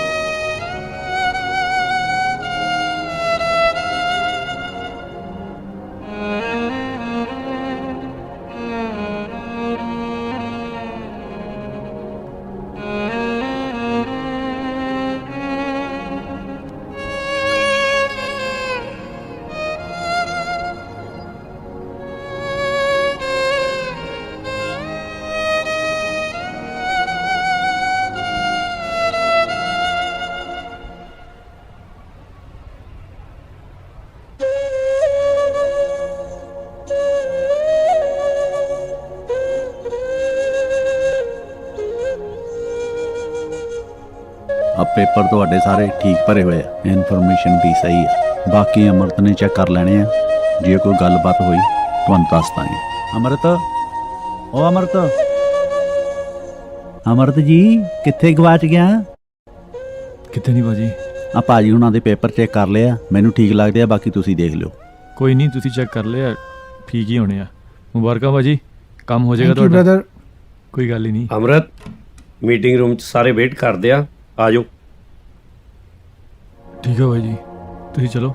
ਆ ਪੇਪਰ ਤੁਹਾਡੇ ਸਾਰੇ ਠੀਕ ਭਰੇ ਹੋਏ ਆ, ਇਨਫੋਰਮੇਸ਼ਨ ਵੀ ਸਹੀ ਆ। ਬਾਕੀ ਅਮਰਤ ਨੇ ਚੈੱਕ ਕਰ ਲੈਣੇ ਆ, ਜੇ ਕੋਈ ਗੱਲਬਾਤ ਹੋਈ ਤੁਹਾਨੂੰ ਦੱਸ ਦਾਂਗੇ। ਅਮਰਤ, ਉਹ ਅਮਰਤ, ਅਮਰਤ ਜੀ ਕਿੱਥੇ ਗਵਾਚ ਗਿਆ? ਕਿਤੇ ਨਹੀਂ ਬਾਜੀ। ਆ ਭਾਜੀ ਹੁਣਾਂ ਦੇ ਪੇਪਰ ਚੈੱਕ ਕਰ ਲਿਆ, ਮੈਨੂੰ ਠੀਕ ਲੱਗਦੇ ਆ, ਬਾਕੀ ਤੁਸੀਂ ਦੇਖ ਲਿਓ। ਕੋਈ ਨਹੀਂ, ਤੁਸੀਂ ਚੈੱਕ ਕਰ ਲਿਆ, ਠੀਕ ਹੀ ਹੋਣੇ ਆ। ਮੁਬਾਰਕਾਂ ਬਾਜੀ, ਕੰਮ ਹੋ ਜਾਏਗਾ ਤੁਹਾਡਾ। ਬ੍ਰਦਰ, ਕੋਈ ਗੱਲ ਹੀ ਨਹੀਂ। ਅਮਰਤ, ਮੀਟਿੰਗ ਰੂਮ 'ਚ ਸਾਰੇ ਵੇਟ ਕਰਦੇ ਆ ਜਾਓ। ਠੀਕ ਹੈ ਬਾਈ ਜੀ, ਤੁਸੀਂ ਚਲੋ,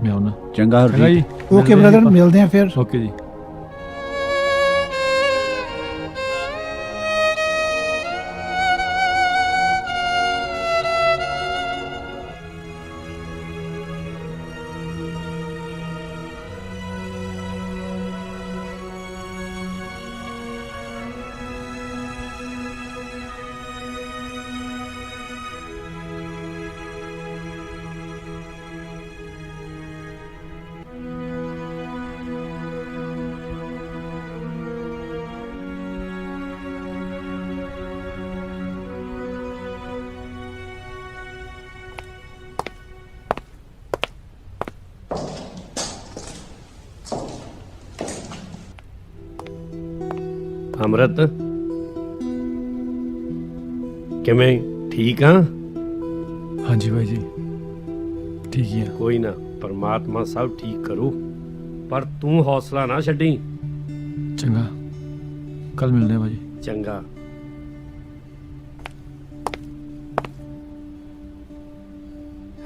ਮੈਂ ਆਉਣਾ। ਚੰਗਾ ਜੀ। ਓਕੇ ਬ੍ਰਦਰ, ਮਿਲਦੇ ਆ ਫਿਰ। ਓਕੇ ਜੀ। ਅਮਰਤ ਕਿਵੇਂ ਠੀਕ ਆ? ਹਾਂਜੀ ਬਾਈ ਜੀ ਠੀਕ ਹੀ ਆ। ਕੋਈ ਨਾ, ਪਰਮਾਤਮਾ ਸਭ ਠੀਕ ਕਰੂ, ਪਰ ਤੂੰ ਹੌਸਲਾ ਨਾ ਛੱਡੀ। ਚੰਗਾ, ਕੱਲ ਮਿਲਦੇ ਆ ਬਾਈ ਜੀ। ਚੰਗਾ।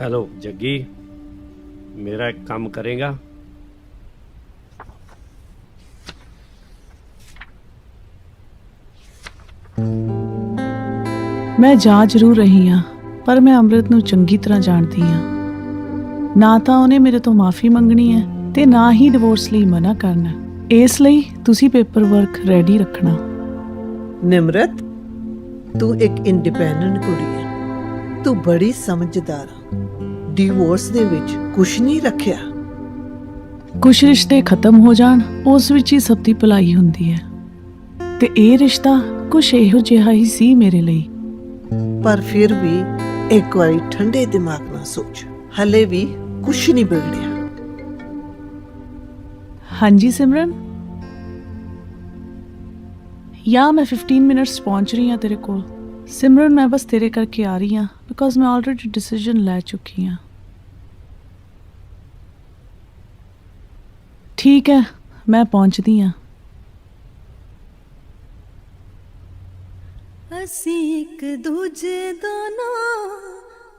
ਹੈਲੋ ਜੱਗੀ, ਮੇਰਾ ਇੱਕ ਕੰਮ ਕਰੇਗਾ? ਮੈਂ ਜਾ ਜ਼ਰੂਰ ਰਹੀ ਹਾਂ, ਪਰ ਮੈਂ ਅੰਮ੍ਰਿਤ ਨੂੰ ਚੰਗੀ ਤਰ੍ਹਾਂ ਜਾਣਦੀ ਹਾਂ। ਨਾ ਤਾਂ ਉਹਨੇ ਮੇਰੇ ਤੋਂ ਮਾਫੀ ਮੰਗਣੀ ਹੈ ਤੇ ਨਾ ਹੀ ਡਿਵੋਰਸ ਲਈ ਮਨਾ ਕਰਨਾ। ਇਸ ਲਈ ਤੁਸੀਂ ਪੇਪਰ ਵਰਕ ਰੈਡੀ ਰੱਖਣਾ। ਨਿਮਰਤ, ਤੂੰ ਇੱਕ ਇੰਡੀਪੈਂਡੈਂਟ ਕੁੜੀ ਹੈ, ਤੂੰ ਬੜੀ ਸਮਝਦਾਰ ਆ। ਡਿਵੋਰਸ ਦੇ ਵਿੱਚ ਕੁਛ ਨਹੀਂ ਰੱਖਿਆ। ਕੁਝ ਰਿਸ਼ਤੇ ਖਤਮ ਹੋ ਜਾਣ, ਉਸ ਵਿੱਚ ਹੀ ਸਭ ਦੀ ਭਲਾਈ ਹੁੰਦੀ ਹੈ, ਤੇ ਇਹ ਰਿਸ਼ਤਾ ਕੁਛ ਇਹੋ ਜਿਹਾ ਹੀ ਸੀ ਮੇਰੇ ਲਈ। ਪਰ ਫਿਰ ਵੀ ਇੱਕ ਵਾਰੀ ਠੰਡੇ ਦਿਮਾਗ ਨਾਲ ਸੋਚ, ਹਲੇ ਵੀ ਕੁਛ ਨਹੀਂ ਵਿਗੜਿਆ। ਹਾਂਜੀ ਸਿਮਰਨ, ਯਾ ਮੈਂ 15 ਮਿੰਟਸ ਪਹੁੰਚ ਰਹੀ ਹਾਂ ਤੇਰੇ ਕੋਲ। ਸਿਮਰਨ, ਮੈਂ ਬਸ ਤੇਰੇ ਕਰਕੇ ਆ ਰਹੀ ਹਾਂ, ਬਿਕੋਜ਼ ਮੈਂ ਆਲਰੇਡੀ ਡਿਸੀਜਨ ਲੈ ਚੁੱਕੀ ਹਾਂ। ਠੀਕ ਹੈ, ਮੈਂ ਪਹੁੰਚਦੀ ਹਾਂ। ਅਸੀਂ ਇੱਕ ਦੂਜੇ ਦਾ ਨਾ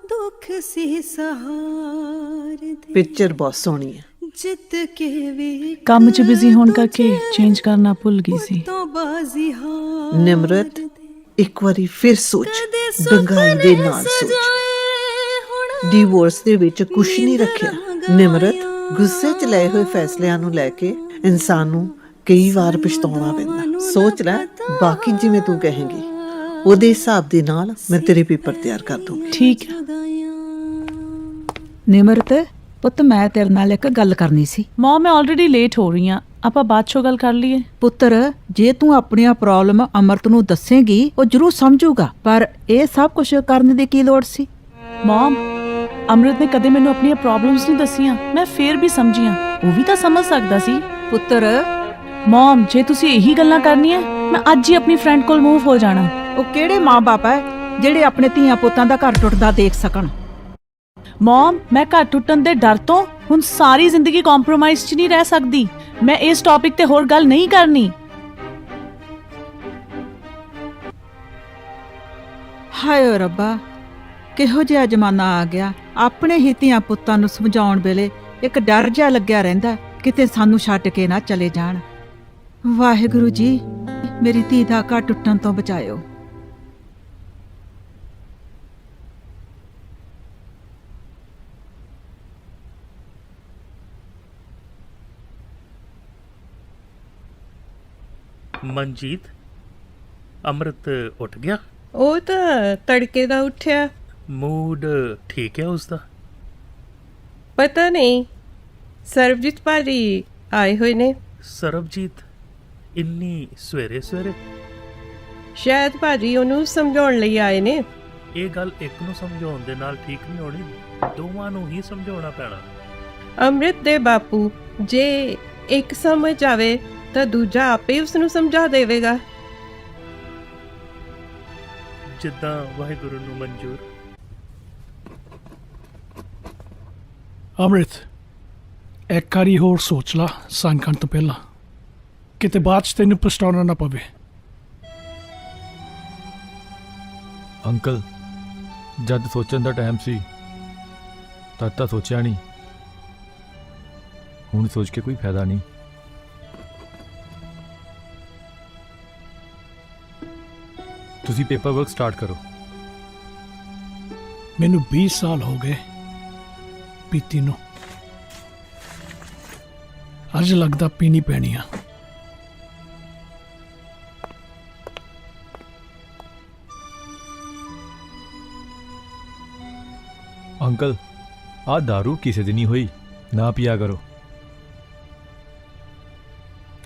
ਦੁੱਖ ਸੀ ਸਹਾਰਦੇ। ਪਿਕਚਰ ਬਹੁਤ ਸੋਹਣੀ ਹੈ। ਜਿੱਤ ਕੇ ਵੀ ਕੰਮ 'ਚ ਬਿਜ਼ੀ ਹੋਣ ਕਰਕੇ ਚੇਂਜ ਕਰਨਾ ਭੁੱਲ ਗਈ ਸੀ। ਤੋਂ ਬਾਜ਼ੀ ਹਾਰ ਨਿਮਰਤ, ਇੱਕ ਵਾਰੀ ਫਿਰ ਸੋਚ, ਡੰਗਾਈ ਦੇ ਨਾਲ ਸੋਚ। ਡਿਵੋਰਸ ਦੇ ਵਿੱਚ ਕੁਛ ਨਹੀਂ ਰੱਖਿਆ। ਨਿਮਰਤ, ਗੁੱਸੇ 'ਚ ਲਏ ਹੋਏ ਫੈਸਲਿਆਂ ਨੂੰ ਲੈ ਕੇ ਇਨਸਾਨ ਨੂੰ ਕਈ ਵਾਰ ਪਛਤਾਉਣਾ ਪੈਂਦਾ। ਸੋਚ ਲੈ, ਬਾਕੀ ਜਿਵੇਂ ਤੂੰ ਕਹੇਂਗੀ ਉਹਦੇ ਹਿਸਾਬ ਦੇ ਨਾਲ ਮੈਂ ਤੇਰੇ ਪੇਪਰ ਤਿਆਰ ਕਰ ਦੂੰਗੀ। ਠੀਕ ਹੈ। ਨਿਮਰਤ ਪੁੱਤ, ਮੈਂ ਤੇਰੇ ਨਾਲ ਇੱਕ ਗੱਲ ਕਰਨੀ ਸੀ। ਮਾਂ, ਮੈਂ ਆਲਰੇਡੀ ਲੇਟ ਹੋ ਰਹੀ ਹਾਂ, ਆਪਾਂ ਬਾਅਦ 'ਚੋਂ ਗੱਲ ਕਰ ਲਈਏ। ਪੁੱਤਰ, ਜੇ ਤੂੰ ਆਪਣੀਆਂ ਪ੍ਰੋਬਲਮ ਅਮਰਤ ਨੂੰ ਦੱਸੇਂਗੀ ਉਹ ਜ਼ਰੂਰ ਸਮਝੂਗਾ, ਪਰ ਇਹ ਸਭ ਕੁਝ ਕਰਨ ਦੀ ਕੀ ਲੋੜ ਸੀ? ਮਮ, ਅਮਰਿਤ ਨੇ ਕਦੇ ਮੈਨੂੰ ਆਪਣੀਆਂ ਪ੍ਰੋਬਲਮਸ ਨਹੀਂ ਦੱਸੀਆਂ, ਮੈਂ ਫੇਰ ਵੀ ਸਮਝੀਆਂ। ਉਹ ਵੀ ਤਾਂ ਸਮਝ ਸਕਦਾ ਸੀ। ਪੁੱਤਰ, ਮਮ, ਜੇ ਤੁਸੀਂ ਇਹੀ ਗੱਲਾਂ ਕਰਨੀਆਂ, ਮੈਂ ਅੱਜ ਹੀ ਆਪਣੀ ਫਰੈਂਡ ਕੋਲ ਮੂਵ ਹੋ ਜਾਣਾ। ਉਹ ਕਿਹੜੇ ਮਾਂ-ਬਾਪ ਹੈ ਜਿਹੜੇ ਆਪਣੇ ਧੀਆਂ ਪੁੱਤਾਂ ਦਾ ਘਰ ਟੁੱਟਦਾ ਦੇਖ ਸਕਣ? ਮਮ, ਮੈਂ ਘਰ ਟੁੱਟਣ ਦੇ ਡਰ ਤੋਂ ਹੁਣ ਸਾਰੀ ਜ਼ਿੰਦਗੀ ਕੰਪਰੋਮਾਈਜ਼ 'ਚ ਨਹੀਂ ਰਹਿ ਸਕਦੀ। ਮੈਂ ਇਸ ਟੌਪਿਕ ਤੇ ਹੋਰ ਗੱਲ ਨਹੀਂ ਕਰਨੀ। ਹਾਏ ਓ ਰੱਬਾ, ਕਿਹੋ ਜਿਹਾ ਜ਼ਮਾਨਾ ਆ ਗਿਆ। ਆਪਣੇ ਹੀ ਧੀਆਂ ਪੁੱਤਾਂ ਨੂੰ ਸਮਝਾਉਣ ਵੇਲੇ ਇੱਕ ਡਰ ਜਿਹਾ ਲੱਗਿਆ ਰਹਿੰਦਾ, ਕਿਤੇ ਸਾਨੂੰ ਛੱਡ ਕੇ ਨਾ ਚਲੇ ਜਾਣ। ਵਾਹਿਗੁਰੂ ਜੀ, ਮੇਰੀ ਧੀ ਦਾ ਘਰ ਟੁੱਟਣ ਤੋਂ ਬਚਾਇਓ। ਮਨਜੀਤ, ਅਮਰਤ ਉੱਠ ਗਿਆ? ਉਹ ਤਾਂ ਤੜਕੇ ਦਾ ਉੱਠਿਆ। ਮੂਡ ਠੀਕ ਹੈ ਉਸਦਾ? ਪਤਾ ਨਹੀਂ, ਸਰਬਜੀਤ ਭਾਜੀ ਆਏ ਹੋਏ ਨੇ। ਸਰਬਜੀਤ ਇੰਨੀ ਸਵੇਰੇ ਸਵੇਰੇ? ਸ਼ਾਇਦ ਭਾਜੀ ਉਹਨੂੰ ਸਮਝਾਉਣ ਲਈ ਆਏ ਨੇ। ਇਹ ਗੱਲ ਇੱਕ ਨੂੰ ਸਮਝਾਉਣ ਦੇ ਨਾਲ ਠੀਕ ਨਹੀਂ ਹੋਣੀ, ਦੋਵਾਂ ਨੂੰ ਹੀ ਸਮਝਾਉਣਾ ਪੈਣਾ। ਅੰਮ੍ਰਿਤ ਦੇ ਬਾਪੂ, ਜੇ ਇੱਕ ਸਮਝ ਆਵੇ ਤਾਂ ਦੂਜਾ ਆਪੇ ਉਸ ਨੂੰ ਸਮਝਾ ਦੇਵੇਗਾ। ਜਿੱਦਾਂ ਵਾਹਿਗੁਰੂ ਨੂੰ ਮਨਜ਼ੂਰ। ਅੰਮ੍ਰਿਤ, ਇੱਕ ਵਾਰੀ ਹੋਰ ਸੋਚ ਲਾ ਸਾਈਨ ਕਰਨ ਤੋਂ ਪਹਿਲਾਂ, ਕਿਤੇ ਬਾਅਦ 'ਚ ਤੈਨੂੰ ਪਛਤਾਉਣਾ ਨਾ ਪਵੇ। ਅੰਕਲ, ਜਦ ਸੋਚਣ ਦਾ ਟਾਈਮ ਸੀ ਤਦ ਤਾਂ ਸੋਚਿਆ ਨਹੀਂ, ਹੁਣ ਸੋਚ ਕੇ ਕੋਈ ਫਾਇਦਾ ਨਹੀਂ। ਤੁਸੀਂ ਪੇਪਰ ਵਰਕ ਸਟਾਰਟ ਕਰੋ। ਮੈਨੂੰ 20 ਸਾਲ ਹੋ ਗਏ ਪੀਤੀ ਨੂੰ, ਅੱਜ ਲੱਗਦਾ ਪੀਣੀ ਪੈਣੀ ਆ। ਅੰਕਲ, ਆਹ दारू ਕਿਸੇ ਦੀ ਨਹੀਂ ਹੋਈ, ਨਾ ਪੀਆ ਕਰੋ।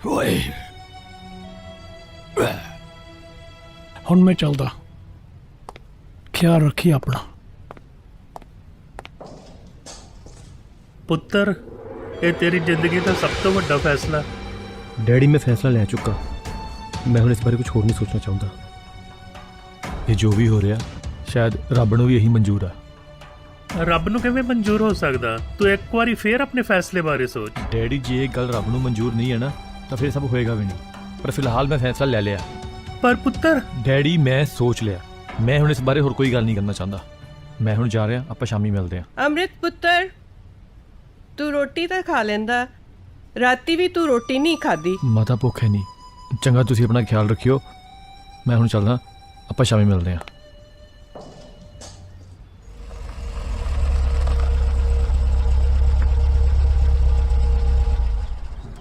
ਓਏ, ਹੁਣ ਮੈਂ ਚੱਲਦਾ, ਖਿਆਲ ਰੱਖੀ ਆਪਣਾ। ਪੁੱਤਰ, ਇਹ ਤੇਰੀ ਜ਼ਿੰਦਗੀ ਦਾ ਸਭ ਤੋਂ ਵੱਡਾ ਫੈਸਲਾ। ਡੈਡੀ, ਮੈਂ ਫੈਸਲਾ ਲੈ ਚੁੱਕਾ। ਮੈਂ ਹੁਣ ਇਸ ਬਾਰੇ ਕੁਝ ਹੋਰ ਨਹੀਂ ਸੋਚਣਾ ਚਾਹੁੰਦਾ। ਇਹ ਜੋ ਵੀ ਹੋ ਰਿਹਾ ਸ਼ਾਇਦ ਰੱਬ ਨੂੰ ਵੀ ਇਹੀ ਮਨਜ਼ੂਰ ਆ। ਰੱਬ ਨੂੰ ਕਿਵੇਂ ਮਨਜ਼ੂਰ ਹੋ ਸਕਦਾ? ਤੂੰ ਇੱਕ ਵਾਰੀ ਫੇਰ ਆਪਣੇ ਫੈਸਲੇ ਬਾਰੇ ਸੋਚ। ਡੈਡੀ, ਜੇ ਇਹ ਗੱਲ ਰੱਬ ਨੂੰ ਮਨਜ਼ੂਰ ਨਹੀਂ ਹੈ ਨਾ ਤਾਂ ਫਿਰ ਸਭ ਹੋਏਗਾ ਵੀ ਨਹੀਂ। ਪਰ ਫਿਲਹਾਲ ਮੈਂ ਫੈਸਲਾ ਲੈ ਲਿਆ। ਪਰ ਪੁੱਤਰ ਡੈਡੀ, ਮੈਂ ਸੋਚ ਲਿਆ। ਮੈਂ ਹੁਣ ਇਸ ਬਾਰੇ ਹੋਰ ਕੋਈ ਗੱਲ ਨਹੀਂ ਕਰਨਾ ਚਾਹੁੰਦਾ। ਮੈਂ ਹੁਣ ਜਾ ਰਿਹਾ, ਆਪਾਂ ਸ਼ਾਮੀ ਮਿਲਦੇ ਹਾਂ। ਅੰਮ੍ਰਿਤ ਪੁੱਤਰ, ਤੂੰ ਰੋਟੀ ਤਾਂ ਖਾ ਲੈਂਦਾ, ਰਾਤੀ ਵੀ ਤੂੰ ਰੋਟੀ ਨਹੀਂ ਖਾਦੀ। ਮਾਤਾ ਭੁੱਖ ਹੈ ਨਹੀਂ। ਚੰਗਾ, ਤੁਸੀਂ ਆਪਣਾ ਖਿਆਲ ਰੱਖਿਓ। ਮੈਂ ਹੁਣ ਚੱਲਦਾ, ਆਪਾਂ ਸ਼ਾਮੀ ਮਿਲਦੇ ਹਾਂ।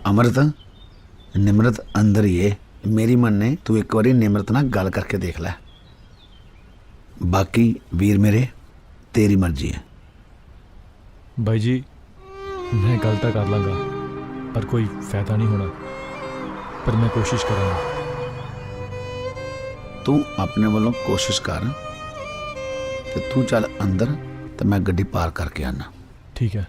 अमृत निमरत अंदर ही है। मेरी मन ने तू एक बारी निमरत ना गल करके देख लै। बाकी वीर मेरे तेरी मर्जी है। भाई जी, मैं गल तो कर लाँगा पर कोई फायदा नहीं होना। पर मैं कोशिश करूँगा। तू अपने वालों कोशिश कर ते तू चल अंदर तो मैं गड्डी पार करके आना। ठीक है।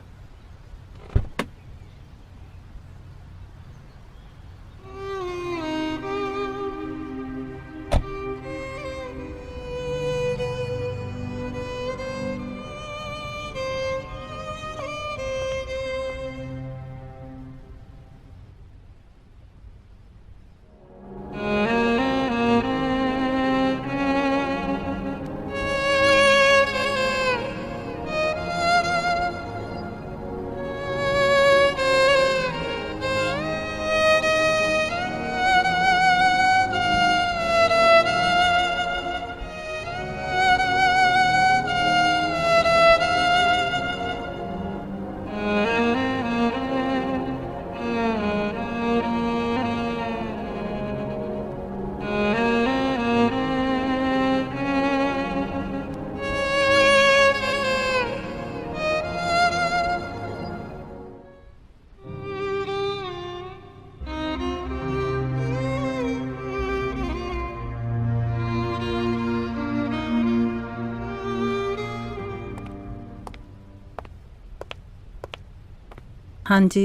ਹਾਂਜੀ,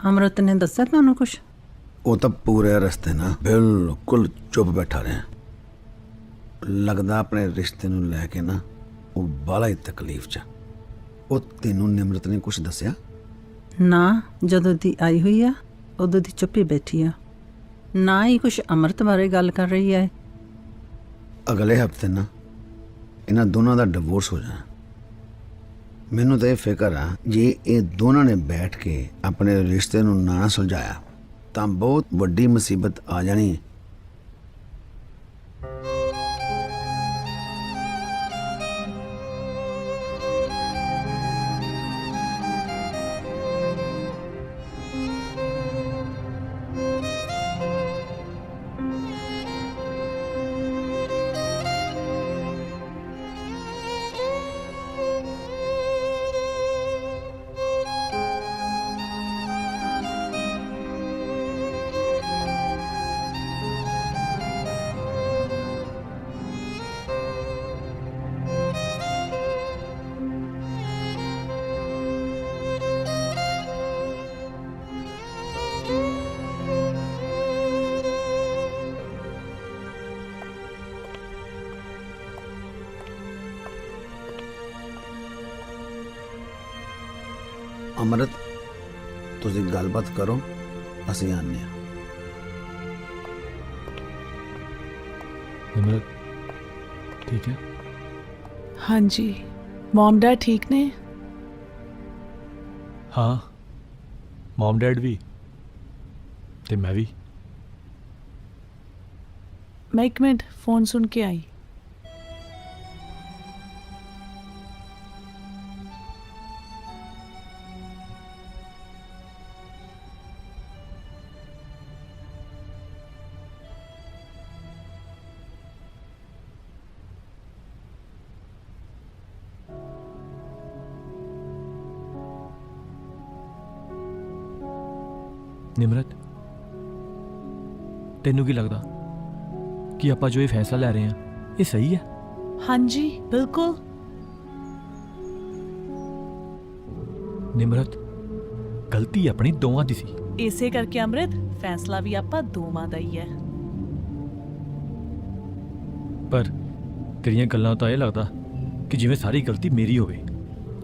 ਅਮਰਤ ਨੇ ਦੱਸਿਆ ਤੁਹਾਨੂੰ ਕੁਛ? ਉਹ ਤਾਂ ਪੂਰੇ ਰਸਤੇ ਨਾ ਬਿਲਕੁਲ ਚੁੱਪ ਬੈਠਾ ਰਿਹਾ। ਲੱਗਦਾ ਆਪਣੇ ਰਿਸ਼ਤੇ ਨੂੰ ਲੈ ਕੇ ਨਾ ਉਹ ਬਾਲਾ ਹੀ ਤਕਲੀਫ 'ਚ। ਉਹ ਤੈਨੂੰ ਨਿਮਰਤ ਨੇ ਕੁਛ ਦੱਸਿਆ? ਨਾ, ਜਦੋਂ ਦੀ ਆਈ ਹੋਈ ਆ ਉਦੋਂ ਦੀ ਚੁੱਪੀ ਬੈਠੀ ਆ। ਨਾ ਹੀ ਕੁਛ ਅਮਰਤ ਬਾਰੇ ਗੱਲ ਕਰ ਰਹੀ ਹੈ। ਅਗਲੇ ਹਫਤੇ ਨਾ ਇਹਨਾਂ ਦੋਨਾਂ ਦਾ ਡਿਵੋਰਸ ਹੋ ਜਾਣਾ। ਮੈਨੂੰ ਤਾਂ ਇਹ ਫਿਕਰ ਆ ਜੇ ਇਹ ਦੋਨਾਂ ਨੇ ਬੈਠ ਕੇ ਆਪਣੇ ਰਿਸ਼ਤੇ ਨੂੰ ਨਾ ਸੁਲਝਾਇਆ ਤਾਂ ਬਹੁਤ ਵੱਡੀ ਮੁਸੀਬਤ ਆ ਜਾਣੀ ਹੈ। अमृत तुझे गलबात करो, असी आने। निमरत ठीक है? हाँ जी, मॉम डैड ठीक ने? हाँ, मॉम डैड भी ते मैं भी। मैं एक मिनट फोन सुन के आई। निमरत, तेनू की लगता कि आप जो ये फैसला ले रहे हैं ये सही है? हाँ जी, बिल्कुल। निमरत, गलती अपनी दोवां दी सी। इसे करके अमृत फैसला भी आपा दोवां दा ही है। ਪਰ ਤੇਰੀਆਂ ਗੱਲਾਂ ਤਾਂ ਇਹ ਲੱਗਦਾ ਕਿ ਜਿਵੇਂ ਸਾਰੀ ਗਲਤੀ ਮੇਰੀ ਹੋਵੇ।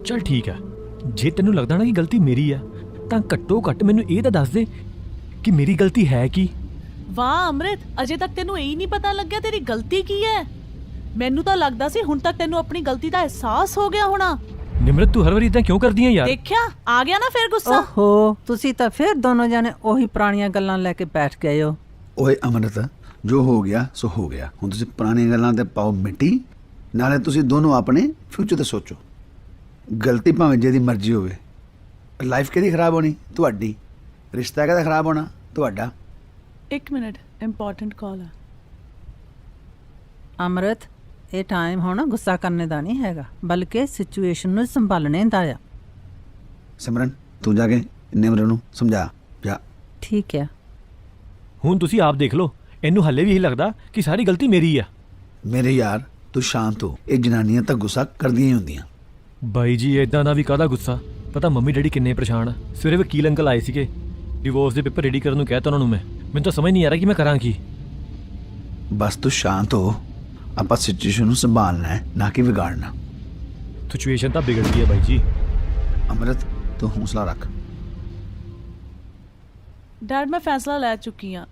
ਚੱਲ ਠੀਕ ਹੈ, ਜੇ ਤੈਨੂੰ ਲੱਗਦਾ ਨਾ ਕਿ ਗਲਤੀ ਮੇਰੀ ਆ ਤਾਂ ਘੱਟੋ ਘੱਟ ਮੈਨੂੰ ਇਹ ਤਾਂ ਦੱਸ ਦੇ ਕਿ ਮੇਰੀ ਗਲਤੀ ਹੈ ਕੀ। ਵਾਹ ਅੰਮ੍ਰਿਤ, ਅਜੇ ਤੱਕ ਤੈਨੂੰ ਇਹ ਨਹੀਂ ਪਤਾ ਲੱਗਿਆ ਤੇਰੀ ਗਲਤੀ ਕੀ ਹੈ। ਮੈਨੂੰ ਤਾਂ ਲੱਗਦਾ ਸੀ ਹੁਣ ਤੱਕ ਤੈਨੂੰ ਆਪਣੀ ਗਲਤੀ ਦਾ ਅਹਿਸਾਸ ਹੋ ਗਿਆ ਹੋਣਾ। ਨਿਮਰਤ ਤੂੰ ਹਰ ਵਾਰੀ ਇਦਾਂ ਕਿਉਂ ਕਰਦੀ ਹੈ ਯਾਰ? ਦੇਖਿਆ, ਆ ਗਿਆ ਨਾ ਫਿਰ ਗੁੱਸਾ। ਓਹੋ, ਤੁਸੀਂ ਤਾਂ ਫਿਰ ਦੋਨੋਂ ਜਾਣੇ ਉਹੀ ਪੁਰਾਣੀਆਂ ਗੱਲਾਂ ਲੈ ਕੇ ਬੈਠ ਗਏ ਹੋ। ਓਏ ਅਮਰਤ, ਜੋ ਹੋ ਗਿਆ ਸੋ ਹੋ ਗਿਆ। ਹੁਣ ਤੁਸੀਂ ਪੁਰਾਣੀਆਂ ਗੱਲਾਂ ਤੇ ਪਾਓ ਮਿੱਟੀ, ਨਾਲੇ ਤੁਸੀਂ ਦੋਨੋਂ ਆਪਣੇ ਫਿਊਚਰ ਤੇ ਸੋਚੋ। ਗਲਤੀ ਭਾਵੇਂ ਜਿਹਦੀ ਮਰਜ਼ੀ ਹੋਵੇ, ਲਾਈਫ ਕਿਹਦੀ ਖਰਾਬ ਹੋਣੀ? ਤੁਹਾਡੀ। ਰਿਸ਼ਤਾ ਕਿਹਦਾ ਖਰਾਬ ਹੋਣਾ? ਤੁਹਾਡਾ। 1 ਮਿੰਟ, ਇੰਪੋਰਟੈਂਟ ਕਾਲ ਹੈ। ਅਮਰਤ, ਇਹ ਟਾਈਮ ਹੁਣ ਗੁੱਸਾ ਕਰਨੇ ਦਾ ਨਹੀਂ ਹੈਗਾ, ਬਲਕਿ ਸਿਚੁਏਸ਼ਨ ਨੂੰ ਸੰਭਾਲਣੇ ਦਾ ਆ। ਸਿਮਰਨ, ਤੂੰ ਜਾ ਕੇ ਨਿਮਰਨ ਨੂੰ ਸਮਝਾ ਜਾ। ਠੀਕ ਹੈ। ਹੁਣ ਤੁਸੀਂ ਆਪ ਦੇਖ ਲਓ, ਇਹਨੂੰ ਹੱਲੇ ਵੀ ਇਹੀ ਲੱਗਦਾ ਕਿ ਸਾਰੀ ਗਲਤੀ ਮੇਰੀ ਆ। ਮੇਰੇ ਯਾਰ ਤੂੰ ਸ਼ਾਂਤ ਹੋ, ਇਹ ਜਨਾਨੀਆਂ ਤਾਂ ਗੁੱਸਾ ਕਰਦੀਆਂ ਹੀ ਹੁੰਦੀਆਂ। ਬਾਈ ਜੀ ਇਦਾਂ ਦਾ ਵੀ ਕਾਹਦਾ ਗੁੱਸਾ, ਪਤਾ ਮੰਮੀ ਡੈਡੀ ਕਿੰਨੇ ਪਰੇਸ਼ਾਨ ਆ। ਸਵੇਰੇ ਵਕੀਲ ਅੰਕਲ ਆਏ ਸੀਗੇ, ਡਿਵੋਰਸ ਦੇ ਪੇਪਰ ਰੈਡੀ ਕਰਨ ਨੂੰ ਕਹਿਤਾ ਉਹਨਾਂ ਨੂੰ। ਮੈਨੂੰ ਤਾਂ ਸਮਝ ਨਹੀਂ ਆ ਰਿਹਾ ਕਿ ਮੈਂ ਕਰਾਂ ਕੀ। ਬਸ ਤੂੰ ਸ਼ਾਂਤ ਹੋ, ਆਪਾਂ ਸਿਚੁਏਸ਼ਨ ਨੂੰ ਸੰਭਾਲਣਾ ਹੈ, ਨਾ ਕਿ ਵਿਗਾੜਨਾ। ਸਿਚੁਏਸ਼ਨ ਤਾਂ ਵਿਗੜ ਗਈ ਹੈ ਬਾਈ ਜੀ। ਅਮਰਤ ਤੂੰ ਹੌਸਲਾ ਰੱਖ। ਡੈਡ ਮੈਂ ਫੈਸਲਾ ਲੈ ਚੁੱਕੀ ਹਾਂ।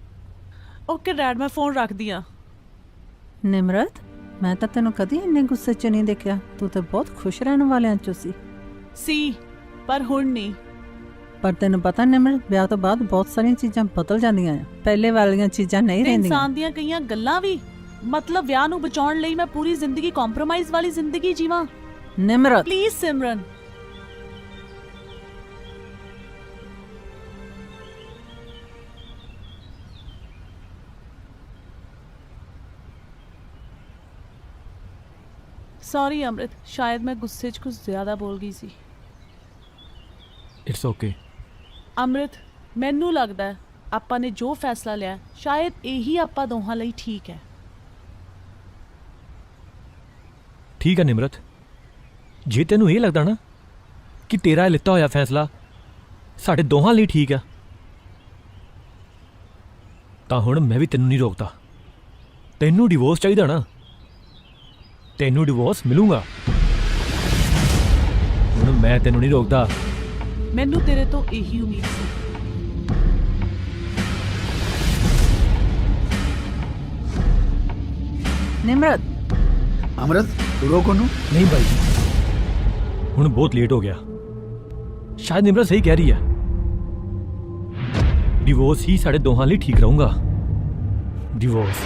ਓਕੇ ਡੈਡ, ਮੈਂ ਫੋਨ ਰੱਖਦੀ ਹਾਂ। ਨਿਮਰਤ, ਮੈਂ ਤਾਂ ਤੈਨੂੰ ਕਦੀ ਇੰਨੇ ਗੁੱਸੇ 'ਚ ਨਹੀਂ ਦੇਖਿਆ। ਤੂੰ ਤਾਂ ਬਹੁਤ ਖੁਸ਼ ਰਹਿਣ ਵਾਲਿਆਂ 'ਚੋਂ ਸੀ ਪਰ ਹੁਣ ਨਹੀਂ। ਪਰ ਤੈਨੂੰ ਪਤਾ ਨਿਮਰਤ, ਵਿਆਹ ਤੋਂ ਬਾਅਦ ਬਹੁਤ ਸਾਰੀਆਂ ਚੀਜ਼ਾਂ ਬਦਲ ਜਾਂਦੀਆਂ ਆ। ਪਹਿਲੇ ਵਾਲੀਆਂ ਚੀਜ਼ਾਂ ਨਹੀਂ ਰਹਿੰਦੀਆਂ। ਇਨਸਾਨ ਦੀਆਂ ਕਈਆਂ ਗੱਲਾਂ ਵੀ, ਮਤਲਬ ਵਿਆਹ ਨੂੰ ਬਚਾਉਣ ਲਈ ਮੈਂ ਪੂਰੀ ਜ਼ਿੰਦਗੀ ਕੰਪਰੋਮਾਈਜ਼ ਵਾਲੀ ਜ਼ਿੰਦਗੀ ਜੀਵਾਂ? Nimrat please Simran. ਸੌਰੀ ਅੰਮ੍ਰਿਤ, ਸ਼ਾਇਦ ਮੈਂ ਗੁੱਸੇ 'ਚ ਕੁਝ ਜ਼ਿਆਦਾ ਬੋਲ ਗਈ ਸੀ। ਇਟਸ ਓਕੇ ਅੰਮ੍ਰਿਤ, ਮੈਨੂੰ ਲੱਗਦਾ ਆਪਾਂ ਨੇ ਜੋ ਫੈਸਲਾ ਲਿਆ ਸ਼ਾਇਦ ਇਹੀ ਆਪਾਂ ਦੋਹਾਂ ਲਈ ਠੀਕ ਹੈ। ਠੀਕ ਹੈ ਨਿਮਰਤ, ਜੇ ਤੈਨੂੰ ਇਹ ਲੱਗਦਾ ਨਾ ਕਿ ਤੇਰਾ ਇਹ ਲਿੱਤਾ ਹੋਇਆ ਫੈਸਲਾ ਸਾਡੇ ਦੋਹਾਂ ਲਈ ਠੀਕ ਆ, ਤਾਂ ਹੁਣ ਮੈਂ ਵੀ ਤੈਨੂੰ ਨਹੀਂ ਰੋਕਦਾ। ਤੈਨੂੰ ਡਿਵੋਰਸ ਚਾਹੀਦਾ ਨਾ, ਤੈਨੂੰ ਡਿਵੋਰਸ ਮਿਲੂਗਾ। ਹੁਣ ਮੈਂ ਤੈਨੂੰ ਨਹੀਂ ਰੋਕਦਾ। ਮੈਨੂੰ ਤੇਰੇ ਤੋਂ ਇਹੀ ਉਮੀਦ ਸੀ। ਨਿਮਰਤ। ਅਮਰਤ ਤੂੰ ਰੋਕ ਉਹਨੂੰ। ਨਹੀਂ ਬਾਈ, ਹੁਣ ਬਹੁਤ ਲੇਟ ਹੋ ਗਿਆ। ਸ਼ਾਇਦ ਨਿਮਰਤ ਸਹੀ ਕਹਿ ਰਹੀ ਹੈ, ਡਿਵੋਰਸ ਹੀ ਸਾਡੇ ਦੋਹਾਂ ਲਈ ਠੀਕ ਰਹੂਗਾ। ਡਿਵੋਰਸ।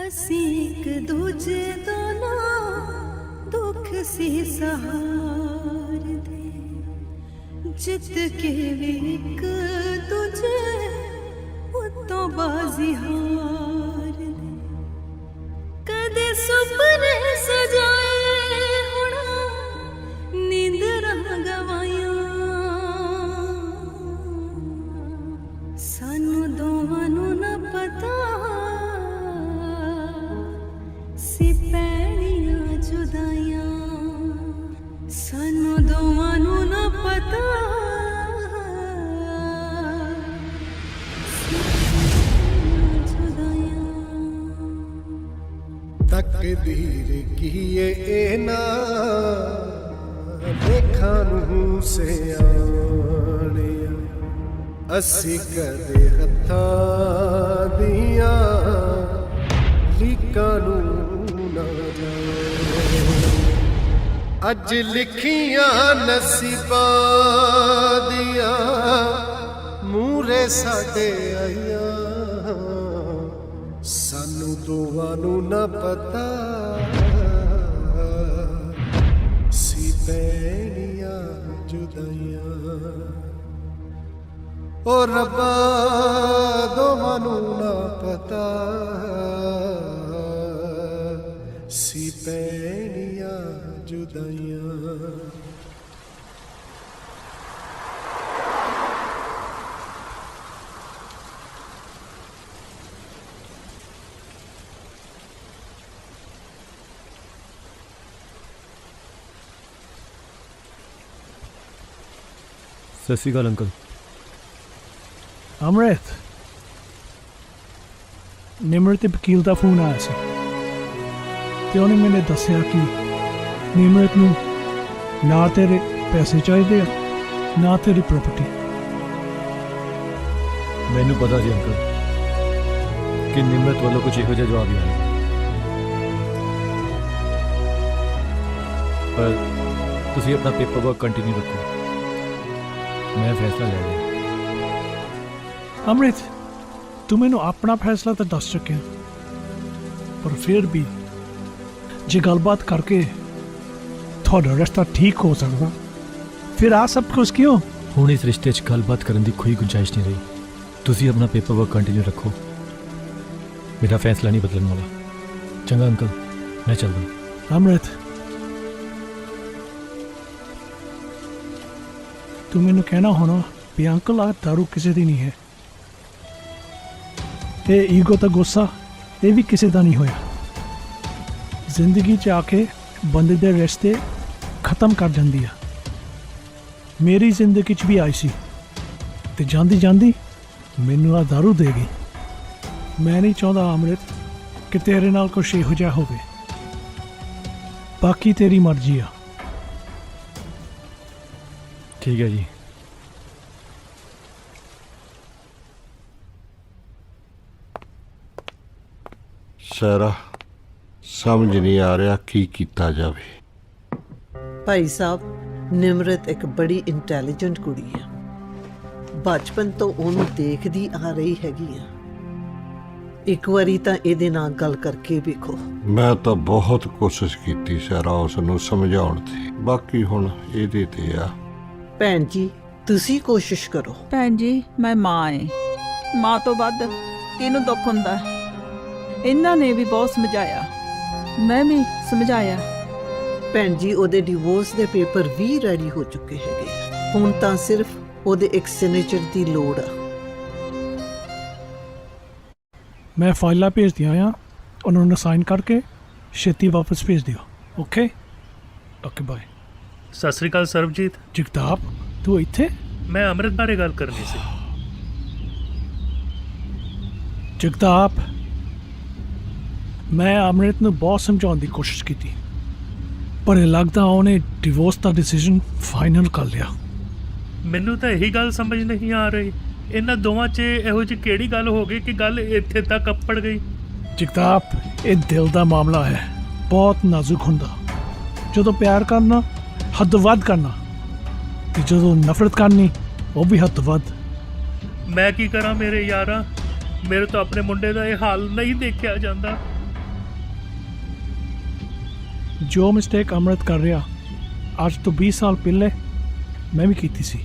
ਅਸੀਂ ਇੱਕ ਦੂਜੇ ਦਾ ਨਾ ਦੁੱਖ ਸੀ ਸਹਾਰਦੇ, ਜਿੱਤ ਕੇ ਵੀ ਇੱਕ ਦੂਜੇ ਉਤੋਂ ਬਾਜ਼ੀ ਹਾਰਦੇ। ਕਦੇ ਸੁਪਨੇ ਸਜਾਏ ਹੁਣ ਨੀਂਦਰਾਂ ਗਵਾਈਆਂ, ਸਾਨੂੰ ਦੋਵਾਂ ਨੂੰ ਨਾ ਪਤਾ ਸੀ ਪੈਣੀਆਂ ਜੁਦਾਈਆਂ। ਸਾਨੂੰ ਦੋਵਾਂ ਨੂੰ ਨਾ ਪਤਾ ਤਕਦੀਰ ਕੀ ਇਹ ਨਾ ਦੇਖਾਂ ਨੂੰ ਸਿਆਣਿਆ, ਅਸੀਂ ਕਦੇ ਹੱਥਾਂ ਦੀਆਂ ਲੀਕਾਂ ਨੂੰ ਨਾ ਜਾਣੇ। ਅੱਜ ਲਿਖੀਆਂ ਨਸੀਬਾਂ ਦੀਆਂ ਮੂਹਰੇ ਸਾਡੇ ਆਈਆਂ, ਸਾਨੂੰ ਦੋਵਾਂ ਨੂੰ ਨਾ ਪਤਾ ਸੀ ਪੈਣੀਆਂ ਜੁਦਾਈਆਂ। ਓ ਰੱਬਾ ਦੋਵਾਂ ਨੂੰ ਨਾ ਪਤਾ ਸੀ ਪੈਣੀਆਂ ਜੁਦਾਈਆਂ। ਸਤਿ ਸ਼੍ਰੀ ਅਕਾਲ ਅੰਕਲ। ਅੰਮ੍ਰਿਤ ਨਿਮਰਤ ਦੇ ਵਕੀਲ ਦਾ ਫੋਨ ਆਇਆ ਸੀ ਤੇ ਉਹਨੇ ਮੈਨੂੰ ਦੱਸਿਆ ਕਿ ਨਿਮਰਤ ਨੂੰ ਨਾ ਤੇਰੇ ਪੈਸੇ ਚਾਹੀਦੇ ਆ ਨਾ ਤੇਰੀ ਪ੍ਰਾਪਰਟੀ। ਮੈਨੂੰ ਪਤਾ ਸੀ ਅੰਕਲ ਕਿ ਨਿਮਰਤ ਵੱਲੋਂ ਕੁਝ ਇਹੋ ਜਿਹਾ ਜਵਾਬ ਹੀ ਆਇਆ, ਪਰ ਤੁਸੀਂ ਆਪਣਾ ਪੇਪਰ ਵਰਕ ਕੰਟੀਨਿਊ ਰੱਖੋ, ਮੈਂ ਫੈਸਲਾ ਲੈ ਲਿਆ। ਅੰਮ੍ਰਿਤ ਤੂੰ ਮੈਨੂੰ ਆਪਣਾ ਫੈਸਲਾ ਤਾਂ ਦੱਸ ਚੁੱਕਿਆ, ਪਰ ਫਿਰ ਵੀ ਜੇ ਗੱਲਬਾਤ ਕਰਕੇ ਤੁਹਾਡਾ ਰਿਸ਼ਤਾ ਠੀਕ ਹੋ ਸਕਦਾ ਫਿਰ ਆ ਸਭ ਕੁਝ ਕਿਉਂ? ਹੁਣ ਇਸ ਰਿਸ਼ਤੇ 'ਚ ਗੱਲਬਾਤ ਕਰਨ ਦੀ ਕੋਈ ਗੁੰਜਾਇਸ਼ ਨਹੀਂ ਰਹੀ। ਤੁਸੀਂ ਆਪਣਾ ਪੇਪਰ ਵਰਕ ਕੰਟੀਨਿਊ ਰੱਖੋ, ਮੇਰਾ ਫੈਸਲਾ ਨਹੀਂ ਬਦਲਣ ਵਾਲਾ। ਚੰਗਾ ਅੰਕਲ, ਮੈਂ ਚੱਲਦਾ। ਅੰਮ੍ਰਿਤ ਤੂੰ ਮੈਨੂੰ ਕਹਿਣਾ ਹੋਣਾ ਵੀ ਅੰਕਲ ਆ ਦਾਰੂ ਕਿਸੇ ਦੀ ਨਹੀਂ ਹੈ, ਇਹ ਈਗੋ ਤਾਂ ਗੁੱਸਾ ਇਹ ਵੀ ਕਿਸੇ ਦਾ ਨਹੀਂ ਹੋਇਆ। ਜ਼ਿੰਦਗੀ 'ਚ ਆ ਕੇ ਬੰਦੇ ਦੇ ਰਿਸ਼ਤੇ ਖਤਮ ਕਰ ਜਾਂਦੀ ਆ। ਮੇਰੀ ਜ਼ਿੰਦਗੀ 'ਚ ਵੀ ਆਈ ਸੀ ਤੇ ਜਾਂਦੀ ਜਾਂਦੀ ਮੈਨੂੰ ਆ ਦਾਰੂ ਦੇ ਗਈ। ਮੈਂ ਨਹੀਂ ਚਾਹੁੰਦਾ ਅੰਮ੍ਰਿਤ ਕਿ ਤੇਰੇ ਨਾਲ ਕੁਛ ਇਹੋ ਜਿਹਾ ਹੋਵੇ, ਬਾਕੀ ਤੇਰੀ ਮਰਜ਼ੀ ਆ। ਠੀਕ ਹੈ ਜੀ। ਸਾਰਾ ਸਮਝ ਨਹੀਂ ਆ ਰਿਹਾ ਕੀ ਕੀਤਾ ਜਾਵੇ। ਭਾਈ ਸਾਹਿਬ, ਨਿਮਰਤ ਇੱਕ ਬੜੀ ਇੰਟੈਲੀਜੈਂਟ ਕੁੜੀ ਆ। ਬਚਪਨ ਤੋਂ ਉਹਨੂੰ ਦੇਖਦੀ ਆ ਰਹੀ ਹੈਗੀ ਆ। ਇੱਕ ਵਾਰੀ ਤਾਂ ਇਹਦੇ ਨਾਲ ਗੱਲ ਕਰਕੇ ਵੇਖੋ। ਮੈਂ ਤਾਂ ਬਹੁਤ ਕੋਸ਼ਿਸ਼ ਕੀਤੀ ਸਾਰਾ ਉਸ ਨੂੰ ਸਮਝਾਉਣ ਦੀ, ਬਾਕੀ ਹੁਣ ਇਹਦੇ ਤੇ ਆ। ਭੈਣ ਜੀ ਤੁਸੀਂ ਕੋਸ਼ਿਸ਼ ਕਰੋ। ਭੈਣ ਜੀ ਮੈਂ ਮਾਂ ਏ, ਮਾਂ ਤੋਂ ਵੱਧ ਕਿਹਨੂੰ ਦੁੱਖ ਹੁੰਦਾ? ਇਹਨਾਂ ਨੇ ਵੀ ਬਹੁਤ ਸਮਝਾਇਆ, ਮੈਂ ਵੀ ਸਮਝਾਇਆ। ਭੈਣ ਜੀ ਉਹਦੇ ਡਿਵੋਰਸ ਦੇ ਪੇਪਰ ਵੀ ਰੈਡੀ ਹੋ ਚੁੱਕੇ ਹੈਗੇ ਆ। ਹੁਣ ਤਾਂ ਸਿਰਫ ਉਹਦੇ ਇੱਕ ਸਿਗਨੇਚਰ ਦੀ ਲੋੜ ਆ। ਮੈਂ ਫਾਈਲਾਂ ਭੇਜ ਦਿਆਂ ਆ, ਉਹਨਾਂ ਨੂੰ ਸਾਈਨ ਕਰਕੇ ਛੇਤੀ ਵਾਪਸ ਭੇਜ ਦਿਓ। Okay okay bye. ਸਤਿ ਸ੍ਰੀ ਅਕਾਲ ਸਰਬਜੀਤ। ਜਗਤਾਪ ਤੂੰ ਇੱਥੇ? ਮੈਂ ਅੰਮ੍ਰਿਤ ਬਾਰੇ ਗੱਲ ਕਰਨੀ ਸੀ। ਜਗਤਾਪ ਮੈਂ ਅੰਮ੍ਰਿਤ ਨੂੰ ਬਹੁਤ ਸਮਝਾਉਣ ਦੀ ਕੋਸ਼ਿਸ਼ ਕੀਤੀ, ਪਰ ਇਹ ਲੱਗਦਾ ਉਹਨੇ ਡਿਵੋਰਸ ਦਾ ਡਿਸੀਜਨ ਫਾਈਨਲ ਕਰ ਲਿਆ। ਮੈਨੂੰ ਤਾਂ ਇਹੀ ਗੱਲ ਸਮਝ ਨਹੀਂ ਆ ਰਹੀ, ਇਹਨਾਂ ਦੋਵਾਂ 'ਚ ਇਹੋ ਜਿਹੀ ਕਿਹੜੀ ਗੱਲ ਹੋ ਗਈ ਕਿ ਗੱਲ ਇੱਥੇ ਤੱਕ ਅੱਪੜ ਗਈ? ਜਗਤਾਪ ਇਹ ਦਿਲ ਦਾ ਮਾਮਲਾ ਹੈ, ਬਹੁਤ ਨਾਜ਼ੁਕ ਹੁੰਦਾ। ਜਦੋਂ ਪਿਆਰ ਕਰਨਾ ਹੱਦ ਵੱਧ ਕਰਨਾ, ਤੇ ਜਦੋਂ ਨਫ਼ਰਤ ਕਰਨੀ ਉਹ ਵੀ ਹੱਦ ਵੱਧ। ਮੈਂ ਕੀ ਕਰਾਂ ਮੇਰੇ ਯਾਰਾਂ, ਮੇਰੇ ਤੋਂ ਆਪਣੇ ਮੁੰਡੇ ਦਾ ਇਹ ਹਾਲ ਨਹੀਂ ਦੇਖਿਆ ਜਾਂਦਾ। ਜੋ ਮਿਸਟੇਕ ਅੰਮ੍ਰਿਤ ਕਰ ਰਿਹਾ ਅੱਜ ਤੋਂ 20 ਸਾਲ ਪਹਿਲੇ ਮੈਂ ਵੀ ਕੀਤੀ ਸੀ,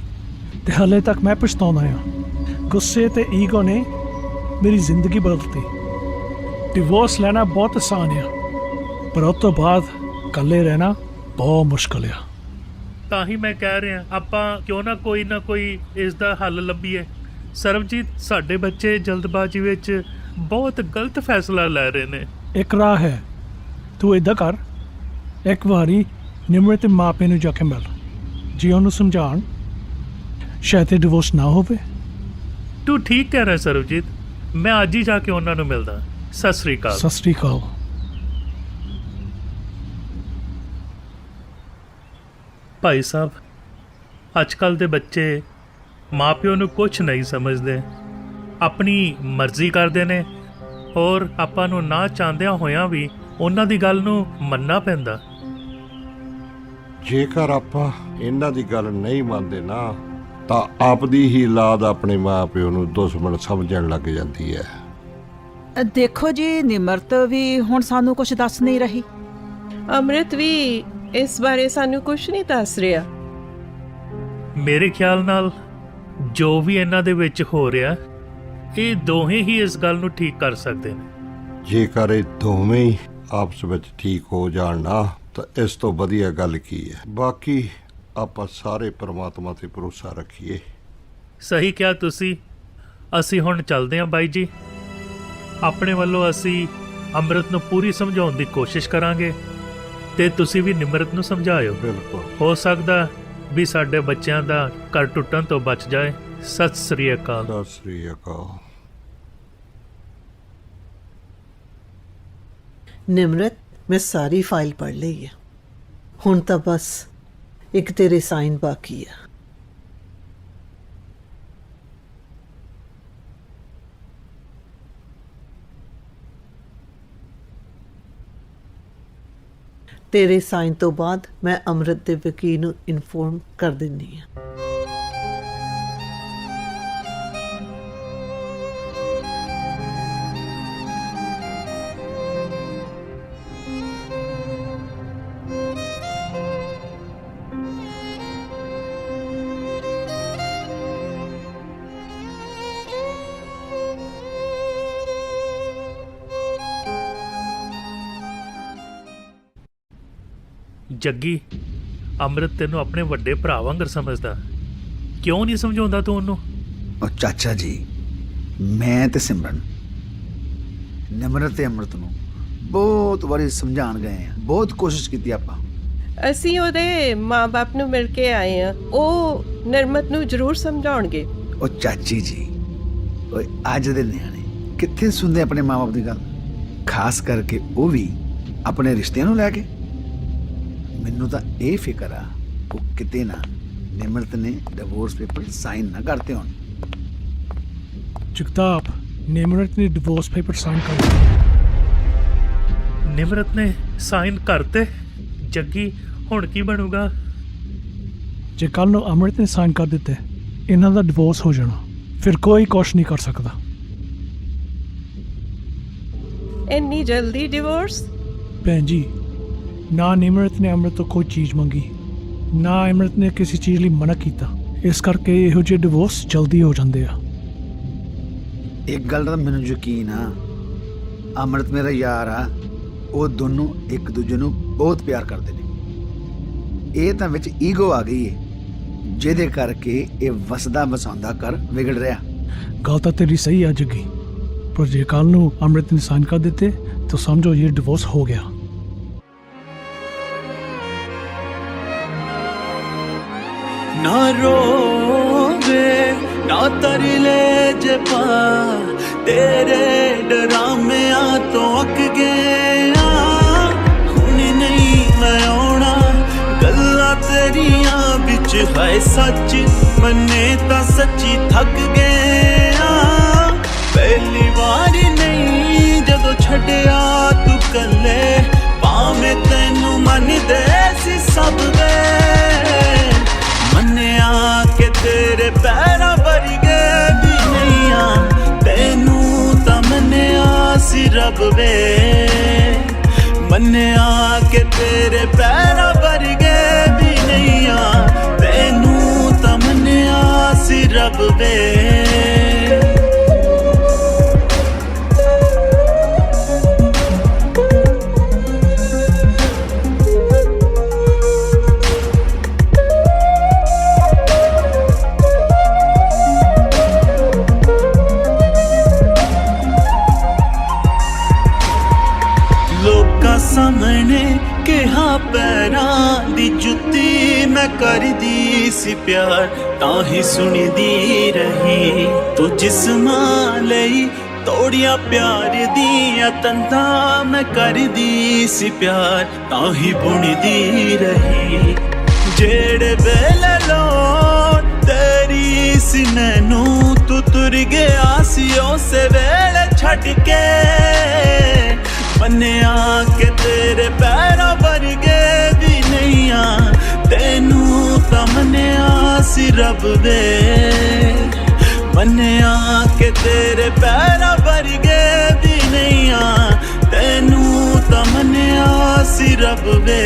ਤੇ ਹਾਲੇ ਤੱਕ ਮੈਂ ਪਛਤਾਉਂਦਾ ਹਾਂ। ਗੁੱਸੇ ਤੇ ਈਗੋ ਨੇ ਮੇਰੀ ਜ਼ਿੰਦਗੀ ਬਦਲਤੀ। ਡਿਵੋਰਸ ਲੈਣਾ ਬਹੁਤ ਆਸਾਨ ਆ, ਪਰ ਉਸ ਤੋਂ ਬਾਅਦ ਇਕੱਲੇ ਰਹਿਣਾ ਬਹੁਤ ਮੁਸ਼ਕਲ ਆ। ਤਾਂ ਹੀ ਮੈਂ ਕਹਿ ਰਿਹਾ ਆਪਾਂ ਕਿਉਂ ਨਾ ਕੋਈ ਇਸ ਦਾ ਹੱਲ ਲੱਭੀਏ। ਸਰਬਜੀਤ, ਸਾਡੇ ਬੱਚੇ ਜਲਦਬਾਜ਼ੀ ਵਿੱਚ ਬਹੁਤ ਗਲਤ ਫੈਸਲਾ ਲੈ ਰਹੇ ਨੇ। ਇੱਕ ਰਾਹ ਹੈ, ਤੂੰ ਇੱਦਾਂ ਕਰ, ਇੱਕ ਵਾਰੀ ਨਿਮਰਤ ਦੇ ਮਾਪੇ ਨੂੰ ਜਾ ਕੇ ਮਿਲ, ਜੀ ਉਹਨੂੰ ਸਮਝਾਉਣ, ਸ਼ਾਇਦ ਇਹ ਡਿਵੋਰਸ ਨਾ ਹੋਵੇ। ਤੂੰ ਠੀਕ ਕਹਿ ਰਿਹਾ ਸਰਬਜੀਤ, ਮੈਂ ਅੱਜ ਹੀ ਜਾ ਕੇ ਉਹਨਾਂ ਨੂੰ ਮਿਲਦਾ। ਸਤਿ ਸ੍ਰੀ ਅਕਾਲ। ਸਤਿ ਸ੍ਰੀ ਅਕਾਲ। ਭਾਈ ਸਾਹਿਬ, ਅੱਜ ਕੱਲ੍ਹ ਦੇ ਬੱਚੇ ਮਾਪਿਓ ਨੂੰ ਕੁਝ ਨਹੀਂ ਸਮਝਦੇ, ਆਪਣੀ ਮਰਜ਼ੀ ਕਰਦੇ ਨੇ, ਔਰ ਆਪਾਂ ਨੂੰ ਨਾ ਚਾਹੁੰਦਿਆਂ ਹੋਇਆਂ ਵੀ ਉਹਨਾਂ ਦੀ ਗੱਲ ਨੂੰ ਮੰਨਣਾ ਪੈਂਦਾ। ਜੇਕਰ ਆਪਾਂ ਇਹਨਾਂ ਦੀ ਗੱਲ ਨਹੀਂ ਮੰਨਦੇ ਨਾ, ਤਾਂ ਆਪਦੀ ਹੀ ਔਲਾਦ ਆਪਣੇ ਮਾਂ-ਪਿਓ ਨੂੰ ਦੁਸ਼ਮਣ ਸਮਝਣ ਲੱਗ ਜਾਂਦੀ ਹੈ। ਦੇਖੋ ਜੀ, ਨਿਮਰਤ ਵੀ ਹੁਣ ਸਾਨੂੰ ਕੁਝ ਦੱਸ ਨਹੀਂ ਰਹੀ। ਅੰਮ੍ਰਿਤ ਵੀ ਇਸ ਬਾਰੇ ਸਾਨੂੰ ਕੁਝ ਨਹੀਂ ਦੱਸ ਰਿਹਾ। ਮੇਰੇ ਖਿਆਲ ਨਾਲ ਜੋ ਵੀ ਇਹਨਾਂ ਦੇ ਵਿੱਚ ਹੋ ਰਿਹਾ, ਇਹ ਦੋਹੇ ਹੀ ਇਸ ਗੱਲ ਨੂੰ ਠੀਕ ਕਰ ਸਕਦੇ ਨੇ। ਜੇਕਰ ਇਹ ਦੋਵੇਂ ਹੀ ਆਪਸ ਵਿੱਚ ਠੀਕ ਹੋ ਜਾਣ ਨਾ, ਤਾਂ ਇਸ ਤੋਂ ਵਧੀਆ ਗੱਲ ਕੀ ਹੈ। ਬਾਕੀ ਆਪਾਂ ਸਾਰੇ ਪਰਮਾਤਮਾ ਤੇ ਭਰੋਸਾ ਰੱਖੀਏ। ਸਹੀ ਕਿਹਾ ਤੁਸੀਂ। ਅਸੀਂ ਹੁਣ ਚੱਲਦੇ ਹਾਂ ਬਾਈ ਜੀ। ਆਪਣੇ ਵੱਲੋਂ ਅਸੀਂ ਅੰਮ੍ਰਿਤ ਨੂੰ ਪੂਰੀ ਸਮਝਾਉਣ ਦੀ ਕੋਸ਼ਿਸ਼ ਕਰਾਂਗੇ, ਤੇ ਤੁਸੀਂ ਵੀ ਨਿਮਰਤ ਨੂੰ ਸਮਝਾਇਓ। ਬਿਲਕੁਲ। ਹੋ ਸਕਦਾ ਵੀ ਸਾਡੇ ਬੱਚਿਆਂ ਦਾ ਘਰ ਟੁੱਟਣ ਤੋਂ ਬਚ ਜਾਏ। ਸਤਿ ਸ੍ਰੀ ਅਕਾਲ। ਸਤਿ ਸ੍ਰੀ ਅਕਾਲ। ਨਿਮਰਤ, ਮੈਂ ਸਾਰੀ ਫਾਈਲ ਪੜ੍ਹ ਲਈ ਹੈ। ਹੁਣ ਤਾਂ ਬਸ ਇੱਕ ਤੇਰੇ ਸਾਈਨ ਬਾਕੀ ਆ। ਤੇਰੇ ਸਾਈਨ ਤੋਂ ਬਾਅਦ ਮੈਂ ਅੰਮ੍ਰਿਤ ਦੇ ਵਕੀਲ ਨੂੰ ਇਨਫੋਰਮ ਕਰ ਦਿੰਦੀ ਹਾਂ। ਜੱਗੀ, ਅੰਮ੍ਰਿਤ ਤੈਨੂੰ ਆਪਣੇ ਵੱਡੇ ਭਰਾ ਵਾਂਗਰ ਸਮਝਦਾ, ਕਿਉਂ ਨਹੀਂ ਸਮਝਾਉਂਦਾ ਤੂੰ ਉਹਨੂੰ? ਉਹ ਚਾਚਾ ਜੀ, ਮੈਂ ਤੇ ਸਿਮਰਨ ਨਿਮਰਤ ਤੇ ਅੰਮ੍ਰਿਤ ਨੂੰ ਬਹੁਤ ਵਾਰੀ ਸਮਝਾਉਣ ਗਏ ਆ, ਬਹੁਤ ਕੋਸ਼ਿਸ਼ ਕੀਤੀ ਆਪਾਂ। ਅਸੀਂ ਉਹਦੇ ਮਾਂ-ਬਾਪ ਨੂੰ ਮਿਲ ਕੇ ਆਏ ਆ, ਉਹ ਨਿਰਮਤ ਨੂੰ ਜ਼ਰੂਰ ਸਮਝਾਉਣਗੇ। ਉਹ ਚਾਚੀ ਜੀ, ਓਏ ਅੱਜ ਦੇ ਨਿਆਣੇ ਕਿੱਥੇ ਸੁਣਦੇ ਆਪਣੇ ਮਾਂ-ਬਾਪ ਦੀ ਗੱਲ, ਖਾਸ ਕਰਕੇ ਉਹ ਵੀ ਆਪਣੇ ਰਿਸ਼ਤਿਆਂ ਨੂੰ ਲੈ ਕੇ। ਮੈਨੂੰ ਤਾਂ ਇਹ ਫਿਕਰ ਆ ਉਹ ਕਿਤੇ ਨਾ ਨਿਮਰਤ ਨੇ ਡਿਵੋਰਸ ਪੇਪਰ ਸਾਈਨ ਨਾ ਕਰਤੇ ਹੋਣ। ਜਗਤਾਪ, ਨਿਮਰਤ ਨੇ ਡਿਵੋਰਸ ਪੇਪਰ ਸਾਈਨ ਕਰ ਦਿੱਤੇ। ਨਿਮਰਤ ਨੇ ਸਾਈਨ ਕਰਤੇ? ਜੱਗੀ, ਹੁਣ ਕੀ ਬਣੂਗਾ? ਜੇ ਕੱਲ ਨੂੰ ਅੰਮ੍ਰਿਤ ਨੇ ਸਾਈਨ ਕਰ ਦਿੱਤੇ, ਇਹਨਾਂ ਦਾ ਡਿਵੋਰਸ ਹੋ ਜਾਣਾ, ਫਿਰ ਕੋਈ ਕੁਛ ਨਹੀਂ ਕਰ ਸਕਦਾ। ਇੰਨੀ ਜਲਦੀ ਡਿਵੋਰਸ? ਭੈਣ ਜੀ, ਨਾ ਨਿਮਰਤ ਨੇ ਅੰਮ੍ਰਿਤ ਤੋਂ ਕੋਈ ਚੀਜ਼ ਮੰਗੀ, ਨਾ ਅੰਮ੍ਰਿਤ ਨੇ ਕਿਸੇ ਚੀਜ਼ ਲਈ ਮਨਾ ਕੀਤਾ, ਇਸ ਕਰਕੇ ਇਹੋ ਜਿਹੇ ਡਿਵੋਰਸ ਜਲਦੀ ਹੋ ਜਾਂਦੇ ਆ। ਇੱਕ ਗੱਲ ਦਾ ਮੈਨੂੰ ਯਕੀਨ ਆ, ਅੰਮ੍ਰਿਤ ਮੇਰਾ ਯਾਰ ਆ, ਉਹ ਦੋਨੋਂ ਇੱਕ ਦੂਜੇ ਨੂੰ ਬਹੁਤ ਪਿਆਰ ਕਰਦੇ ਨੇ। ਇਹ ਤਾਂ ਵਿੱਚ ਈਗੋ ਆ ਗਈ ਹੈ, ਜਿਹਦੇ ਕਰਕੇ ਇਹ ਵਸਦਾ ਵਸਾਉਂਦਾ ਘਰ ਵਿਗੜ ਰਿਹਾ। ਗੱਲ ਤਾਂ ਤੇਰੀ ਸਹੀ ਆ ਜੱਗੀ, ਪਰ ਜੇ ਕੱਲ ਨੂੰ ਅੰਮ੍ਰਿਤ ਨੇ ਸਾਈਨ ਕਰ ਦਿੱਤੇ ਤਾਂ ਸਮਝੋ ਇਹ ਡਿਵੋਰਸ ਹੋ ਗਿਆ। ना रोवे ना तरले जपा, तेरे डरामिया तो अक गया। हुण नहीं मैं आना, गल्लां तेरिया बिच है सच, मन्ने तां सच्ची थक गया। पहली बारी नहीं जदों छड्डिया तू कल्ले, भावें तैनू मनदे सी सब दे। मन्निया के तेरे पैरा वर्गे भी नहीं आ, तेनू तां मन्निया सी रब वे। मन्निया के तेरे पैरा वर्गे भी नहीं आ, तेनू तां मन्निया सी रब वे। सामने कहा पैरां दी जुत्ती मैं करदी सी प्यार, तां ही सुनदी रही तू जिस्मां लई तोड़िया प्यार दियां तंदां। मैं करदी सी प्यार, तां ही बुनदी रही। जेड़े वेले लोड़ तेरी सी मैनू तू तुर गया सी उसे वेले छड्ड के। मन्निया के तेरे पैरा वर्गे भी नहीं आ, तेनू तां मन्निया सी रब दे। मन्निया के तेरे पैरा वर्गे भी नहीं आ, तेनू तां मन्निया सी रब दे।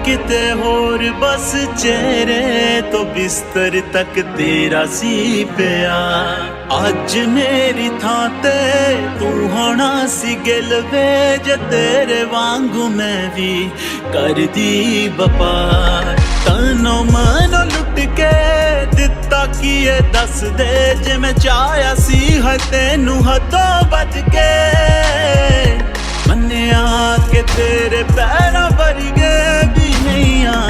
किते होर बस चेहरे तो बिस्तर तक तेरा सी पिया। ਅੱਜ ਮੇਰੀ ਥਾਂ ਤੇ ਤੂੰ ਹੋਣਾ ਸੀ ਗਿਲ ਵੇ ਜੇ ਤੇਰੇ ਵਾਂਗੂ ਮੈਂ ਵੀ ਕਰਦੀ ਵਪਾਰ ਤਨੋਂ ਮਨੋਂ ਲੁੱਟ ਕੇ ਦਿੱਤਾ ਕੀ ਇਹ ਦੱਸ ਦੇ ਜੇ ਮੈਂ ਚਾਹਿਆ ਸੀ ਹੈ ਤੈਨੂੰ ਹੱਥੋਂ ਬਚ ਕੇ ਮੰਨਿਆ ਕਿ ਤੇਰੇ ਪੈਰਾਂ ਵਰਗੇ ਵੀ ਨਹੀਂ ਆ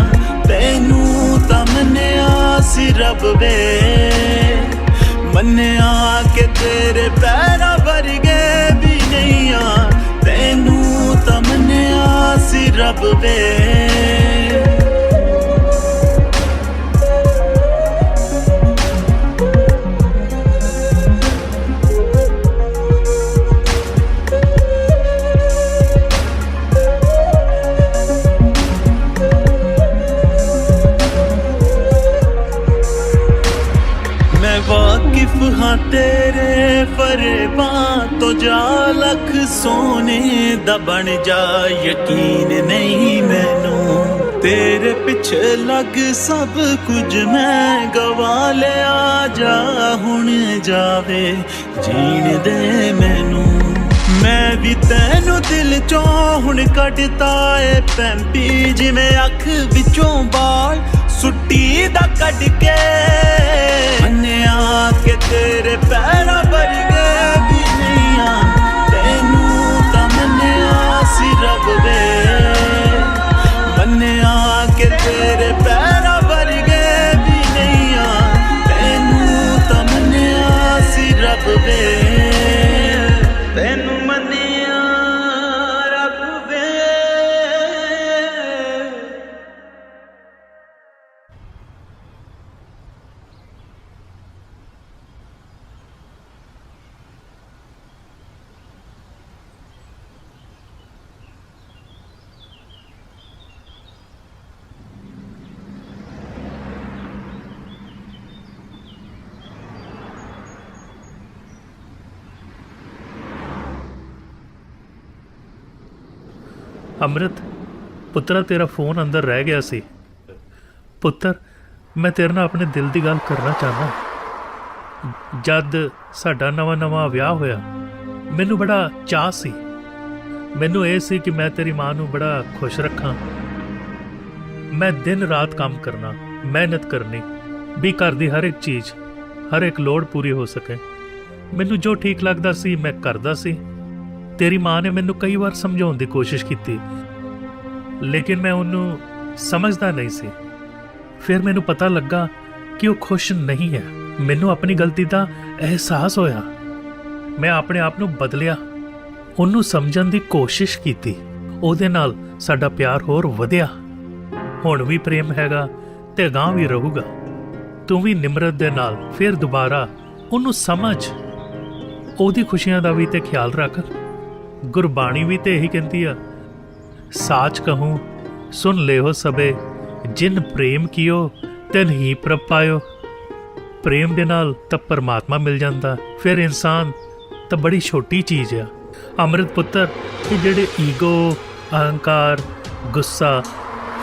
ਤੈਨੂੰ ਤਾਂ ਮੰਨਿਆ ਸੀ ਰੱਬ ਵੇ ਮੰਨਿਆ ਕਿ ਤੇਰੇ ਪੈਰਾਂ ਵਰਗੇ ਵੀ ਨਹੀਂ ਆ ਤੈਨੂੰ ਤਾਂ ਮੰਨਿਆ ਸੀ ਰੱਬ ਵੇ ਵਾਕਿਫ ਹਾਂ ਤੇਰੇ ਫਰੇਬਾਂ ਤੋਂ ਜਾ ਲੱਖ ਸੋਨੇ ਦਾ ਬਣ ਜਾ ਯਕੀਨ ਨਹੀਂ ਮੈਨੂੰ ਤੇਰੇ ਪਿੱਛੇ ਲੱਗ ਸਭ ਕੁਝ ਮੈਂ ਗਵਾ ਲਿਆ ਜਾ ਹੁਣ ਜਾਵੇ ਜੀਣ ਦੇ ਮੈਨੂੰ ਮੈਂ ਵੀ ਤੈਨੂੰ ਦਿਲ ਚੋਂ ਹੁਣ ਕੱਢਤਾ ਏ ਪੈਂਪੀ ਜਿਵੇਂ ਅੱਖ ਵਿੱਚੋਂ ਬਾਲ ਸੁੱਟੀ ਦਾ ਕੱਢ ਕੇ ਮੰਨਿਆ ਕਿ ਤੇਰੇ ਪੈਰਾਂ ਵਰਗੇ ਵੀ ਨਹੀਂ ਆ ਤੈਨੂੰ ਤਾਂ ਮੰਨਿਆ ਸੀ ਰੱਬ ਵੇ ਮੰਨਿਆ ਕਿ ਤੇਰੇ ਪੈਰਾਂ ਵਰਗੇ ਵੀ ਨਹੀਂ ਆ ਤੈਨੂੰ ਤਾਂ ਮੰਨਿਆ ਸੀ ਰੱਬ ਵੇ ਤੈਨੂੰ ਮੰਨਿਆ ਰੱਬ ਵੇ ਅੰਮ੍ਰਿਤ ਪੁੱਤਰਾ ਤੇਰਾ ਫੋਨ ਅੰਦਰ ਰਹਿ ਗਿਆ ਸੀ ਪੁੱਤਰ ਮੈਂ ਤੇਰੇ ਨਾਲ ਆਪਣੇ ਦਿਲ ਦੀ ਗੱਲ ਕਰਨਾ ਚਾਹੁੰਦਾ ਜਦ ਸਾਡਾ ਨਵਾਂ ਵਿਆਹ ਹੋਇਆ ਮੈਨੂੰ ਬੜਾ ਚਾਅ ਸੀ ਮੈਨੂੰ ਇਹ ਸੀ ਕਿ ਮੈਂ ਤੇਰੀ ਮਾਂ ਨੂੰ ਬੜਾ ਖੁਸ਼ ਰੱਖਾਂ ਮੈਂ ਦਿਨ ਰਾਤ ਕੰਮ ਕਰਨਾ ਮਿਹਨਤ ਕਰਨੀ ਵੀ ਘਰ ਦੀ ਹਰ ਇੱਕ ਚੀਜ਼ ਹਰ ਇੱਕ ਲੋੜ ਪੂਰੀ ਹੋ ਸਕੇ ਮੈਨੂੰ ਜੋ ਠੀਕ ਲੱਗਦਾ ਸੀ ਮੈਂ ਕਰਦਾ ਸੀ ਤੇਰੀ ਮਾਂ ਨੇ ਮੈਨੂੰ ਕਈ ਵਾਰ ਸਮਝਾਉਣ ਦੀ ਕੋਸ਼ਿਸ਼ ਕੀਤੀ ਲੇਕਿਨ ਮੈਂ ਉਹਨੂੰ ਸਮਝਦਾ ਨਹੀਂ ਸੀ ਫਿਰ ਮੈਨੂੰ ਪਤਾ ਲੱਗਾ ਕਿ ਉਹ ਖੁਸ਼ ਨਹੀਂ ਹੈ ਮੈਨੂੰ ਆਪਣੀ ਗਲਤੀ ਦਾ ਅਹਿਸਾਸ ਹੋਇਆ ਮੈਂ ਆਪਣੇ ਆਪ ਨੂੰ ਬਦਲਿਆ ਉਹਨੂੰ ਸਮਝਣ ਦੀ ਕੋਸ਼ਿਸ਼ ਕੀਤੀ ਉਹਦੇ ਨਾਲ ਸਾਡਾ ਪਿਆਰ ਹੋਰ ਵਧਿਆ ਹੁਣ ਵੀ ਪ੍ਰੇਮ ਹੈਗਾ ਤੇ ਅਗਾਂਹ ਵੀ ਰਹੂਗਾ ਤੂੰ ਵੀ ਨਿਮਰਤ ਦੇ ਨਾਲ ਫਿਰ ਦੁਬਾਰਾ ਉਹਨੂੰ ਸਮਝ ਉਹਦੀ ਖੁਸ਼ੀਆਂ ਦਾ ਵੀ ਤੇ ਖਿਆਲ ਰੱਖ ਗੁਰਬਾਣੀ ਵੀ ਤੇ ਇਹੀ ਕਹਿੰਦੀ ਆ ਸਾਚ ਕਹੂੰ ਸੁਣ ਲਿਓ ਸਭੇ ਜਿਨ ਪ੍ਰੇਮ ਕੀਓ ਤਿਨ ਹੀ ਪ੍ਰਭ ਪਾਇਓ ਪ੍ਰੇਮ ਦੇ ਨਾਲ ਤਾਂ ਪਰਮਾਤਮਾ ਮਿਲ ਜਾਂਦਾ ਫਿਰ ਇਨਸਾਨ ਤਾਂ ਬੜੀ ਛੋਟੀ ਚੀਜ਼ ਆ ਅੰਮ੍ਰਿਤ ਪੁੱਤਰ ਇਹ ਜਿਹੜੇ ਈਗੋ ਅਹੰਕਾਰ ਗੁੱਸਾ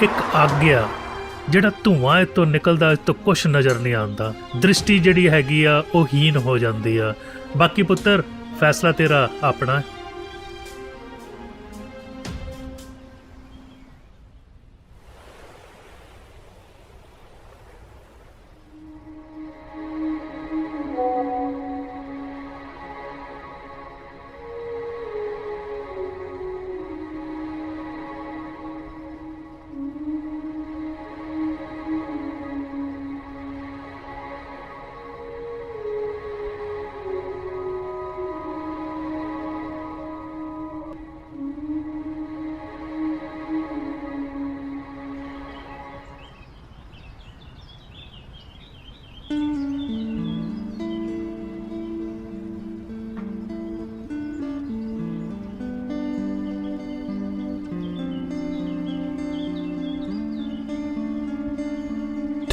ਇੱਕ ਅੱਗ ਆ ਜਿਹੜਾ ਧੂਆਂ ਇਹ ਤੋਂ ਨਿਕਲਦਾ ਇਸ ਤੋਂ ਕੁਛ ਨਜ਼ਰ ਨਹੀਂ ਆਉਂਦਾ ਦ੍ਰਿਸ਼ਟੀ ਜਿਹੜੀ ਹੈਗੀ ਆ ਉਹ ਹੀਨ ਹੋ ਜਾਂਦੀ ਆ ਬਾਕੀ ਪੁੱਤਰ ਫੈਸਲਾ ਤੇਰਾ ਆਪਣਾ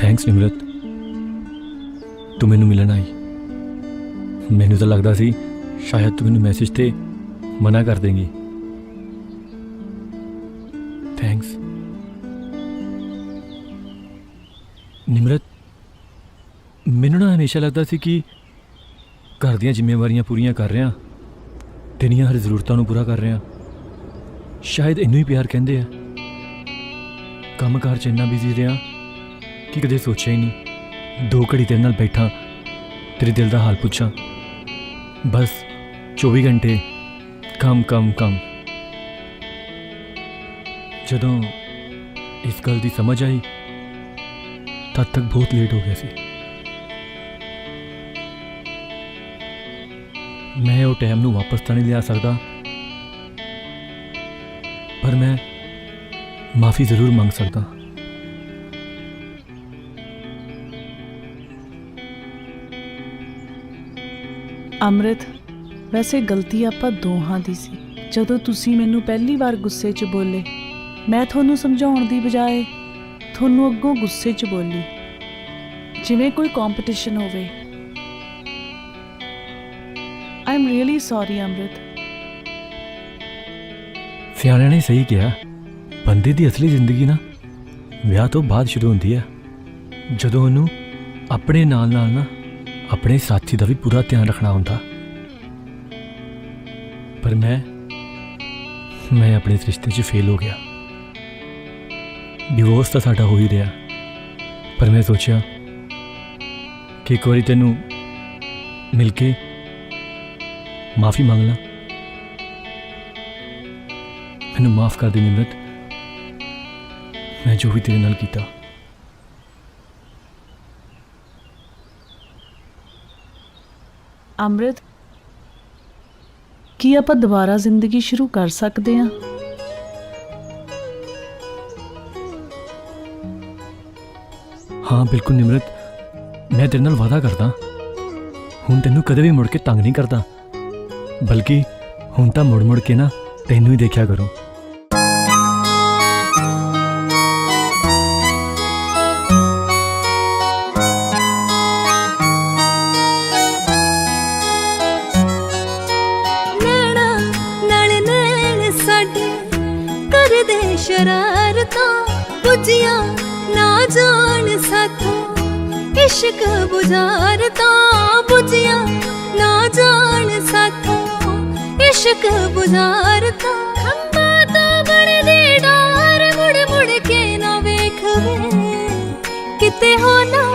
ਥੈਂਕਸ ਨਿਮਰਤ ਤੂੰ ਮੈਨੂੰ ਮਿਲਣ ਆਈ ਮੈਨੂੰ ਤਾਂ ਲੱਗਦਾ ਸੀ ਸ਼ਾਇਦ ਤੂੰ ਮੈਨੂੰ ਮੈਸੇਜ ਤੇ ਮਨਾ ਕਰ ਦੇਂਗੀ ਥੈਂਕਸ ਨਿਮਰਤ ਮੈਨੂੰ ਨਾ ਹਮੇਸ਼ਾ ਲੱਗਦਾ ਸੀ ਕਿ ਘਰ ਦੀਆਂ ਜ਼ਿੰਮੇਵਾਰੀਆਂ ਪੂਰੀਆਂ ਕਰ ਰਿਹਾ, ਤੇਰੀਆਂ ਹਰ ਜ਼ਰੂਰਤਾਂ ਨੂੰ ਪੂਰਾ ਕਰ ਰਿਹਾ। ਸ਼ਾਇਦ ਇਹਨੂੰ ਹੀ ਪਿਆਰ ਕਹਿੰਦੇ ਆ। ਕੰਮਕਾਰ 'ਚ ਇੰਨਾ ਬਿਜ਼ੀ ਰਿਹਾ ਕਿ ਕਦੇ ਸੋਚਿਆ ਹੀ ਨਹੀਂ 2 ਘੜੀ ਤੇਰੇ ਨਾਲ ਬੈਠਾਂ, ਤੇਰੇ ਦਿਲ ਦਾ ਹਾਲ ਪੁੱਛਾਂ। ਬਸ 24 ਘੰਟੇ ਕੰਮ ਕੰਮ ਕੰਮ। ਜਦੋਂ ਇਸ ਗੱਲ ਦੀ ਸਮਝ ਆਈ ਤਦ ਤੱਕ ਬਹੁਤ ਲੇਟ ਹੋ ਗਿਆ ਸੀ। ਮੈਂ ਉਹ ਟਾਈਮ ਨੂੰ ਵਾਪਸ ਤਾਂ ਨਹੀਂ ਲਿਆ ਸਕਦਾ, ਪਰ ਮੈਂ ਮਾਫੀ ਜ਼ਰੂਰ ਮੰਗ ਸਕਦਾ। ਅੰਮ੍ਰਿਤ, ਵੈਸੇ ਗਲਤੀ ਆਪਾਂ ਦੋਹਾਂ ਦੀ ਸੀ। ਜਦੋਂ ਤੁਸੀਂ ਮੈਨੂੰ ਪਹਿਲੀ ਵਾਰ ਗੁੱਸੇ 'ਚ ਬੋਲੇ, ਮੈਂ ਤੁਹਾਨੂੰ ਸਮਝਾਉਣ ਦੀ ਬਜਾਏ ਤੁਹਾਨੂੰ ਅੱਗੋਂ ਗੁੱਸੇ 'ਚ ਬੋਲੀ, ਜਿਵੇਂ ਕੋਈ ਕੰਪੀਟੀਸ਼ਨ ਹੋਵੇ। ਆਈ ਐਮ ਰੀਅਲੀ ਸੌਰੀ ਅੰਮ੍ਰਿਤ। ਸਿਆਣਿਆਂ ਨੇ ਸਹੀ ਕਿਹਾ, ਬੰਦੇ ਦੀ ਅਸਲੀ ਜ਼ਿੰਦਗੀ ਨਾ ਵਿਆਹ ਤੋਂ ਬਾਅਦ ਸ਼ੁਰੂ ਹੁੰਦੀ ਹੈ, ਜਦੋਂ ਉਹਨੂੰ ਆਪਣੇ ਨਾਲ ਨਾਲ ਨਾ ਆਪਣੇ ਸਾਥੀ ਦਾ ਵੀ ਪੂਰਾ ਧਿਆਨ ਰੱਖਣਾ ਹੁੰਦਾ। ਪਰ ਮੈਂ ਆਪਣੇ ਇਸ ਰਿਸ਼ਤੇ 'ਚ ਫੇਲ ਹੋ ਗਿਆ। ਡਿਵੋਰਸ ਤਾਂ ਸਾਡਾ ਹੋ ਹੀ ਰਿਹਾ, ਪਰ ਮੈਂ ਸੋਚਿਆ ਕਿ ਇੱਕ ਵਾਰੀ ਤੈਨੂੰ ਮਿਲ ਕੇ ਮਾਫੀ ਮੰਗ ਲਾਂ। ਮੈਨੂੰ ਮਾਫ ਕਰ ਦੇ ਨਿਮਰਤ, ਮੈਂ ਜੋ ਵੀ ਤੇਰੇ ਨਾਲ ਕੀਤਾ। ਅੰਮ੍ਰਿਤ, ਕੀ ਆਪਾਂ ਦੁਬਾਰਾ ਜ਼ਿੰਦਗੀ ਸ਼ੁਰੂ ਕਰ ਸਕਦੇ ਹਾਂ? ਹਾਂ ਬਿਲਕੁਲ ਨਿਮਰਤ, ਮੈਂ ਤੇਰੇ ਨਾਲ ਵਾਅਦਾ ਕਰਦਾ, ਹੁਣ ਤੈਨੂੰ ਕਦੇ ਵੀ ਮੁੜ ਕੇ ਤੰਗ ਨਹੀਂ ਕਰਦਾ, ਬਲਕਿ ਹੁਣ ਤਾਂ ਮੁੜ ਮੁੜ ਕੇ ਨਾ ਤੈਨੂੰ ਹੀ ਦੇਖਿਆ ਕਰੂੰ। शरारतां बुझियां ना जान साथों, इश्क बुझारतां बुझियां ना जान साथों, इश्क बुझारतां। खंबा तो बड़दे डार मुड़ मुड़ के ना वेख वे, किते हो ना